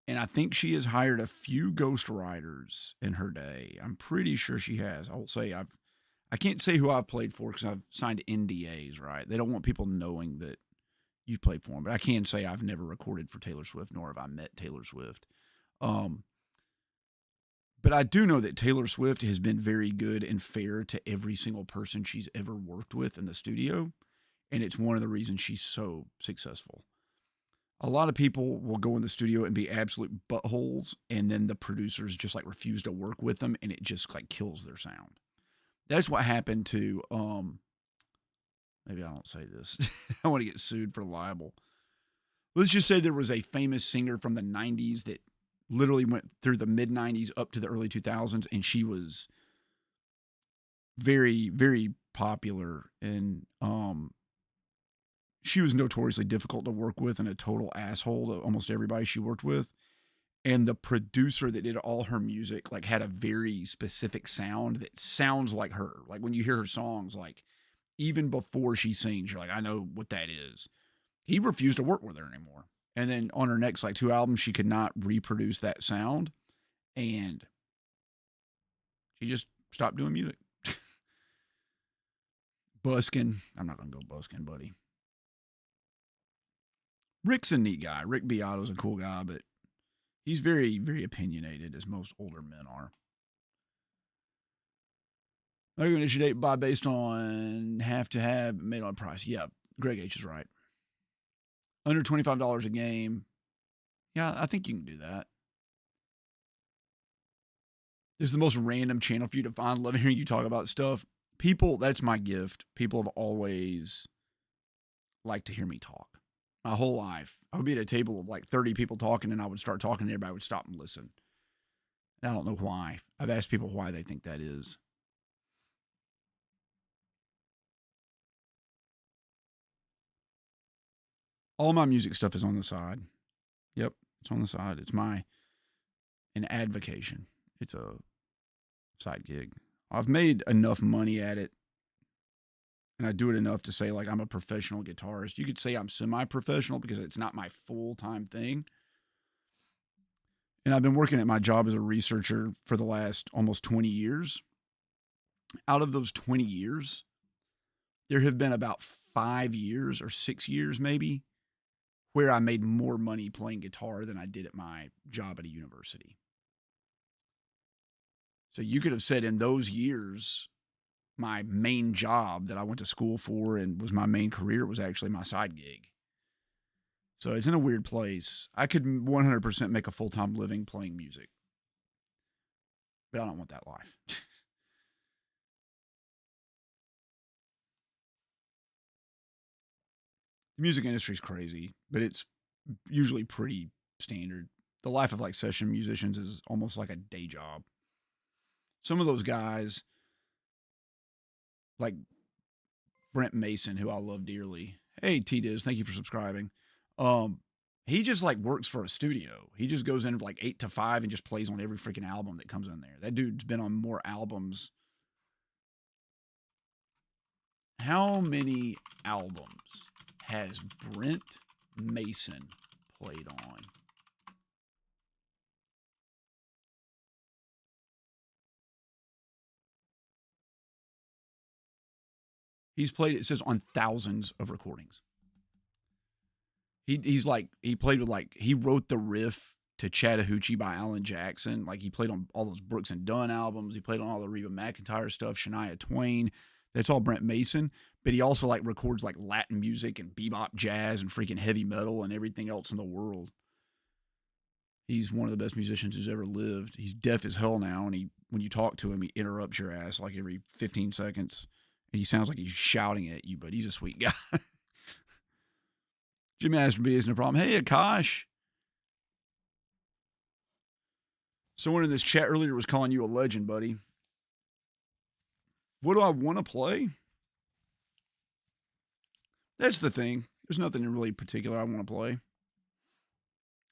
And I think she has hired a few ghostwriters in her day. I'm pretty sure she has. I will say I can't say who I've played for because I've signed NDAs, right? They don't want people knowing that you've played for them. But I can say I've never recorded for Taylor Swift, nor have I met Taylor Swift. But I do know that Taylor Swift has been very good and fair to every single person she's ever worked with in the studio. And it's one of the reasons she's so successful. A lot of people will go in the studio and be absolute buttholes, and then the producers just refuse to work with them, and it just kills their sound. That's what happened to maybe I don't say this. I want to get sued for libel. Let's just say there was a famous singer from the 90s that literally went through the mid 90s up to the early 2000s, and she was very, very popular, and she was notoriously difficult to work with and a total asshole to almost everybody she worked with. And the producer that did all her music had a very specific sound that sounds like her. When you hear her songs, even before she sings, you're I know what that is. He refused to work with her anymore. And then on her next 2 albums, she could not reproduce that sound, and she just stopped doing music. busking. I'm not going to go busking, buddy. Rick's a neat guy. Rick Beato's a cool guy, but he's very, very opinionated, as most older men are. Are you going to issue date buy based on have to have made on price? Yeah, Greg H is right. Under $25 a game. Yeah, I think you can do that. This is the most random channel for you to find. Love hearing you talk about stuff. People, that's my gift. People have always liked to hear me talk. My whole life. I would be at a table of like 30 people talking, and I would start talking, and everybody would stop and listen. And I don't know why. I've asked people why they think that is. All my music stuff is on the side. Yep, it's on the side. It's an advocation. It's a side gig. I've made enough money at it, and I do it enough to say, like, I'm a professional guitarist. You could say I'm semi-professional because it's not my full-time thing. And I've been working at my job as a researcher for the last almost 20 years. Out of those 20 years, there have been about 5 years or 6 years maybe where I made more money playing guitar than I did at my job at a university. So you could have said in those years, my main job that I went to school for and was my main career was actually my side gig. So it's in a weird place. I could 100% make a full-time living playing music. But I don't want that life. The music industry is crazy, but it's usually pretty standard. The life of like session musicians is almost like a day job. Some of those guys, like Brent Mason, who I love dearly. Hey, T-Diz, thank you for subscribing. He just like works for a studio. He just goes in like 8 to 5 and just plays on every freaking album that comes in there. That dude's been on more albums. How many albums has Brent Mason played on? He's played, it says, on thousands of recordings. He played with like, he wrote the riff to Chattahoochee by Alan Jackson. Like he played on all those Brooks and Dunn albums. He played on all the Reba McEntire stuff, Shania Twain. That's all Brent Mason. But he also like records like Latin music and bebop jazz and freaking heavy metal and everything else in the world. He's one of the best musicians who's ever lived. He's deaf as hell now. And when you talk to him, he interrupts your ass like every 15 seconds. And he sounds like he's shouting at you, but he's a sweet guy. Jimmy Astor B isn't a problem. Hey, Akash. Someone in this chat earlier was calling you a legend, buddy. What do I want to play? That's the thing. There's nothing really particular I want to play.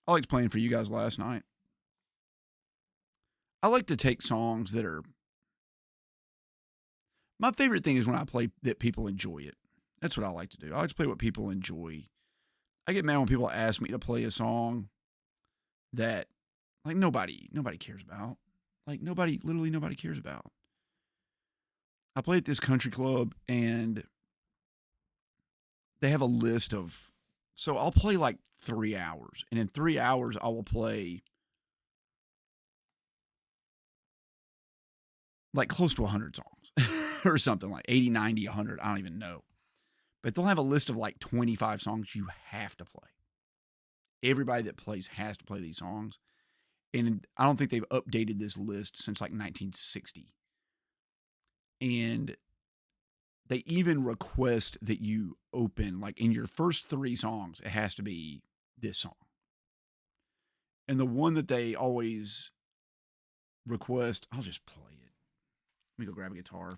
I liked playing for you guys last night. I like to take songs that are... My favorite thing is when I play that people enjoy it. That's what I like to do. I like to play what people enjoy. I get mad when people ask me to play a song that like nobody cares about. Like literally nobody cares about. I play at this country club and they have a list of, so I'll play like 3 hours, and in 3 hours I will play like close to 100 songs or something, like 80, 90, 100. I don't even know. But they'll have a list of like 25 songs you have to play. Everybody that plays has to play these songs. And I don't think they've updated this list since like 1960. And they even request that you open, like in your first 3 songs, it has to be this song. And the one that they always request, I'll just play it. Let me go grab a guitar.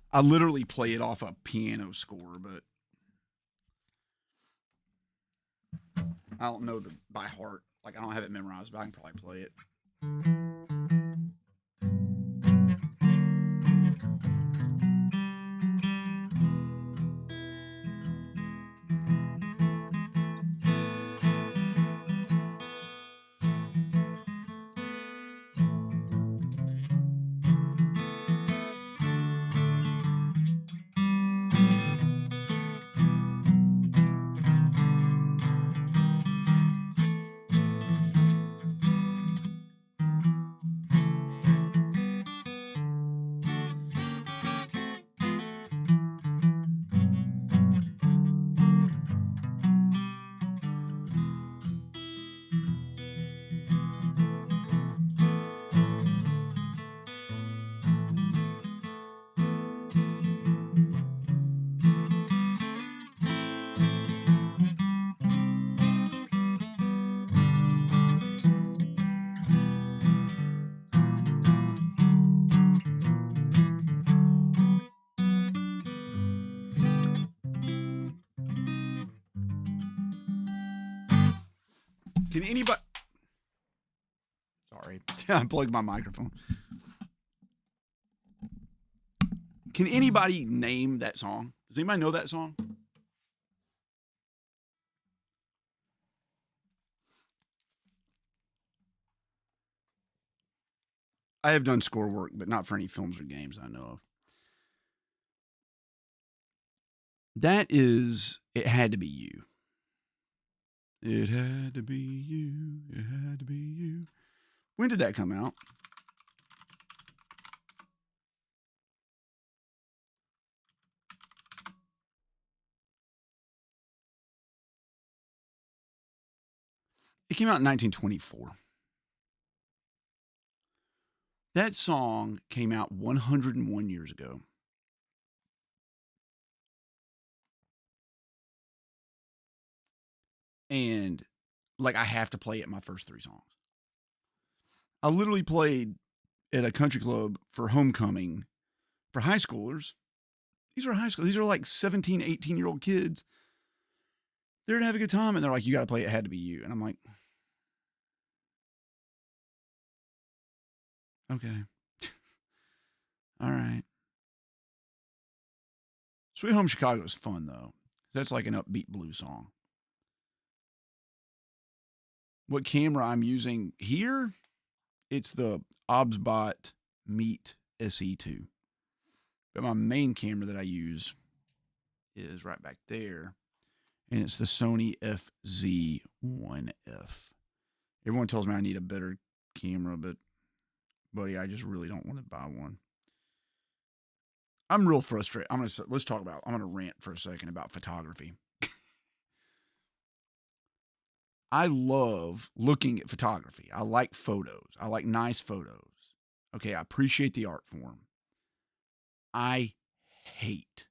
I literally play it off a piano score, but I don't know by heart. Like, I don't have it memorized, but I can probably play it. Can anybody... Sorry. I unplugged my microphone. Can anybody name that song? Does anybody know that song? I have done score work, but not for any films or games I know of. That is It Had to Be You. It had to be you. It had to be you. When did that come out? It came out in 1924. That song came out 101 years ago. And like I have to play it my first 3 songs. I literally played at a country club for homecoming for high schoolers. These are high school. These are like 17, 18-year-old kids. They're to have a good time, and they're like, you got to play It Had to Be You. And I'm like, okay. All right. Sweet Home Chicago is fun, though. That's like an upbeat blues song. What camera I'm using here, it's the Obsbot Meet SE2. But my main camera that I use is right back there, and it's the Sony FZ1F. Everyone tells me I need a better camera, but buddy, I just really don't want to buy one. I'm real frustrated. I'm gonna rant for a second about photography. I love looking at photography. I like photos. I like nice photos. Okay, I appreciate the art form. I hate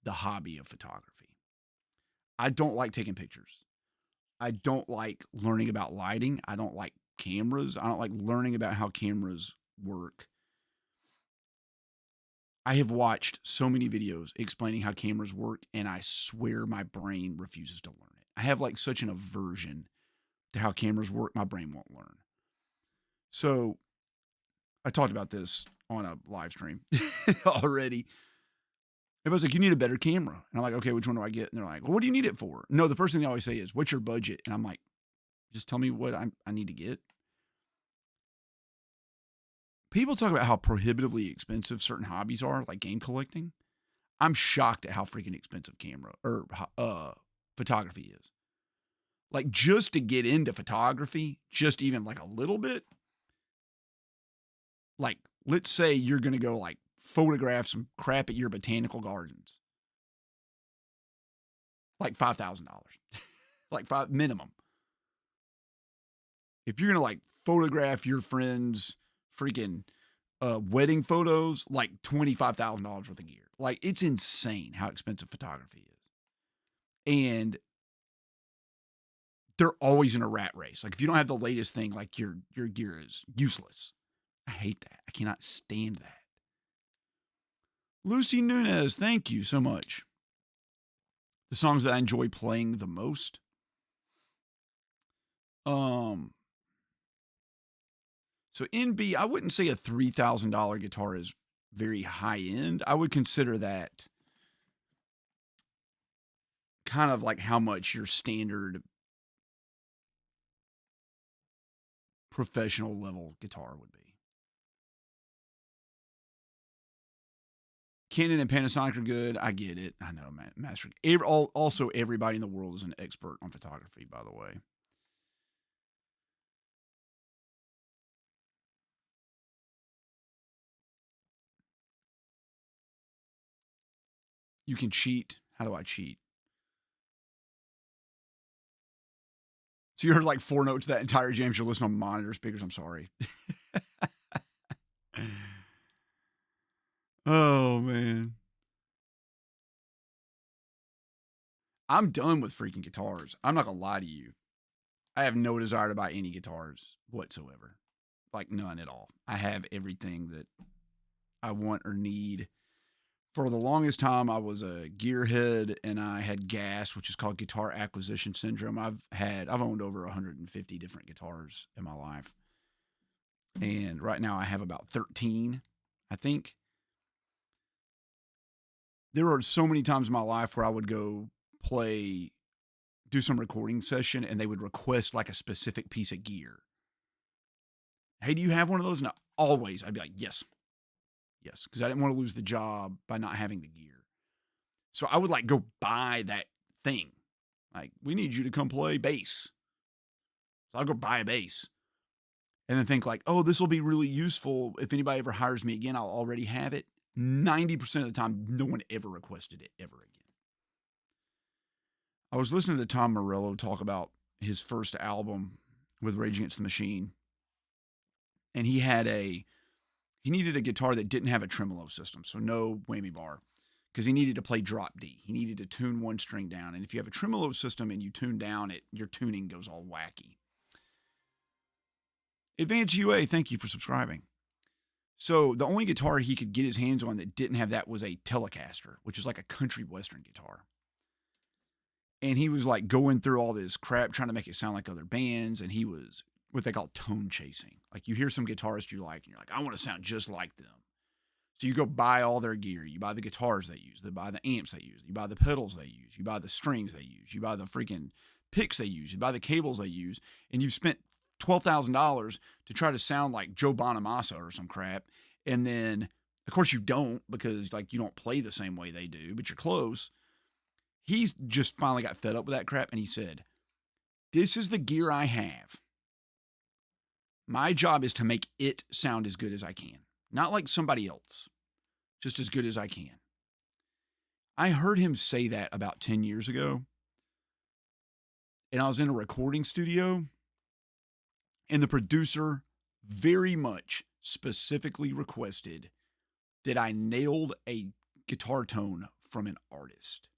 the hobby of photography. I don't like taking pictures. I don't like learning about lighting. I don't like cameras. I don't like learning about how cameras work. I have watched so many videos explaining how cameras work, and I swear my brain refuses to learn it. I have like such an aversion to how cameras work, my brain won't learn. So I talked about this on a live stream already. Everybody's like, you need a better camera. And I'm like, okay, which one do I get? And they're like, well, what do you need it for? No, the first thing they always say is, what's your budget? And I'm like, just tell me what I need to get. People talk about how prohibitively expensive certain hobbies are, like game collecting. I'm shocked at how freaking expensive photography is. Like, just to get into photography, just even like a little bit, like, let's say you're going to go like photograph some crap at your botanical gardens. Like $5,000. Like minimum. If you're going to like photograph your friends' freaking wedding photos, like $25,000 worth of gear. Like, it's insane how expensive photography is. And they're always in a rat race. Like, if you don't have the latest thing, like your gear is useless. I hate that. I cannot stand that. Lucy Nunez, thank you so much. The songs that I enjoy playing the most. So NB, I wouldn't say a $3,000 guitar is very high end. I would consider that kind of like how much your standard professional level guitar would be. Canon and Panasonic are good. I get it. I know, Master. Also, everybody in the world is an expert on photography, by the way. You can cheat. How do I cheat? So you heard like 4 notes that entire jam. You're listening on monitor speakers. I'm sorry. Oh, man. I'm done with freaking guitars. I'm not going to lie to you. I have no desire to buy any guitars whatsoever. Like, none at all. I have everything that I want or need For the longest time, I was a gearhead, and I had GAS, which is called guitar acquisition syndrome. I've owned over 150 different guitars in my life, and right now I have about 13, I think. There are so many times in my life where I would go do some recording session, and they would request like a specific piece of gear. Hey, do you have one of those? No, always. I'd be like, yes, because I didn't want to lose the job by not having the gear. So I would like go buy that thing. Like, we need you to come play bass. So I'll go buy a bass. And then think like, oh, this will be really useful. If anybody ever hires me again, I'll already have it. 90% of the time, no one ever requested it ever again. I was listening to Tom Morello talk about his first album with Rage Against the Machine. And he needed a guitar that didn't have a tremolo system. So no whammy bar. Because he needed to play drop D. He needed to tune one string down. And if you have a tremolo system and you tune down, your tuning goes all wacky. Advance UA, thank you for subscribing. So the only guitar he could get his hands on that didn't have that was a Telecaster, which is like a country western guitar. And he was like going through all this crap, trying to make it sound like other bands. And he was what they call tone chasing. Like you hear some guitarists you like, and you're like, I want to sound just like them. So you go buy all their gear. You buy the guitars they use. You buy the amps they use. You buy the pedals they use. You buy the strings they use. You buy the freaking picks they use. You buy the cables they use. And you've spent $12,000 to try to sound like Joe Bonamassa or some crap. And then, of course, you don't, because like you don't play the same way they do, but you're close. He's just finally got fed up with that crap. And he said, this is the gear I have. My job is to make it sound as good as I can. Not like somebody else, just as good as I can. I heard him say that about 10 years ago. And I was in a recording studio. And the producer very much specifically requested that I nailed a guitar tone from an artist.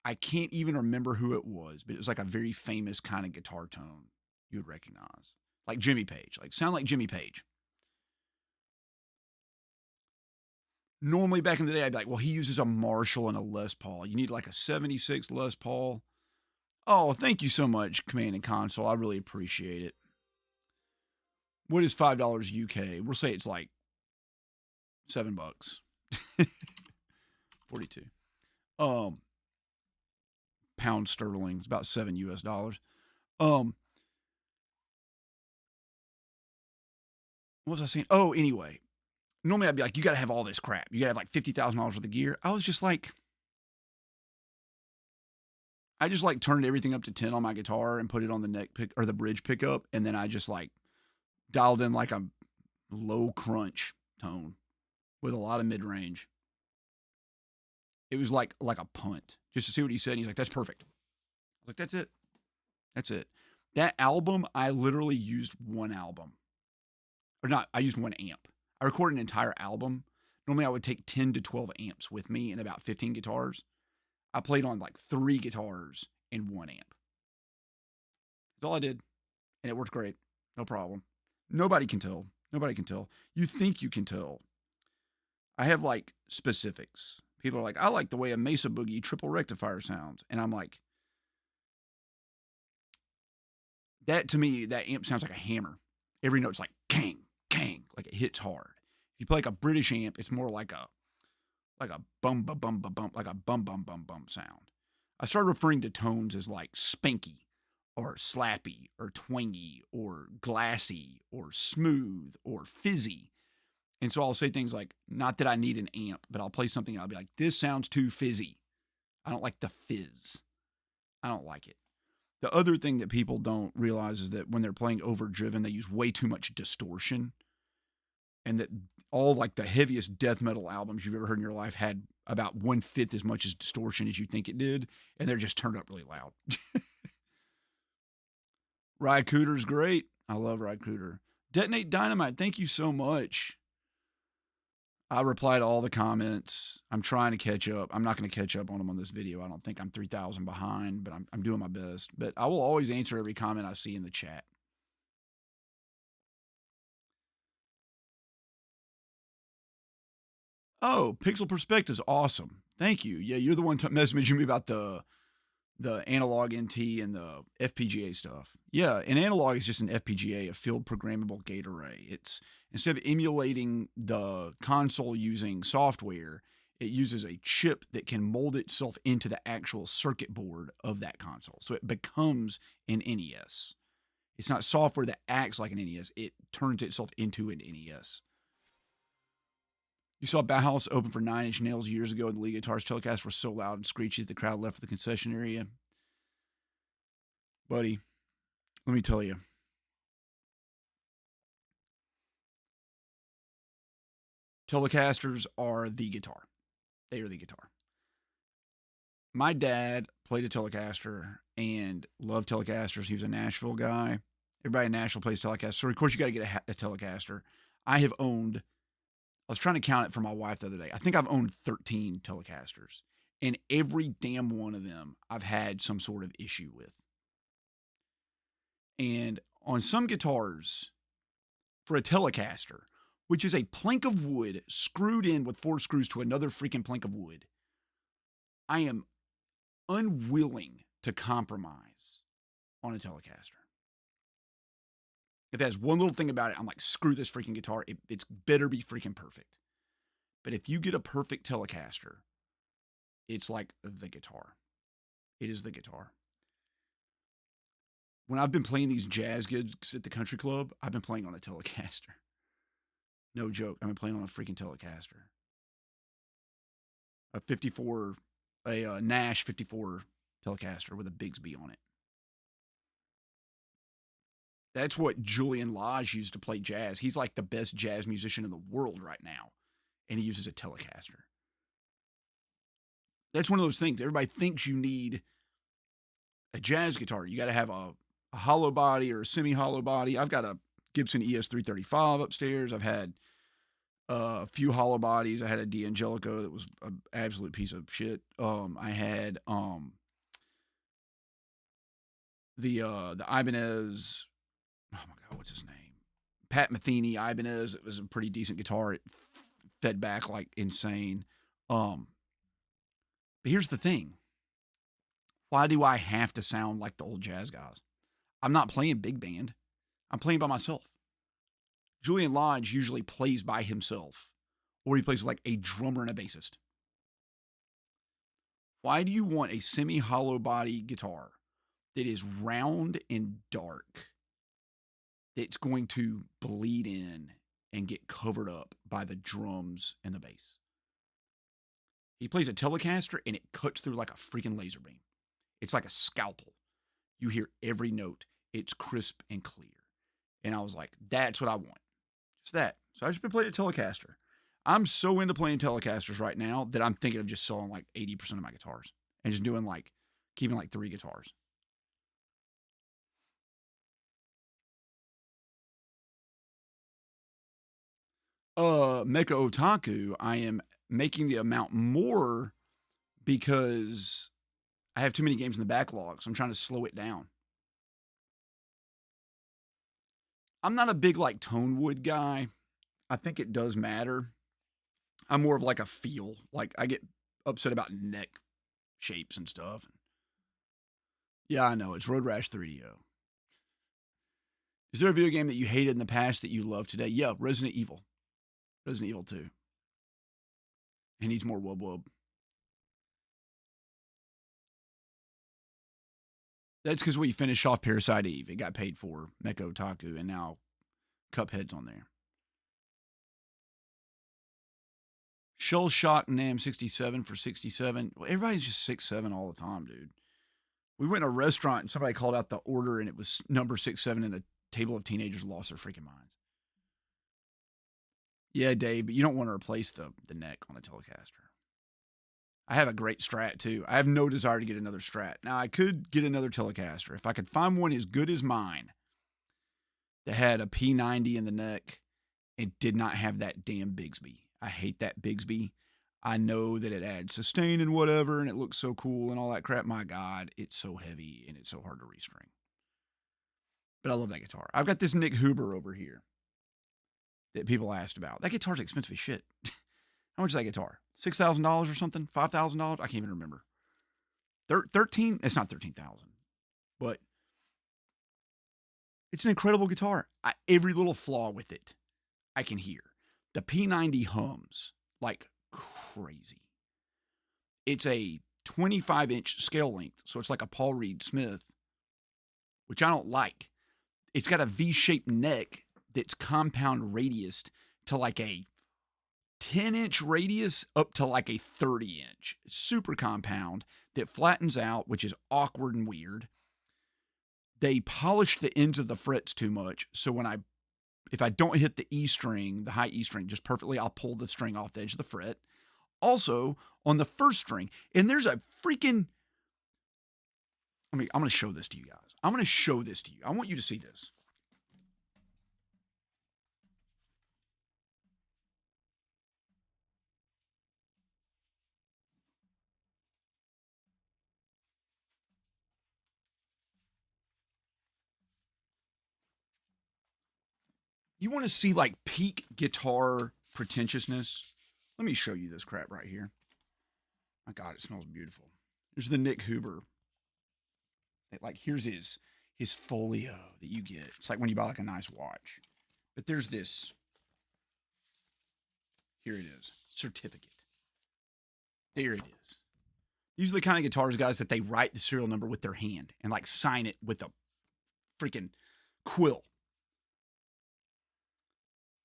I can't even remember who it was, but it was like a very famous kind of guitar tone you would recognize. Like Jimmy Page. Like sound like Jimmy Page. Normally back in the day, I'd be like, well, he uses a Marshall and a Les Paul. You need like a 76 Les Paul. Oh, thank you so much, Command and Console. I really appreciate it. What is $5 UK? We'll say it's like $7. 42. Pound sterling. It's about $7 US. What was I saying? Oh, anyway. Normally I'd be like, you got to have all this crap. You got to have like $50,000 worth of gear. I was just like, I just like turned everything up to 10 on my guitar and put it on the neck pick or the bridge pickup. And then I just like dialed in like a low crunch tone with a lot of mid range. It was like a punt just to see what he said. And he's like, that's perfect. I was like, that's it. That's it. That album, I literally used one album. Or not, I used one amp. I recorded an entire album. Normally I would take 10 to 12 amps with me and about 15 guitars. I played on like 3 guitars and 1 amp. That's all I did. And it worked great. No problem. Nobody can tell. Nobody can tell. You think you can tell. I have like specifics. People are like, I like the way a Mesa Boogie triple rectifier sounds. And I'm like, that to me, that amp sounds like a hammer. Every note's like kang, kang, like it hits hard. If you play like a British amp, it's more like a bum ba bum ba bum, like a bum bum bum bum sound. I started referring to tones as like spanky or slappy or twangy or glassy or smooth or fizzy. And so I'll say things like, not that I need an amp, but I'll play something and I'll be like, this sounds too fizzy. I don't like the fizz. I don't like it. The other thing that people don't realize is that when they're playing overdriven, they use way too much distortion. And that all like the heaviest death metal albums you've ever heard in your life had about 1/5 as much as distortion as you think it did. And they're just turned up really loud. Ride Cooter's great. I love Ride Cooter. Detonate Dynamite, thank you so much. I reply to all the comments. I'm trying to catch up. I'm not going to catch up on them on this video. I don't think I'm 3,000 behind, but I'm doing my best. But I will always answer every comment I see in the chat. Oh, Pixel Perspective's awesome. Thank you. Yeah, you're the one messaging me about the analog NT and the FPGA stuff. Yeah, an analog is just an FPGA, a field programmable gate array. It's instead of emulating the console using software, it uses a chip that can mold itself into the actual circuit board of that console. So it becomes an NES. It's not software that acts like an NES, it turns itself into an NES. You saw Bauhaus open for Nine Inch Nails years ago, and the lead guitars telecast were so loud and screechy that the crowd left for the concession area. Buddy, let me tell you. Telecasters are the guitar. They are the guitar. My dad played a Telecaster and loved Telecasters. He was a Nashville guy. Everybody in Nashville plays Telecaster. So, of course, you got to get a Telecaster. I have owned, I was trying to count it for my wife the other day. I think I've owned 13 Telecasters. And every damn one of them I've had some sort of issue with. And on some guitars, for a Telecaster, which is a plank of wood screwed in with 4 screws to another freaking plank of wood, I am unwilling to compromise on a Telecaster. If it has one little thing about it, I'm like, screw this freaking guitar. It's better be freaking perfect. But if you get a perfect Telecaster, it's like the guitar. It is the guitar. When I've been playing these jazz gigs at the country club, I've been playing on a Telecaster. No joke. I've been playing on a freaking Telecaster. A Nash 54 Telecaster with a Bigsby on it. That's what Julian Lage used to play jazz. He's like the best jazz musician in the world right now. And he uses a Telecaster. That's one of those things. Everybody thinks you need a jazz guitar. You got to have a hollow body or a semi-hollow body. I've got a Gibson ES335 upstairs. I've had a few hollow bodies. I had a D'Angelico that was an absolute piece of shit. I had the Ibanez. Oh my God, what's his name? Pat Metheny Ibanez. It was a pretty decent guitar. It fed back like insane. But here's the thing. Why do I have to sound like the old jazz guys? I'm not playing big band. I'm playing by myself. Julian Lage usually plays by himself, or he plays with like a drummer and a bassist. Why do you want a semi-hollow body guitar that is round and dark that's going to bleed in and get covered up by the drums and the bass? He plays a Telecaster and it cuts through like a freaking laser beam. It's like a scalpel. You hear every note. It's crisp and clear. And I was like, that's what I want. Just that. So I've just been playing a Telecaster. I'm so into playing Telecasters right now that I'm thinking of just selling like 80% of my guitars and just doing like, keeping like 3 guitars. Mecha Otaku, I am making the amount more because I have too many games in the backlog, so I'm trying to slow it down. I'm not a big like Tonewood guy. I think it does matter. I'm more of like a feel. Like I get upset about neck shapes and stuff. Yeah, I know. It's Road Rash 3DO. Is there a video game that you hated in the past that you love today? Yeah, Resident Evil. Resident Evil 2. It needs more wub wub. That's because we finished off Parasite Eve. It got paid for Mecha Otaku, and now Cuphead's on there. Shell Shock Nam 67 for 67. Well, everybody's just 6'7" all the time, dude. We went to a restaurant and somebody called out the order and it was number 67 and a table of teenagers lost their freaking minds. Yeah, Dave, but you don't want to replace the neck on a Telecaster. I have a great Strat too. I have no desire to get another Strat. Now, I could get another Telecaster. If I could find one as good as mine that had a P90 in the neck and did not have that damn Bigsby. I hate that Bigsby. I know that it adds sustain and whatever, and it looks so cool and all that crap. My God, it's so heavy and it's so hard to restring. But I love that guitar. I've got this Nick Huber over here that people asked about. That guitar's expensive as shit. How much is that guitar? $6,000 or something? $5,000? I can't even remember. 13? It's not 13,000, but it's an incredible guitar. Every little flaw with it, I can hear. The P90 hums like crazy. It's a 25-inch scale length, so it's like a Paul Reed Smith, which I don't like. It's got a V-shaped neck that's compound radiused to like a 10-inch radius up to like a 30-inch. It's super compound that flattens out, which is awkward and weird. They polished the ends of the frets too much, so if I don't hit the E string, the high E string, just perfectly, I'll pull the string off the edge of the fret. Also, on the first string, and there's a freaking, I'm going to show this to you guys. I'm going to show this to you. I want you to see this. You want to see like peak guitar pretentiousness? Let me show you this crap right here. My God, it smells beautiful. There's the Nick Huber. Like, here's his folio that you get. It's like when you buy like a nice watch. But there's this. Here it is. Certificate. There it is. These are the kind of guitars, guys, that they write the serial number with their hand and like sign it with a freaking quill.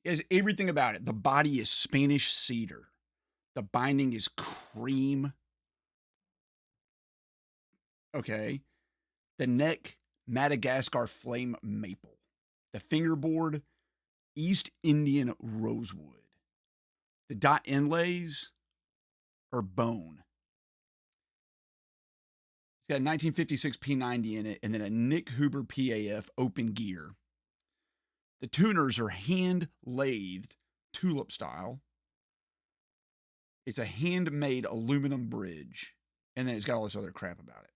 It has everything about it. The body is Spanish cedar. The binding is cream. Okay. The neck, Madagascar flame maple. The fingerboard, East Indian rosewood. The dot inlays are bone. It's got a 1956 P90 in it, and then a Nick Huber PAF open gear. The tuners are hand-lathed tulip style. It's a handmade aluminum bridge. And then it's got all this other crap about it.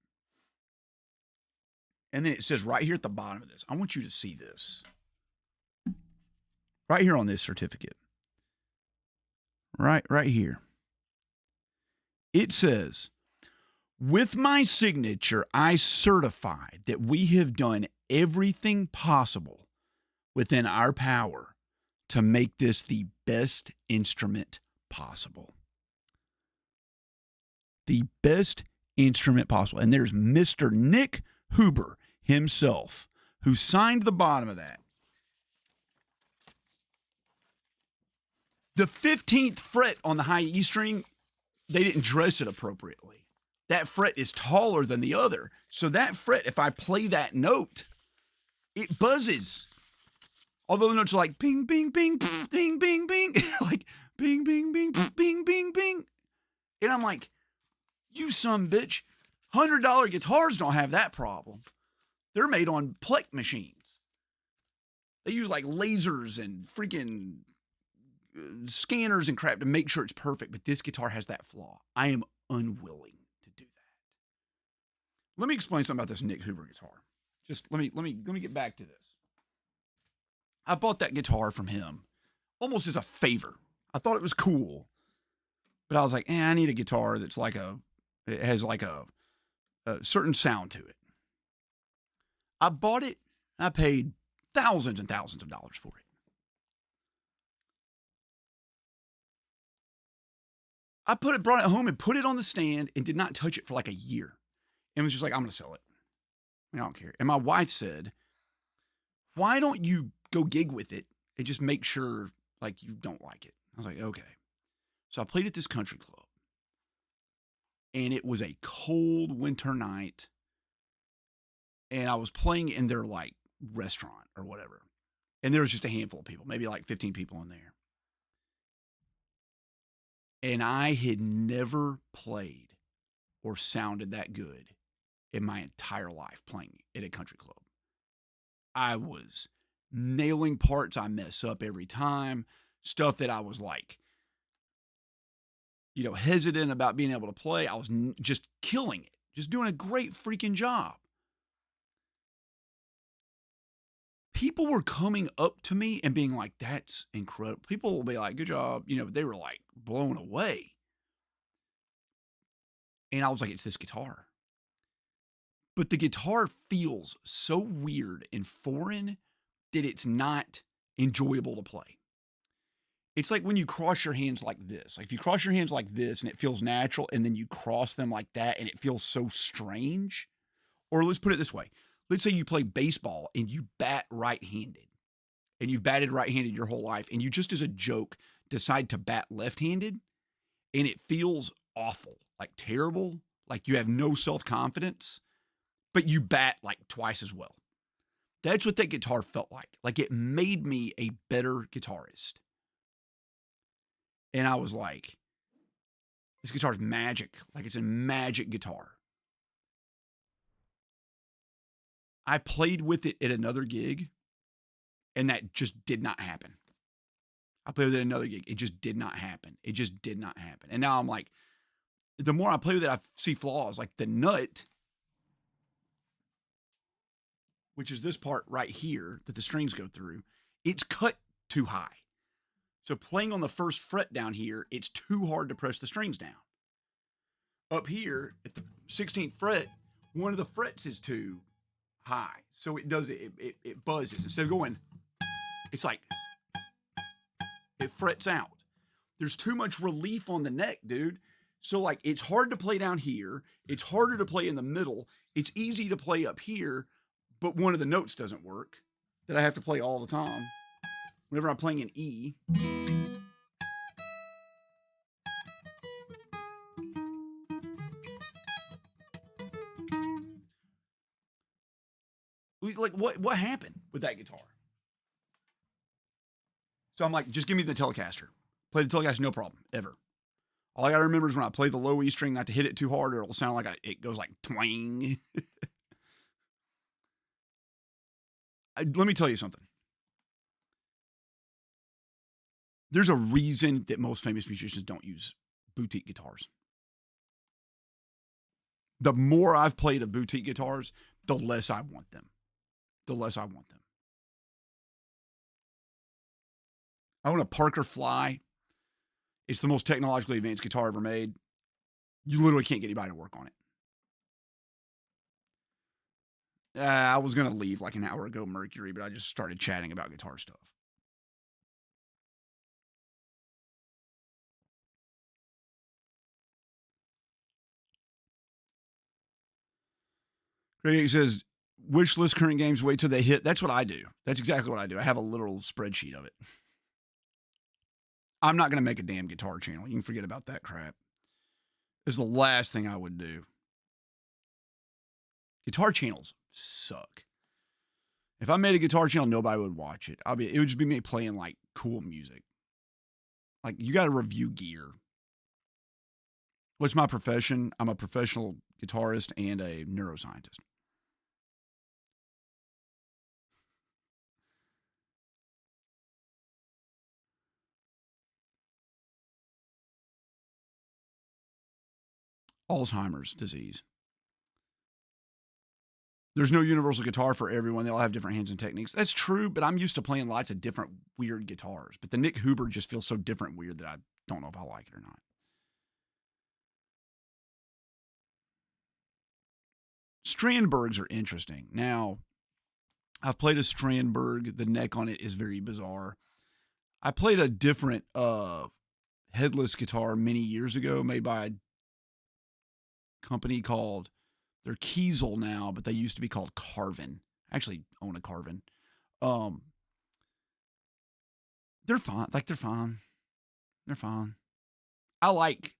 And then it says right here at the bottom of this, I want you to see this. Right here on this certificate. Right here. It says, with my signature, I certify that we have done everything possible within our power to make this the best instrument possible. The best instrument possible. And there's Mr. Nick Huber himself, who signed the bottom of that. The 15th fret on the high E string, they didn't dress it appropriately. That fret is taller than the other. So that fret, if I play that note, it buzzes. Although the notes are like bing, bing, bing, bing, bing, bing, like bing, bing, bing, bing, bing, bing. And I'm like, you son bitch, $100 guitars don't have that problem. They're made on Plek machines. They use like lasers and freaking scanners and crap to make sure it's perfect. But this guitar has that flaw. I am unwilling to do that. Let me explain something about this Nick Huber guitar. Just let me get back to this. I bought that guitar from him almost as a favor. I thought it was cool, but I was like, I need a guitar that's like it has like a certain sound to it. I bought it. I paid thousands and thousands of dollars for it. I brought it home and put it on the stand and did not touch it for like a year. And was just like, I'm going to sell it. I don't care. And my wife said, why don't you go gig with it and just make sure like you don't like it? I was like, okay. So I played at this country club. And it was a cold winter night. And I was playing in their like restaurant or whatever. And there was just a handful of people, maybe like 15 people in there. And I had never played or sounded that good in my entire life playing at a country club. I was nailing parts I mess up every time, stuff that I was like, hesitant about being able to play. I was just killing it, just doing a great freaking job. people were coming up to me and being like, "That's incredible." People will be like, "Good job," you know. They were like blown away, and I was like, "It's this guitar." But the guitar feels so weird and foreign that it's not enjoyable to play. It's like when you cross your hands like this. Like if you cross your hands like this and it feels natural, and then you cross them like that and it feels so strange. Or let's put it this way. Let's say you play baseball and you bat right-handed, and you've batted right-handed your whole life, and you just as a joke decide to bat left-handed, and it feels awful, like terrible, like you have no self-confidence, but you bat like twice as well. That's what that guitar felt like. Like it made me a better guitarist. And I was like, this guitar is magic. Like it's a magic guitar. I played with it at another gig, and that just did not happen. I played with it at another gig. It just did not happen. It just did not happen. And now I'm like, the more I play with it, I see flaws. Like the nut, which is this part right here that the strings go through, it's cut too high. So playing on the first fret down here, it's too hard to press the strings down. Up here at the 16th fret, one of the frets is too high. So it does it buzzes. Instead of going, it's like, it frets out. There's too much relief on the neck, dude. So like, it's hard to play down here. It's harder to play in the middle. It's easy to play up here, but one of the notes doesn't work that I have to play all the time. Whenever I'm playing an E, like what happened with that guitar? So I'm like, just give me the Telecaster. Play the Telecaster, no problem, ever. All I gotta remember is when I play the low E string, not to hit it too hard, or it'll sound like it goes like twang. Let me tell you something. There's a reason that most famous musicians don't use boutique guitars. The more I've played of boutique guitars, the less I want them. The less I want them. I own a Parker Fly. It's the most technologically advanced guitar ever made. You literally can't get anybody to work on it. I was going to leave like an hour ago, Mercury, but I just started chatting about guitar stuff. Greg says, wish list current games, wait till they hit. That's what I do. That's exactly what I do. I have a literal spreadsheet of it. I'm not going to make a damn guitar channel. You can forget about that crap. It's the last thing I would do. Guitar channels suck. If I made a guitar channel, nobody would watch it. It would just be me playing like cool music. Like you got to review gear. What's my profession? I'm a professional guitarist and a neuroscientist. Alzheimer's disease. There's no universal guitar for everyone. They all have different hands and techniques. That's true, but I'm used to playing lots of different weird guitars. But the Nick Huber just feels so different weird that I don't know if I like it or not. Strandbergs are interesting. Now, I've played a Strandberg. The neck on it is very bizarre. I played a different headless guitar many years ago made by a company called, they're Kiesel now, but they used to be called Carvin. I actually own a Carvin. They're fine. Like, they're fine. They're fine. I like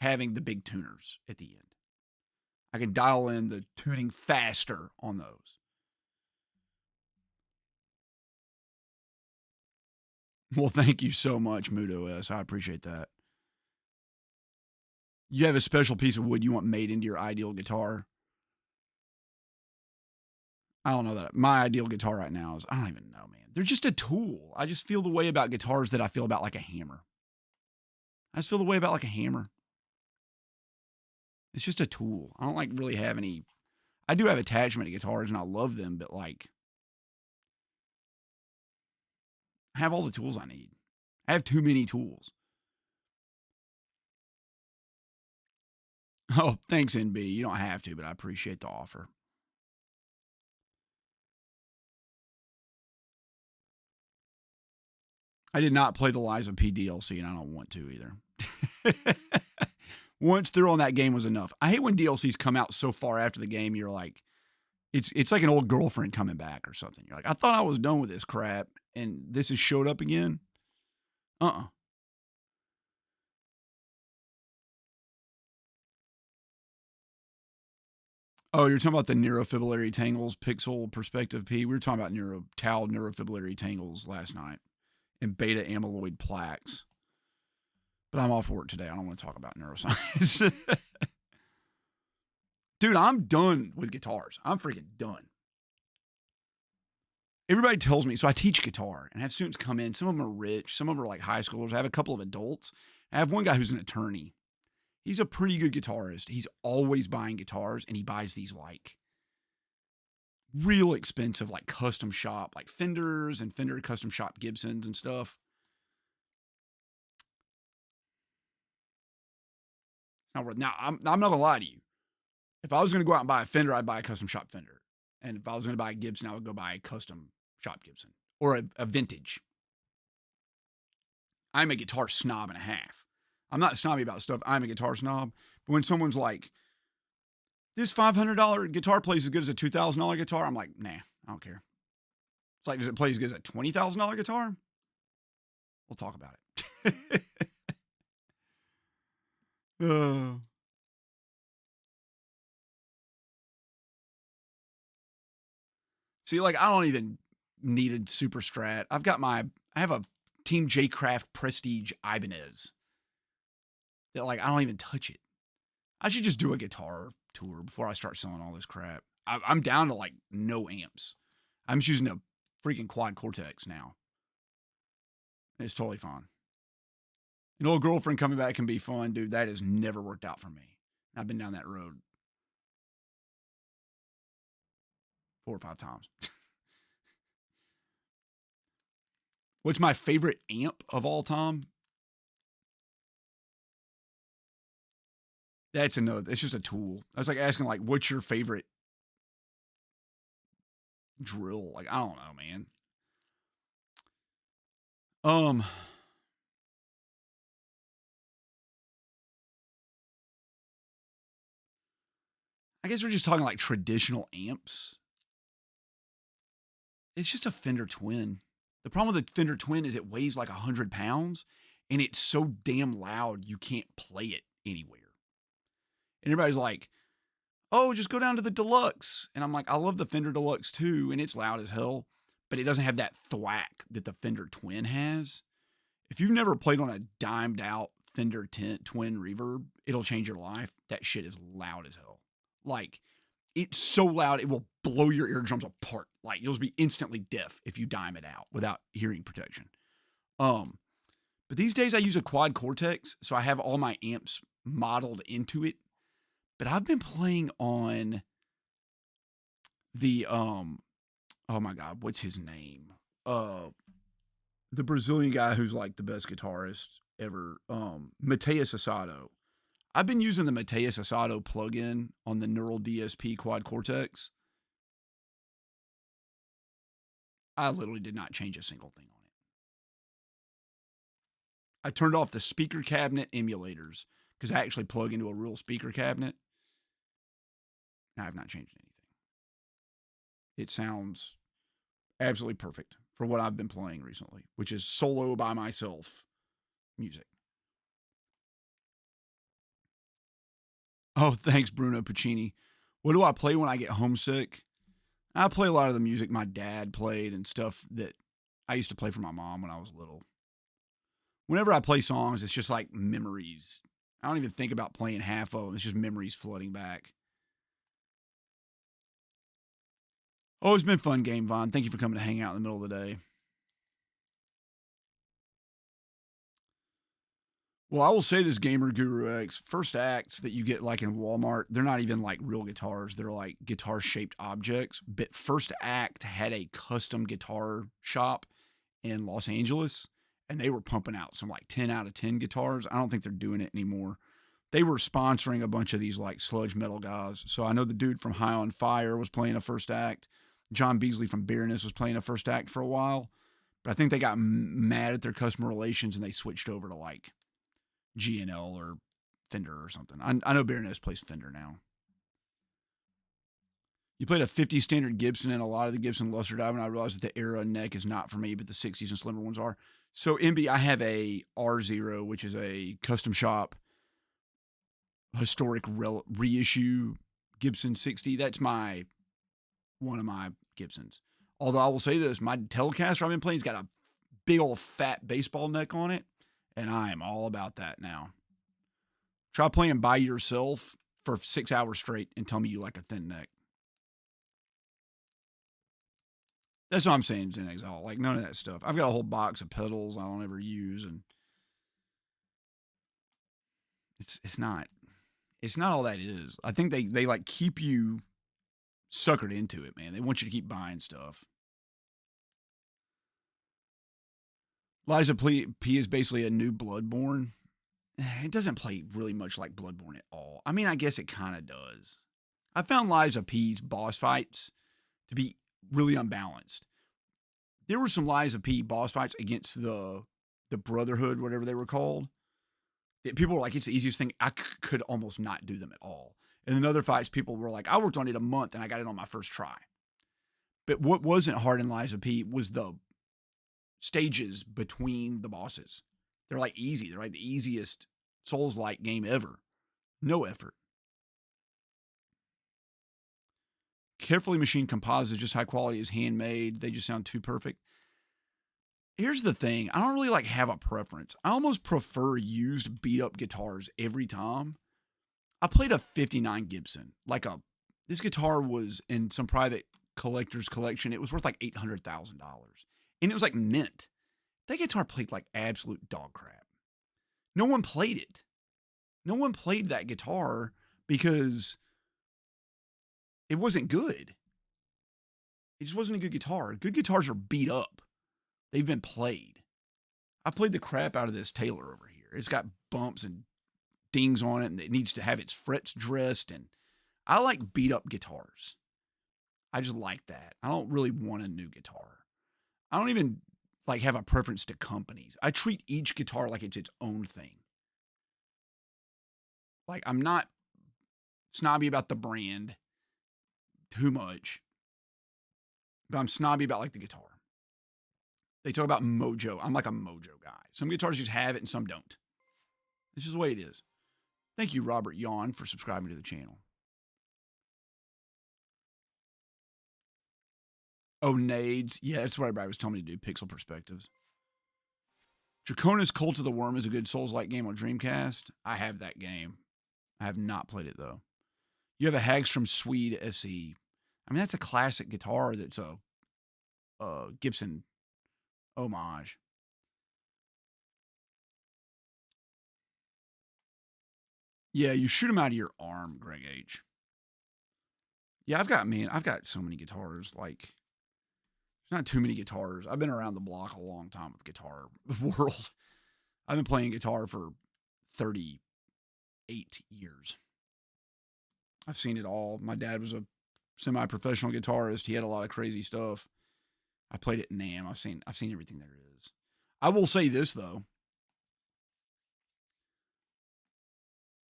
having the big tuners at the end. I can dial in the tuning faster on those. Well, thank you so much, Mudo S. I appreciate that. You have a special piece of wood you want made into your ideal guitar? I don't know that. My ideal guitar right now is, I don't even know, man. They're just a tool. I just feel the way about guitars that I feel about like a hammer. I just feel the way about like a hammer. It's just a tool. I don't like really have any. I do have attachment to guitars and I love them, but like, I have all the tools I need. I have too many tools. Oh, thanks, NB. You don't have to, but I appreciate the offer. I did not play the Liza P DLC, and I don't want to either. Once through on that game was enough. I hate when DLCs come out so far after the game, you're like, it's like an old girlfriend coming back or something. You're like, I thought I was done with this crap, and this has showed up again. Uh-uh. Oh, you're talking about the neurofibrillary tangles pixel perspective P? We were talking about tau neurofibrillary tangles last night and beta amyloid plaques. But I'm off work today. I don't want to talk about neuroscience. Dude, I'm done with guitars. I'm freaking done. Everybody tells me, so I teach guitar and have students come in. Some of them are rich. Some of them are like high schoolers. I have a couple of adults. I have one guy who's an attorney. He's a pretty good guitarist. He's always buying guitars, and he buys these like real expensive, like custom shop, like Fenders and Fender custom shop Gibsons and stuff. Now, I'm not gonna lie to you. If I was gonna go out and buy a Fender, I'd buy a custom shop Fender. And if I was gonna buy a Gibson, I would go buy a custom shop Gibson or a vintage. I'm a guitar snob and a half. I'm not snobby about stuff. I'm a guitar snob. But when someone's like, this $500 guitar plays as good as a $2,000 guitar, I'm like, nah, I don't care. It's like, does it play as good as a $20,000 guitar? We'll talk about it. See, like, I don't even need a super strat. I have a Team J Craft Prestige Ibanez. That, like, I don't even touch it. I should just do a guitar tour before I start selling all this crap. I'm down to, like, no amps. I'm just using a freaking quad Cortex now. It's totally fine. An old girlfriend coming back can be fun, dude. That has never worked out for me. I've been down that road 4 or 5 times. What's my favorite amp of all time? It's just a tool. That's like asking, like, what's your favorite drill? Like, I don't know, man. I guess we're just talking like traditional amps. It's just a Fender Twin. The problem with the Fender Twin is it weighs like 100 pounds and it's so damn loud you can't play it anywhere. And everybody's like, oh, just go down to the Deluxe. And I'm like, I love the Fender Deluxe too, and it's loud as hell, but it doesn't have that thwack that the Fender Twin has. If you've never played on a dimed out Fender Twin reverb, it'll change your life. That shit is loud as hell. Like, it's so loud, it will blow your eardrums apart. Like, you'll just be instantly deaf if you dime it out without hearing protection. But these days I use a quad Cortex, so I have all my amps modeled into it. But I've been playing on the, oh my God, what's his name? The Brazilian guy who's like the best guitarist ever, Mateus Asado. I've been using the Mateus Asado plugin on the Neural DSP Quad Cortex. I literally did not change a single thing on it. I turned off the speaker cabinet emulators because I actually plug into a real speaker cabinet. I have not changed anything. It sounds absolutely perfect for what I've been playing recently, which is solo by myself music. Oh, thanks, Bruno Pacini. What do I play when I get homesick? I play a lot of the music my dad played and stuff that I used to play for my mom when I was little. Whenever I play songs, it's just like memories. I don't even think about playing half of them. It's just memories flooding back. Oh, it's been fun, Game Vaughn. Thank you for coming to hang out in the middle of the day. Well, I will say this, Gamer Guru X, first acts that you get like in Walmart, they're not even like real guitars. They're like guitar-shaped objects. But First Act had a custom guitar shop in Los Angeles, and they were pumping out some like 10 out of 10 guitars. I don't think they're doing it anymore. They were sponsoring a bunch of these like sludge metal guys. So I know the dude from High on Fire was playing a first act. John Beasley from Baroness was playing a first act for a while. But I think they got mad at their customer relations and they switched over to like G&L or Fender or something. I know Baroness plays Fender now. You played a 50 standard Gibson and a lot of the Gibson Luster Diamond. I realized that the era neck is not for me, but the 60s and slimmer ones are. So MB, I have a R0, which is a custom shop historic reissue Gibson 60. That's one of my Gibsons. Although I will say this, my Telecaster I've been playing's got a big old fat baseball neck on it, and I am all about that now. Try playing by yourself for 6 hours straight and tell me you like a thin neck. That's what I'm saying, Zen Exile. Like, none of that stuff. I've got a whole box of pedals I don't ever use, and it's not all that is. I think they like keep you suckered into it, man. They want you to keep buying stuff. Liza P is basically a new Bloodborne. It doesn't play really much like Bloodborne at all. I mean, I guess it kind of does. I found Liza P's boss fights to be really unbalanced. There were some Liza P boss fights against the Brotherhood, whatever they were called. That people were like, it's the easiest thing. I could almost not do them at all. And in other fights, people were like, I worked on it a month and I got it on my first try. But what wasn't hard in Liza P was the stages between the bosses. They're like easy. They're like the easiest Souls-like game ever. No effort. Carefully machined composites, just high quality as handmade. They just sound too perfect. Here's the thing. I don't really like have a preference. I almost prefer used beat up guitars every time. I played a 59 Gibson. This guitar was in some private collector's collection. It was worth like $800,000. And it was like mint. That guitar played like absolute dog crap. No one played it. No one played that guitar because it wasn't good. It just wasn't a good guitar. Good guitars are beat up. They've been played. I played the crap out of this Taylor over here. It's got bumps and dings on it, and it needs to have its frets dressed. And I like beat up guitars. I just like that. I don't really want a new guitar. I don't even like have a preference to companies. I treat each guitar like it's its own thing. Like, I'm not snobby about the brand too much, but I'm snobby about like the guitar. They talk about mojo. I'm like a mojo guy. Some guitars just have it and some don't. It's just the way it is. Thank you, Robert Yawn, for subscribing to the channel. Oh, nades. Yeah, that's what everybody was telling me to do. Pixel perspectives. Draconis Cult of the Worm is a good Souls-like game on Dreamcast. I have that game. I have not played it, though. You have a Hagstrom Swede SE. I mean, that's a classic guitar that's a Gibson homage. Yeah, you shoot them out of your arm, Greg H. Yeah, I've got so many guitars. Like, there's not too many guitars. I've been around the block a long time with guitar world. I've been playing guitar for 38 years. I've seen it all. My dad was a semi-professional guitarist. He had a lot of crazy stuff. I played at NAMM. I've seen everything there is. I will say this, though.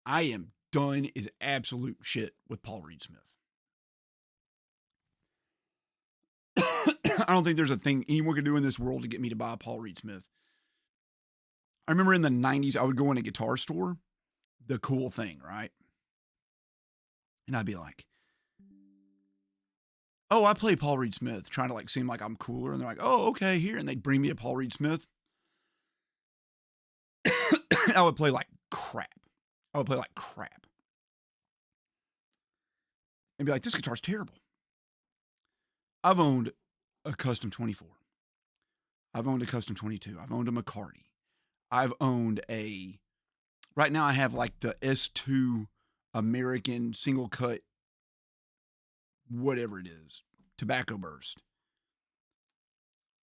I am done as absolute shit with Paul Reed Smith. I don't think there's a thing anyone could do in this world to get me to buy a Paul Reed Smith. I remember in the 90s, I would go in a guitar store, the cool thing, right? And I'd be like, oh, I play Paul Reed Smith, trying to like seem like I'm cooler. And they're like, oh, okay, here. And they'd bring me a Paul Reed Smith. I would play like crap. And be like, this guitar's terrible. I've owned a Custom 24. I've owned a Custom 22. I've owned a McCarty. I've owned right now I have like the S2 American single cut, whatever it is, Tobacco Burst.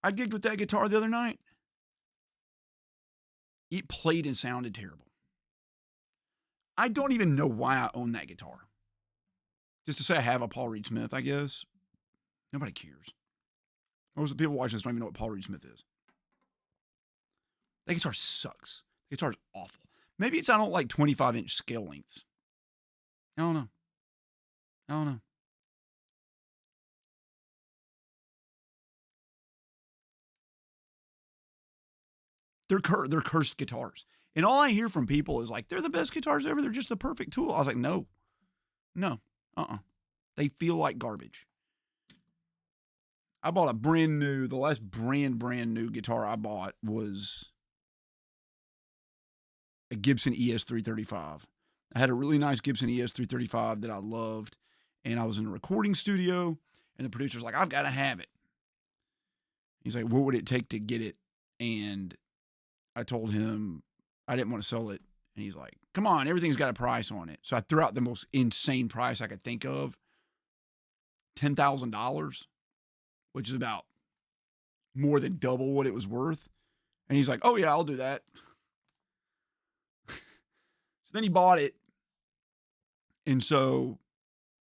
I gigged with that guitar the other night. It played and sounded terrible. I don't even know why I own that guitar. Just to say I have a Paul Reed Smith, I guess. Nobody cares. Most of the people watching this don't even know what Paul Reed Smith is. That guitar sucks. The guitar is awful. Maybe it's I don't like 25-inch scale lengths. I don't know. They're cursed guitars. And all I hear from people is like, they're the best guitars ever. They're just the perfect tool. I was like, no. They feel like garbage. I bought the last brand new guitar I bought was a Gibson ES335. I had a really nice Gibson ES335 that I loved. And I was in a recording studio and the producer's like, I've got to have it. He's like, what would it take to get it? And I told him I didn't want to sell it. And he's like, come on, everything's got a price on it. So I threw out the most insane price I could think of. $10,000, which is about more than double what it was worth. And he's like, oh yeah, I'll do that. So then he bought it. And so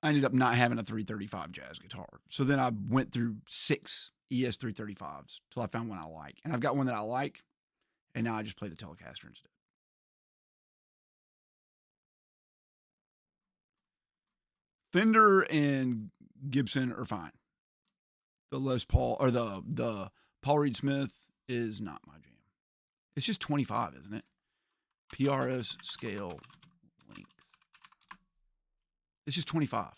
I ended up not having a 335 jazz guitar. So then I went through 6 ES335s till I found one I like. And I've got one that I like. And now I just play the Telecaster instead. Fender and Gibson are fine. The Les Paul or the Paul Reed Smith is not my jam. It's just 25, isn't it? PRS scale length. It's just 25.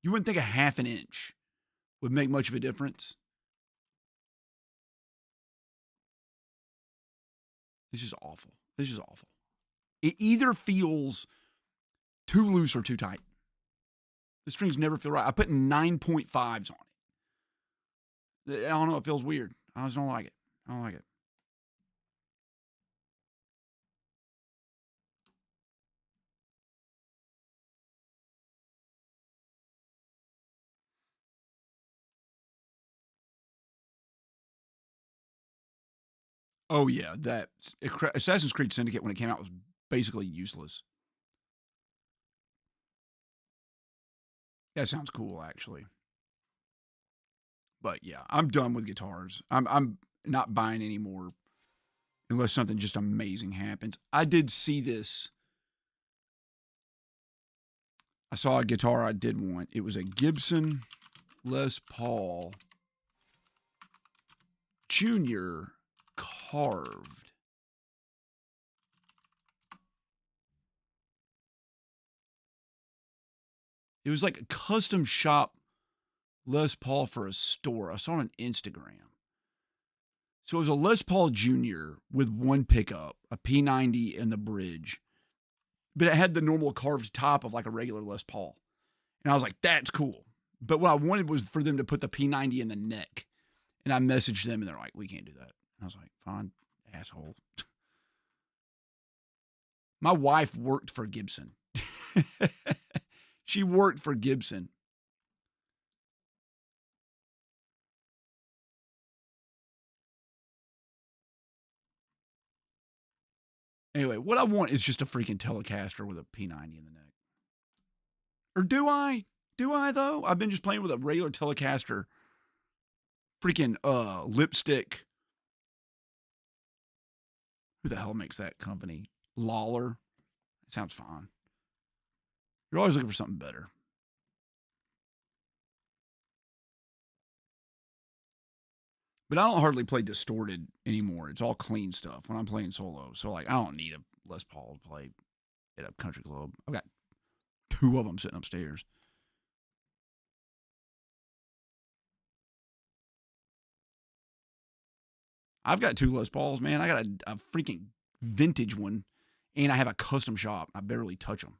You wouldn't think a half an inch would make much of a difference. It's just awful. It's just awful. It either feels too loose or too tight. The strings never feel right. I put 9.5s on it. I don't know. It feels weird. I just don't like it. I don't like it. Oh, yeah. That Assassin's Creed Syndicate, when it came out, was basically useless. That sounds cool, actually. But yeah, I'm done with guitars. I'm not buying any more unless something just amazing happens. I did see this. I saw a guitar I did want. It was a Gibson Les Paul Junior carved. It was like a custom shop Les Paul for a store. I saw it on Instagram. So it was a Les Paul Junior with one pickup, a P90 and the bridge. But it had the normal carved top of like a regular Les Paul. And I was like, that's cool. But what I wanted was for them to put the P90 in the neck. And I messaged them and they're like, we can't do that. And I was like, fine, asshole. My wife worked for Gibson. She worked for Gibson. Anyway, what I want is just a freaking Telecaster with a P90 in the neck. Or do I? Do I, though? I've been just playing with a regular Telecaster. Freaking lipstick. Who the hell makes that company? Lawler. It sounds fine. You're always looking for something better. But I don't hardly play distorted anymore. It's all clean stuff when I'm playing solo. So, like, I don't need a Les Paul to play at a country club. I've got 2 of them sitting upstairs. I've got 2 Les Pauls, man. I got a freaking vintage one, and I have a custom shop. I barely touch them.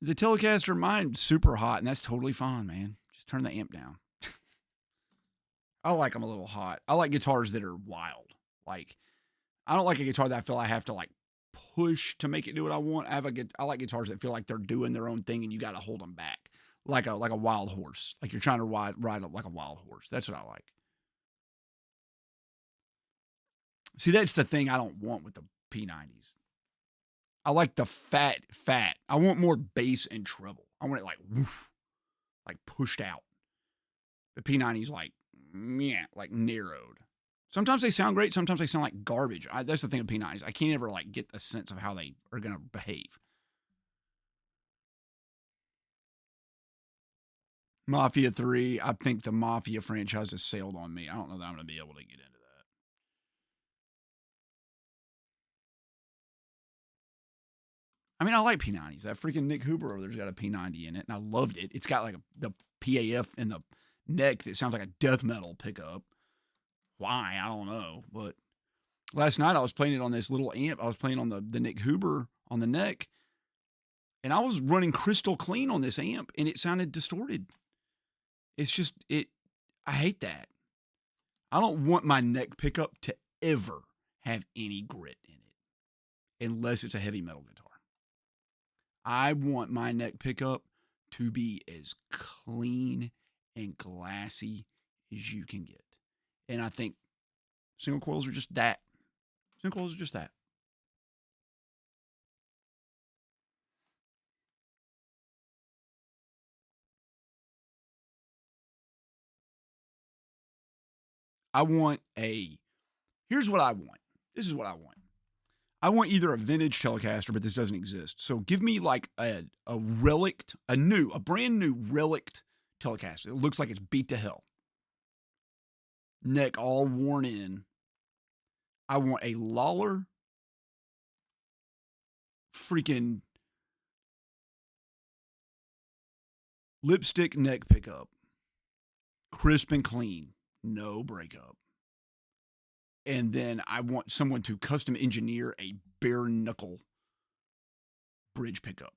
The Telecaster, mine's super hot, and that's totally fine, man. Just turn the amp down. I like them a little hot. I like guitars that are wild. Like, I don't like a guitar that I feel I have to, like, push to make it do what I want. I like guitars that feel like they're doing their own thing and you got to hold them back. Like a wild horse. Like you're trying to ride like a wild horse. That's what I like. See, that's the thing I don't want with the P90s. I like the fat. I want more bass and treble. I want it like woof, like pushed out. The P90s like narrowed. Sometimes they sound great. Sometimes they sound like garbage. That's the thing with P90s. I can't ever like get a sense of how they are going to behave. Mafia 3. I think the Mafia franchise has sailed on me. I don't know that I'm going to be able to get into that. I mean, I like P90s. That freaking Nick Hooper over there's got a P90 in it, and I loved it. It's got like the PAF in the neck that sounds like a death metal pickup. Why? I don't know. But last night I was playing it on this little amp. I was playing on the Nick Hooper on the neck, and I was running crystal clean on this amp, and it sounded distorted. It's just, I hate that. I don't want my neck pickup to ever have any grit in it, unless it's a heavy metal guitar. I want my neck pickup to be as clean and glassy as you can get. And I think single coils are just that. Single coils are just that. Here's what I want. This is what I want. I want either a vintage Telecaster, but this doesn't exist. So give me like a brand new relict Telecaster. It looks like it's beat to hell. Neck all worn in. I want a Lawler freaking lipstick neck pickup. Crisp and clean. No breakup. And then I want someone to custom engineer a bare knuckle bridge pickup.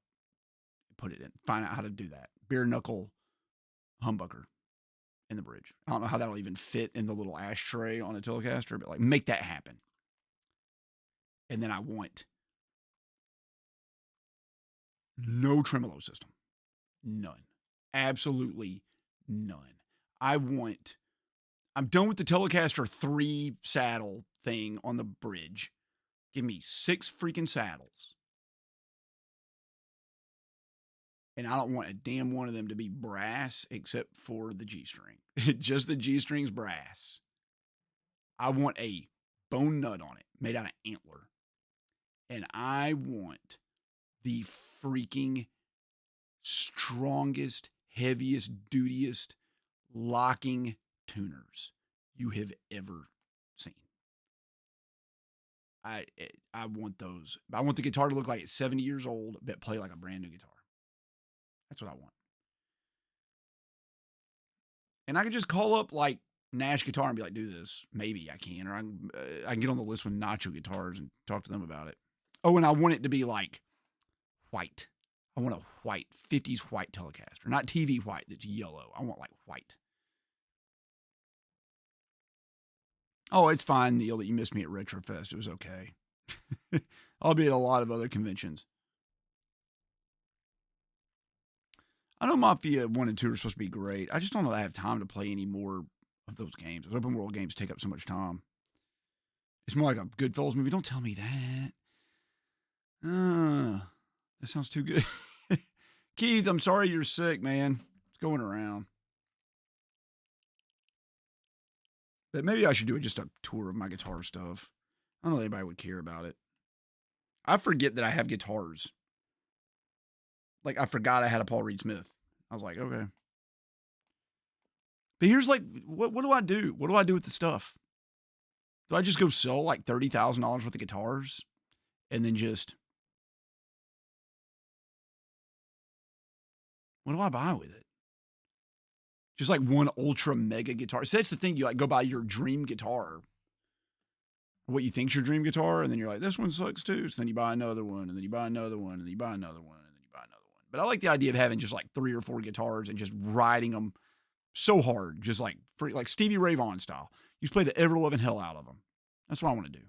Put it in. Find out how to do that. Bare knuckle humbucker in the bridge. I don't know how that'll even fit in the little ashtray on a Telecaster, but like make that happen. And then I want no tremolo system. None. Absolutely none. I'm done with the Telecaster 3 saddle thing on the bridge. Give me 6 freaking saddles. And I don't want a damn one of them to be brass except for the G-string. Just the G-string's brass. I want a bone nut on it made out of antler. And I want the freaking strongest, heaviest, dutiest locking tuners you have ever seen. I want those. I want the guitar to look like it's 70 years old, but play like a brand new guitar. That's what I want. And I could just call up like Nash Guitar and be like, do this. Maybe I can. Or I can get on the list with Nacho Guitars and talk to them about it. Oh, and I want it to be like white. I want a white, 50s white Telecaster. Not TV white that's yellow. I want like white. Oh, it's fine, Neil, that you missed me at Retrofest. It was okay. I'll be at a lot of other conventions. I know Mafia 1 and 2 are supposed to be great. I just don't know that I have time to play any more of those games. Those open world games take up so much time. It's more like a Goodfellas movie. Don't tell me that. That sounds too good. Keith, I'm sorry you're sick, man. It's going around. But maybe I should do just a tour of my guitar stuff. I don't know if anybody would care about it. I forget that I have guitars. Like, I forgot I had a Paul Reed Smith. I was like, okay. But here's like, what do I do? What do I do with the stuff? Do I just go sell like $30,000 worth of guitars and then just, what do I buy with it? Just like one ultra mega guitar. So that's the thing. You like go buy your dream guitar, what you think's your dream guitar, and then you're like, this one sucks too. So then you buy another one, and then you buy another one, and then you buy another one, and then you buy another one. But I like the idea of having just like 3 or 4 guitars and just riding them so hard, just like free, like Stevie Ray Vaughan style. You just play the ever loving hell out of them. That's what I want to do.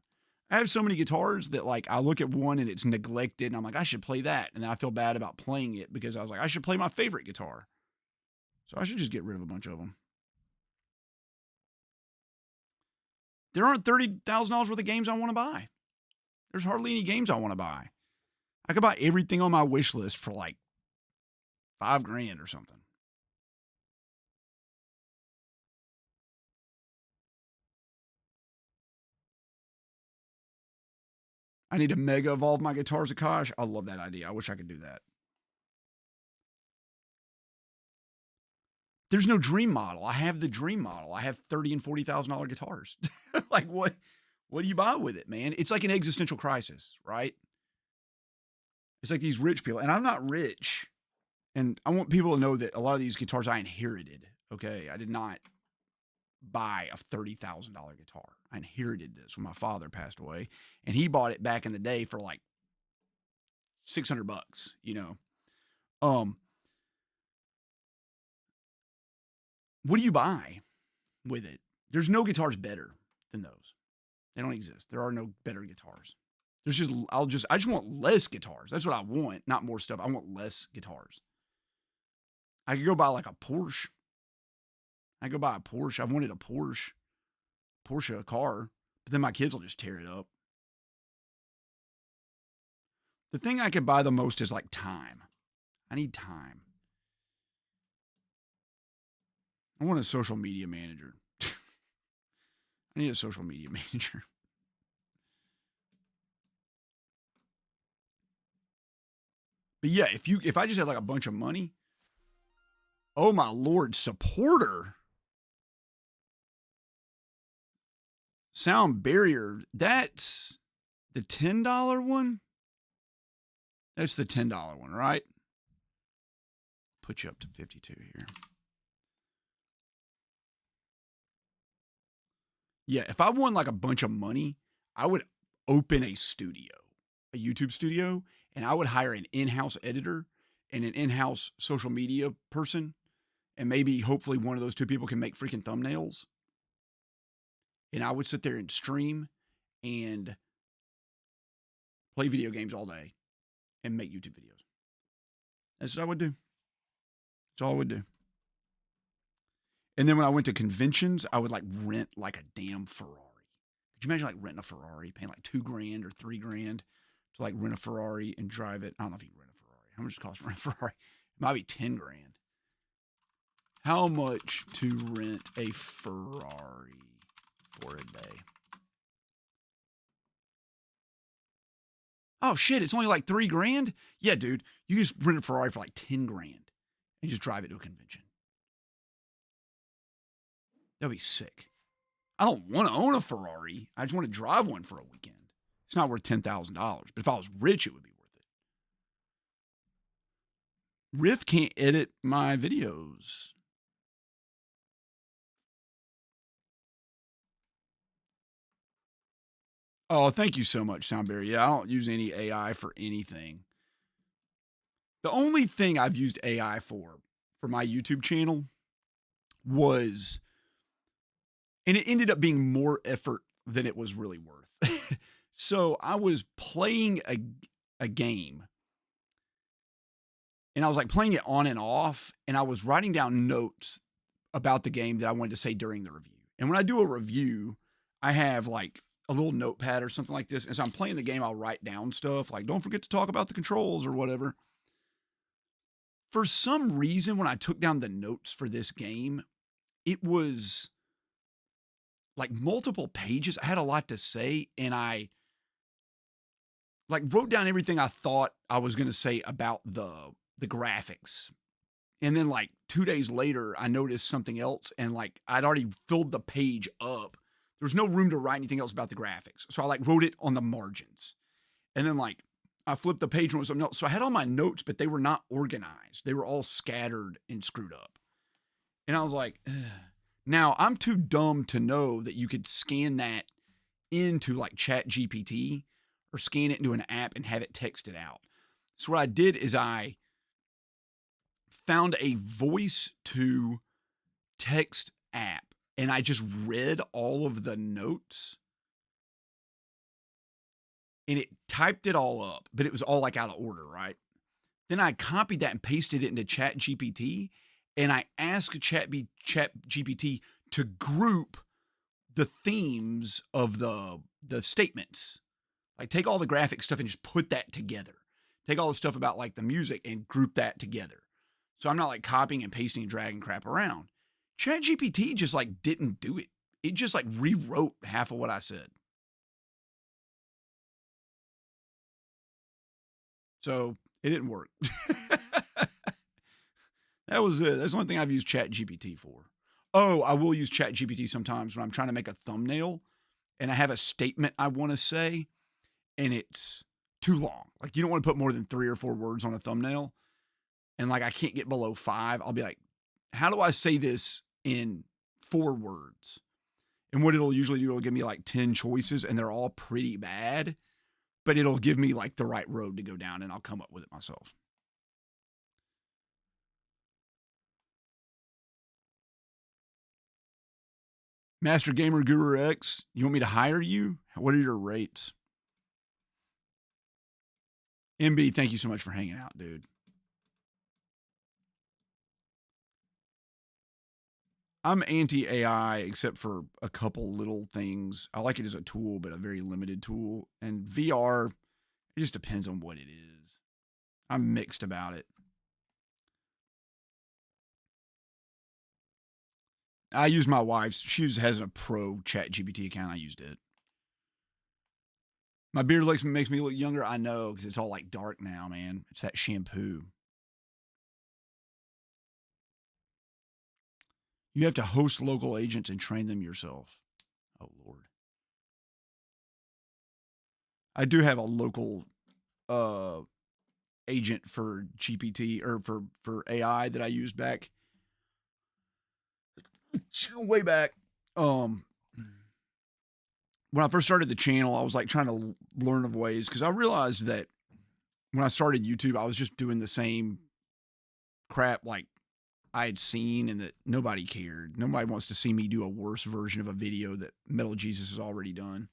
I have so many guitars that like I look at one and it's neglected and I'm like, I should play that. And then I feel bad about playing it because I was like, I should play my favorite guitar. So I should just get rid of a bunch of them. There aren't $30,000 worth of games I want to buy. There's hardly any games I want to buy. I could buy everything on my wish list for like $5,000 or something. I need to mega evolve my guitars, Akash. I love that idea. I wish I could do that. There's no dream model. I have the dream model. I have $30,000 and $40,000 guitars. Like what do you buy with it, man? It's like an existential crisis, right? It's like these rich people, and I'm not rich. And I want people to know that a lot of these guitars I inherited. Okay, I did not buy a $30,000 guitar. I inherited this when my father passed away, and he bought it back in the day for like $600, you know. What do you buy with it? There's no guitars better than those. They don't exist. There are no better guitars. There's just I just want less guitars. That's what I want, not more stuff. I want less guitars. I could go buy like a Porsche. I go buy a Porsche. I've wanted a Porsche, a car, but then my kids will just tear it up. The thing I could buy the most is like time. I need time. I want a social media manager. I need a social media manager. But yeah, if I just had like a bunch of money, oh my Lord, supporter. Sound barrier, that's the $10 one? That's the $10 one, right? Put you up to 52 here. Yeah, if I won like a bunch of money, I would open a studio, a YouTube studio, and I would hire an in-house editor and an in-house social media person, and maybe hopefully one of those two people can make freaking thumbnails. And I would sit there and stream and play video games all day and make YouTube videos. That's what I would do. That's all I would do. And then when I went to conventions, I would like rent like a damn Ferrari. Could you imagine like renting a Ferrari, paying like $2,000 or $3,000 to like rent a Ferrari and drive it? I don't know if you can rent a Ferrari. How much does it cost to rent a Ferrari? It might be $10,000. How much to rent a Ferrari for a day? Oh shit, it's only like $3,000? Yeah, dude. You just rent a Ferrari for like $10,000 and just drive it to a convention. That'd be sick. I don't want to own a Ferrari. I just want to drive one for a weekend. It's not worth $10,000, but if I was rich, it would be worth it. Riff can't edit my videos. Oh, thank you so much, Soundberry. Yeah, I don't use any AI for anything. The only thing I've used AI for my YouTube channel was, and it ended up being more effort than it was really worth. So I was playing a game, and I was like playing it on and off, and I was writing down notes about the game that I wanted to say during the review. And when I do a review, I have like a little notepad or something like this. As I'm playing the game, I'll write down stuff like, don't forget to talk about the controls or whatever. For some reason, when I took down the notes for this game, it was like multiple pages. I had a lot to say, and I like wrote down everything I thought I was going to say about the graphics. And then like 2 days later, I noticed something else, and like I'd already filled the page up. There was no room to write anything else about the graphics. So I like wrote it on the margins. And then like I flipped the page and it was something else. So I had all my notes, but they were not organized. They were all scattered and screwed up. And I was like, ugh. Now I'm too dumb to know that you could scan that into like ChatGPT or scan it into an app and have it texted out. So what I did is I found a voice to text app, and I just read all of the notes and it typed it all up, but it was all like out of order, right? Then I copied that and pasted it into Chat GPT, and I asked Chat GPT to group the themes of the statements. Like take all the graphic stuff and just put that together. Take all the stuff about like the music and group that together. So I'm not like copying and pasting and dragging crap around. Chat GPT just like didn't do it. It just like rewrote half of what I said. So it didn't work. That was it. That's the only thing I've used Chat GPT for. Oh, I will use Chat GPT sometimes when I'm trying to make a thumbnail and I have a statement I want to say and it's too long. Like you don't want to put more than 3 or 4 words on a thumbnail. And like I can't get below 5. I'll be like, how do I say this in 4 words? And what it'll usually do, it'll give me like 10 choices and they're all pretty bad, but it'll give me like the right road to go down and I'll come up with it myself. Master Gamer Guru X, you want me to hire you? What are your rates? MB, thank you so much for hanging out, dude. I'm anti-AI except for a couple little things. I like it as a tool, but a very limited tool. And VR, it just depends on what it is. I'm mixed about it. I use my wife's. She has a pro Chat GPT account. I used it. My beard makes me look younger. I know because it's all like dark now, man. It's that shampoo. You have to host local agents and train them yourself. Oh, Lord. I do have a local agent for GPT or for AI that I used back way back. When I first started the channel, I was like trying to learn of ways because I realized that when I started YouTube, I was just doing the same crap like I had seen and that nobody cared. Nobody wants to see me do a worse version of a video that Metal Jesus has already done.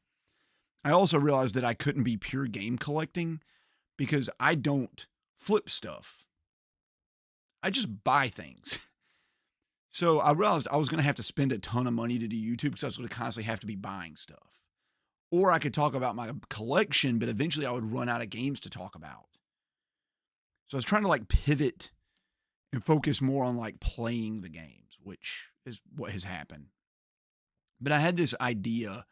I also realized that I couldn't be pure game collecting because I don't flip stuff. I just buy things. So I realized I was going to have to spend a ton of money to do YouTube because I was going to constantly have to be buying stuff. Or I could talk about my collection, but eventually I would run out of games to talk about. So I was trying to like pivot and focus more on like playing the games, which is what has happened. But I had this idea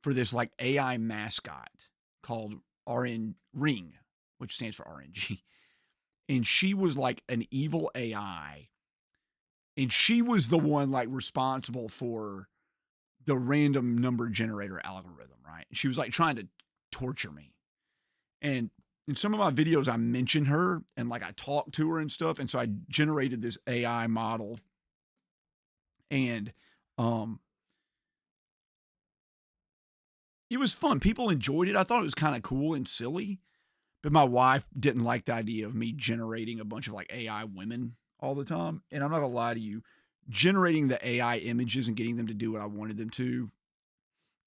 for this like AI mascot called RN Ring, which stands for RNG. And she was like an evil AI. And she was the one like responsible for the random number generator algorithm, right? She was like trying to torture me. And in some of my videos, I mentioned her and like I talked to her and stuff. And so I generated this AI model. And it was fun. People enjoyed it. I thought it was kind of cool and silly. But my wife didn't like the idea of me generating a bunch of like AI women all the time. And I'm not gonna lie to you, generating the AI images and getting them to do what I wanted them to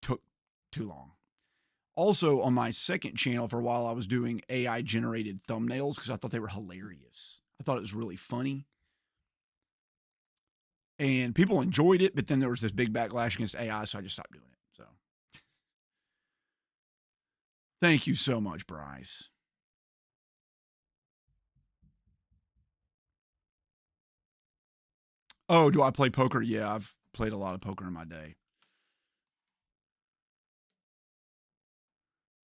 took too long. Also, on my second channel for a while, I was doing AI generated thumbnails because I thought they were hilarious. I thought it was really funny. And people enjoyed it, but then there was this big backlash against AI, so I just stopped doing it. So thank you so much, Bryce. Oh, do I play poker? Yeah, I've played a lot of poker in my day.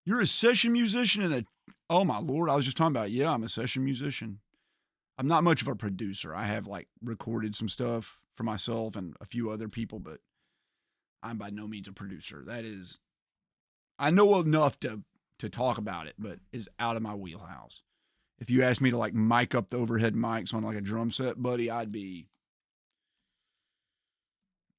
You're a session musician and a, oh my Lord, I was just talking about, yeah, I'm a session musician. I'm not much of a producer. I have like recorded some stuff for myself and a few other people, but I'm by no means a producer. That is, I know enough to talk about it, but it is out of my wheelhouse. If you asked me to like mic up the overhead mics on like a drum set, buddy, I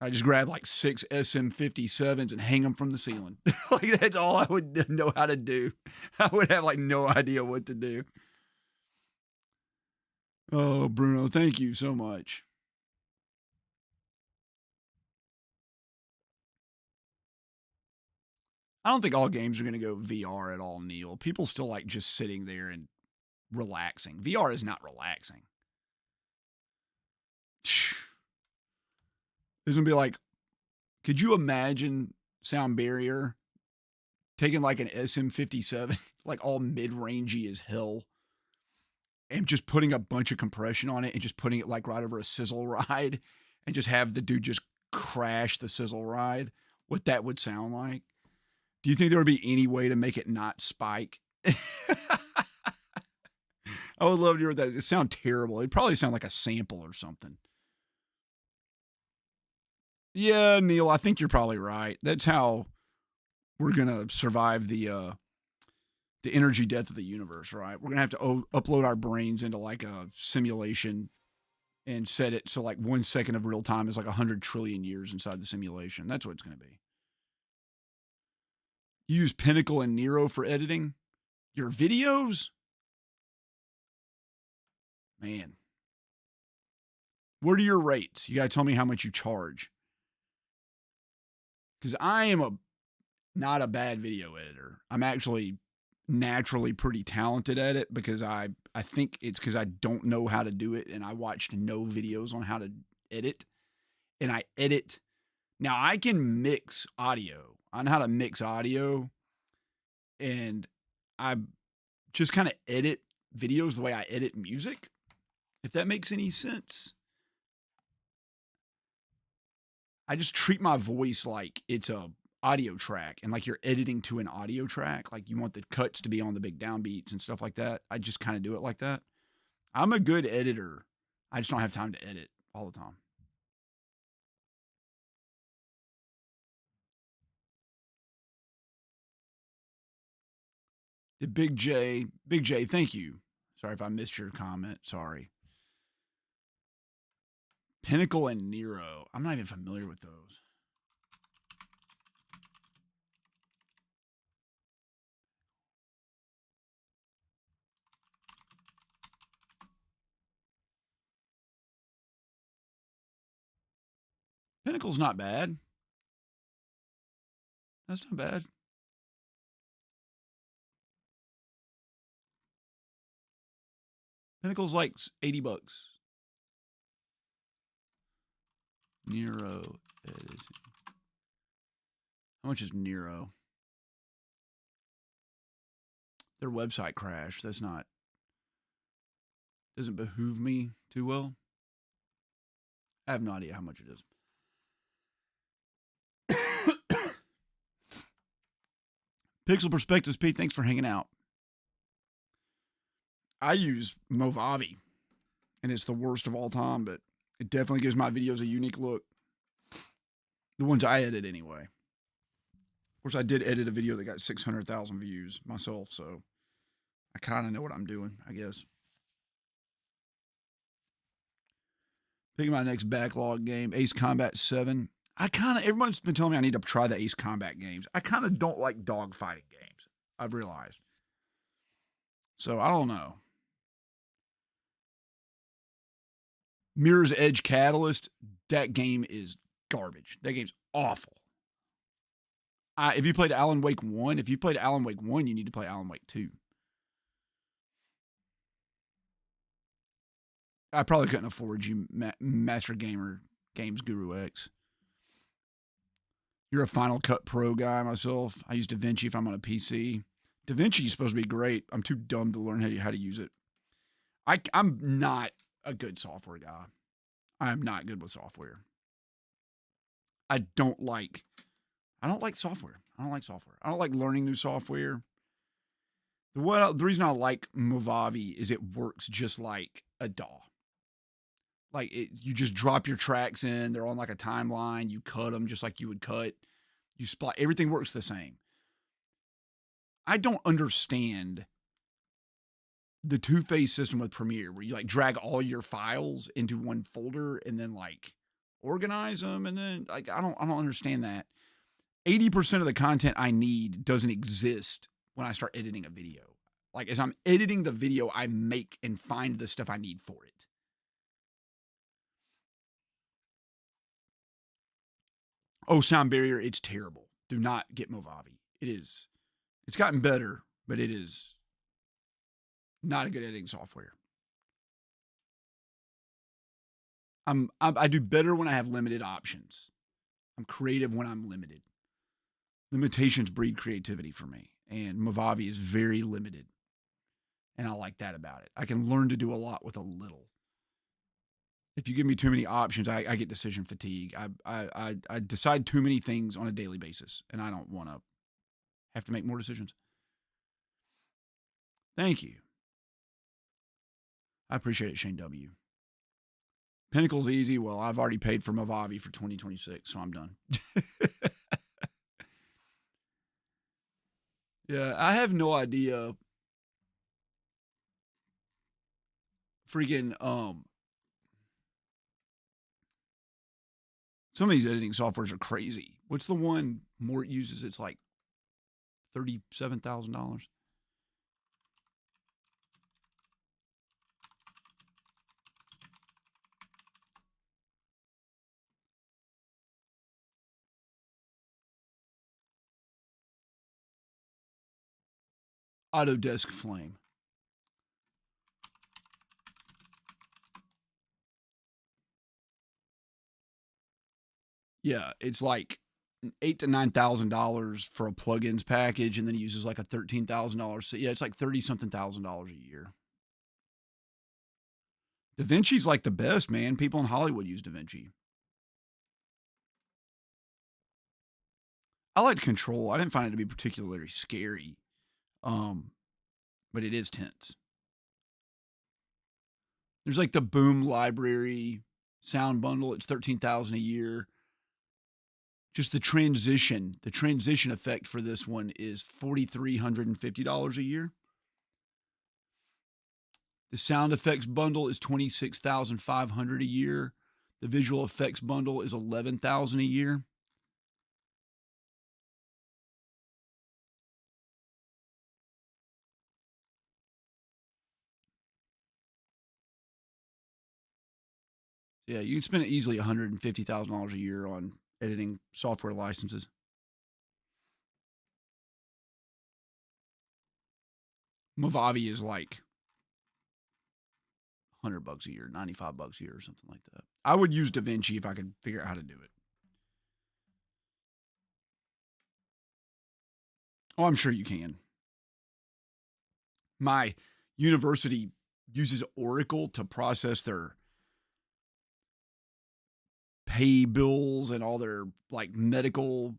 just grab like 6 SM57s and hang them from the ceiling. Like that's all I would know how to do. I would have like no idea what to do. Oh, Bruno, thank you so much. I don't think all games are going to go VR at all, Neil. People still like just sitting there and relaxing. VR is not relaxing. There's going to be like, could you imagine Sound Barrier taking like an SM57, like all mid-rangey as hell, and just putting a bunch of compression on it and just putting it like right over a sizzle ride and just have the dude just crash the sizzle ride? What that would sound like? Do you think there would be any way to make it not spike? I would love to hear that. It sound terrible. It'd probably sound like a sample or something. Yeah, Neil, I think you're probably right. That's how we're gonna survive the energy death of the universe, right? We're gonna have to upload our brains into like a simulation and set it so like 1 second of real time is like 100 trillion years inside the simulation. That's what it's gonna be. You use Pinnacle and Nero for editing your videos? Man. What are your rates? You gotta tell me how much you charge. Because I am not a bad video editor. I'm actually naturally pretty talented at it because I think it's because I don't know how to do it and I watched no videos on how to edit. And I edit. Now I can mix audio. I know how to mix audio. And I just kind of edit videos the way I edit music, if that makes any sense. I just treat my voice like it's a audio track and like you're editing to an audio track. Like you want the cuts to be on the big downbeats and stuff like that. I just kind of do it like that. I'm a good editor. I just don't have time to edit all the time. Did Big J, thank you. Sorry if I missed your comment. Sorry. Pinnacle and Nero. I'm not even familiar with those. Pinnacle's not bad. That's not bad. Pinnacle's like $80. Nero editing. How much is Nero? Their website crashed. That's not. Doesn't behoove me too well. I have no idea how much it is. Pixel Perspectives, Pete, thanks for hanging out. I use Movavi, and it's the worst of all time, but it definitely gives my videos a unique look. The ones I edit, anyway. Of course, I did edit a video that got 600,000 views myself, so I kind of know what I'm doing, I guess. Picking my next backlog game, Ace Combat 7. Everyone's been telling me I need to try the Ace Combat games. I kind of don't like dogfighting games, I've realized. So, I don't know. Mirror's Edge Catalyst, that game is garbage. That game's awful. If you played Alan Wake 1, you need to play Alan Wake 2. I probably couldn't afford you, Master Gamer Games Guru X. You're a Final Cut Pro guy myself. I use DaVinci if I'm on a PC. DaVinci is supposed to be great. I'm too dumb to learn how to use it. I'm not a good software guy. I'm not good with software. I don't like software. I don't like learning new software. The reason I like Movavi is it works just like a DAW. Like you just drop your tracks in. They're on like a timeline. You cut them just like you would cut. You split. Everything works the same. I don't understand the two-phase system with Premiere where you like drag all your files into one folder and then like organize them, and then like I don't understand that. 80% of the content I need doesn't exist when I start editing a video. Like as I'm editing the video, I make and find the stuff I need for it. Oh, Sound Barrier, it's terrible. Do not get Movavi. it is. It's gotten better, but it is not a good editing software. I do better when I have limited options. I'm creative when I'm limited. Limitations breed creativity for me, and Movavi is very limited, and I like that about it. I can learn to do a lot with a little. If you give me too many options, I get decision fatigue. I decide too many things on a daily basis, and I don't want to have to make more decisions. Thank you. I appreciate it, Shane W. Pinnacle's easy. Well, I've already paid for Movavi for 2026, so I'm done. Yeah, I have no idea. Freaking some of these editing softwares are crazy. What's the one Mort uses? It's like $37,000. Autodesk Flame. Yeah, it's like $8,000 to $9,000 for a plugins package, and then he uses like a $13,000. So yeah, it's like $30-something thousand a year. DaVinci's like the best, man. People in Hollywood use DaVinci. I liked Control. I didn't find it to be particularly scary, but it is tense. There's like the Boom Library sound bundle. It's $13,000 a year. Just the transition effect for this one is $4,350 a year. The sound effects bundle is $26,500 a year. The visual effects bundle is $11,000 a year. Yeah, you can spend easily $150,000 a year on editing software licenses. Movavi is like $100 a year, $95 a year, or something like that. I would use DaVinci if I could figure out how to do it. Oh, I'm sure you can. My university uses Oracle to process their pay bills and all their like medical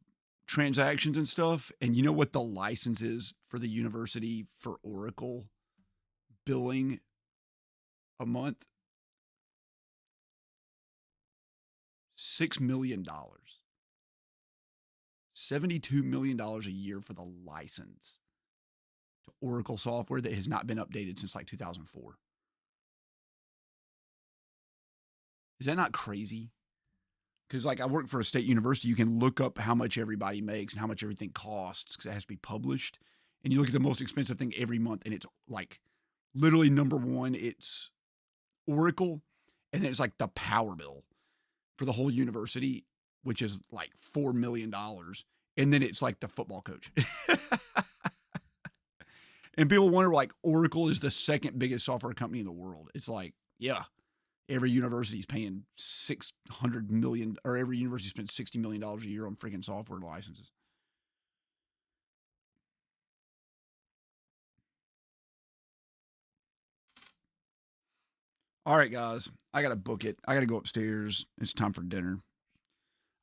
transactions and stuff. And you know what the license is for the university for Oracle billing a month? $6 million. $72 million a year for the license to Oracle software that has not been updated since like 2004. Is that not crazy? Because like I work for a state university, you can look up how much everybody makes and how much everything costs because it has to be published. And you look at the most expensive thing every month, and it's like literally number one, it's Oracle, and then it's like the power bill for the whole university, which is like $4 million. And then it's like the football coach. And people wonder like Oracle is the second biggest software company in the world. It's like, yeah, every university is paying $600 million, or every university spends $60 million a year on freaking software licenses. All right, guys, I got to book it. I got to go upstairs. It's time for dinner.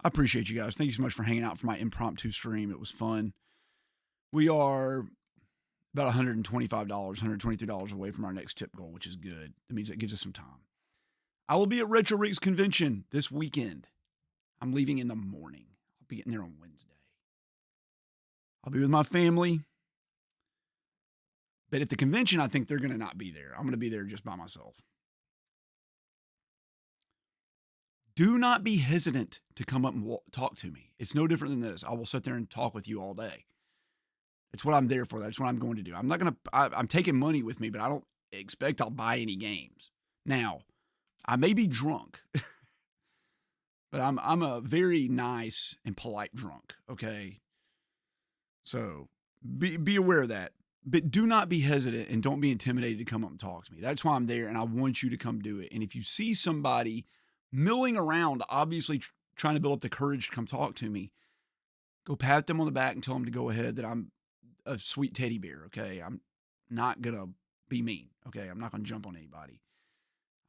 I appreciate you guys. Thank you so much for hanging out for my impromptu stream. It was fun. We are about $125, $123 away from our next tip goal, which is good. That means it gives us some time. I will be at Retro Rigs Convention this weekend. I'm leaving in the morning. I'll be getting there on Wednesday. I'll be with my family. But at the convention, I think they're going to not be there. I'm going to be there just by myself. Do not be hesitant to come up and talk to me. It's no different than this. I will sit there and talk with you all day. It's what I'm there for. That's what I'm going to do. I'm not going to, I'm taking money with me, but I don't expect I'll buy any games. Now, I may be drunk, but I'm a very nice and polite drunk, okay? So be aware of that. But do not be hesitant and don't be intimidated to come up and talk to me. That's why I'm there, and I want you to come do it. And if you see somebody milling around, obviously trying to build up the courage to come talk to me, go pat them on the back and tell them to go ahead, that I'm a sweet teddy bear, okay? I'm not going to be mean, okay? I'm not going to jump on anybody.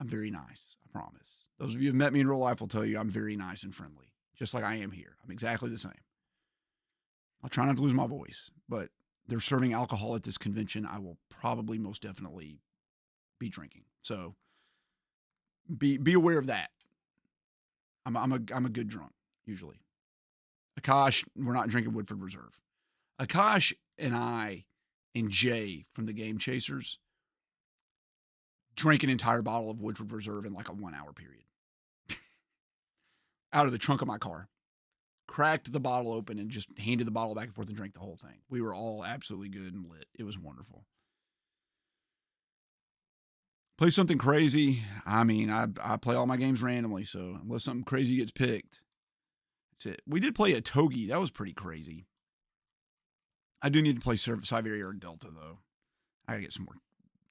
I'm very nice, I promise. Those of you who have met me in real life will tell you I'm very nice and friendly, just like I am here. I'm exactly the same. I'll try not to lose my voice, but they're serving alcohol at this convention. I will probably most definitely be drinking. So be aware of that. I'm a good drunk usually. Akash, we're not drinking Woodford Reserve. Akash and I and Jay from the Game Chasers drank an entire bottle of Woodford Reserve in like a 1 hour period. Out of the trunk of my car. Cracked the bottle open and just handed the bottle back and forth and drank the whole thing. We were all absolutely good and lit. It was wonderful. Play something crazy. I mean, I play all my games randomly, so unless something crazy gets picked, that's it. We did play a Togi. That was pretty crazy. I do need to play Siberia or Delta, though. I gotta get some more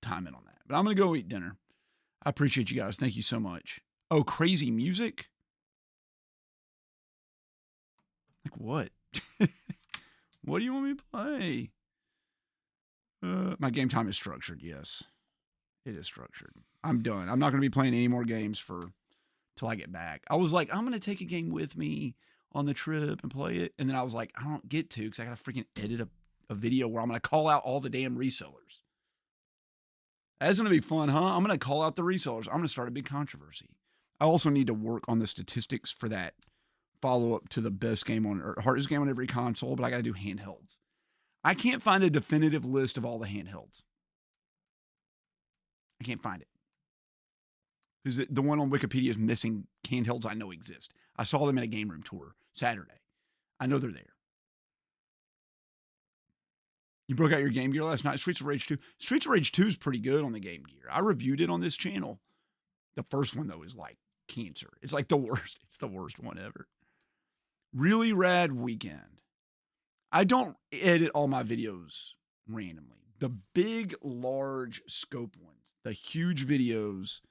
time in on that. But I'm gonna go eat dinner. I appreciate you guys. Thank you so much. Oh, crazy music? Like what? What do you want me to play? My game time is structured. Yes, it is structured. I'm done. I'm not going to be playing any more games till I get back. I was like, I'm going to take a game with me on the trip and play it. And then I was like, I don't get to because I got to freaking edit a video where I'm going to call out all the damn resellers. That's going to be fun, huh? I'm going to call out the resellers. I'm going to start a big controversy. I also need to work on the statistics for that follow up to the best game on, or hardest game on every console, but I got to do handhelds. I can't find a definitive list of all the handhelds. I can't find it. Because the one on Wikipedia is missing handhelds I know exist. I saw them at a game room tour Saturday. I know they're there. You broke out your Game Gear last night. Streets of Rage 2. Streets of Rage 2 is pretty good on the Game Gear. I reviewed it on this channel. The first one, though, is like cancer. It's like the worst. It's the worst one ever. Really rad weekend. I don't edit all my videos randomly. The big, large scope ones, the huge videos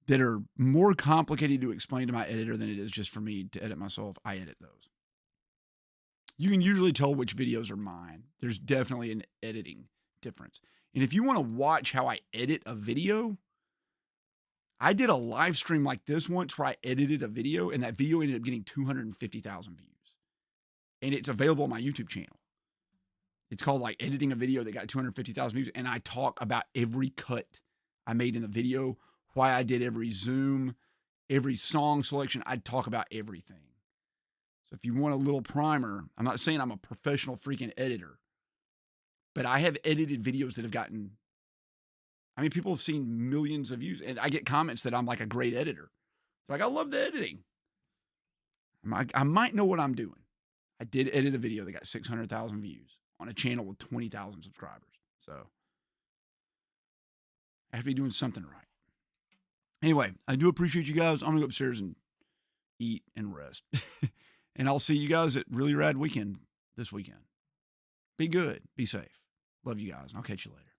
that are more complicated to explain to my editor than it is just for me to edit myself, I edit those. You can usually tell which videos are mine. There's definitely an editing difference. And if you want to watch how I edit a video, I did a live stream like this once where I edited a video, and that video ended up getting 250,000 views. And it's available on my YouTube channel. It's called like editing a video that got 250,000 views. And I talk about every cut I made in the video, why I did every zoom, every song selection. I talk about everything. So if you want a little primer, I'm not saying I'm a professional freaking editor, but I have edited videos that have gotten, I mean, people have seen millions of views, and I get comments that I'm like a great editor. Like, I love the editing. I might know what I'm doing. I did edit a video that got 600,000 views on a channel with 20,000 subscribers. So I have to be doing something right. Anyway, I do appreciate you guys. I'm going to go upstairs and eat and rest. And I'll see you guys at Really Rad Weekend this weekend. Be good. Be safe. Love you guys. I'll catch you later.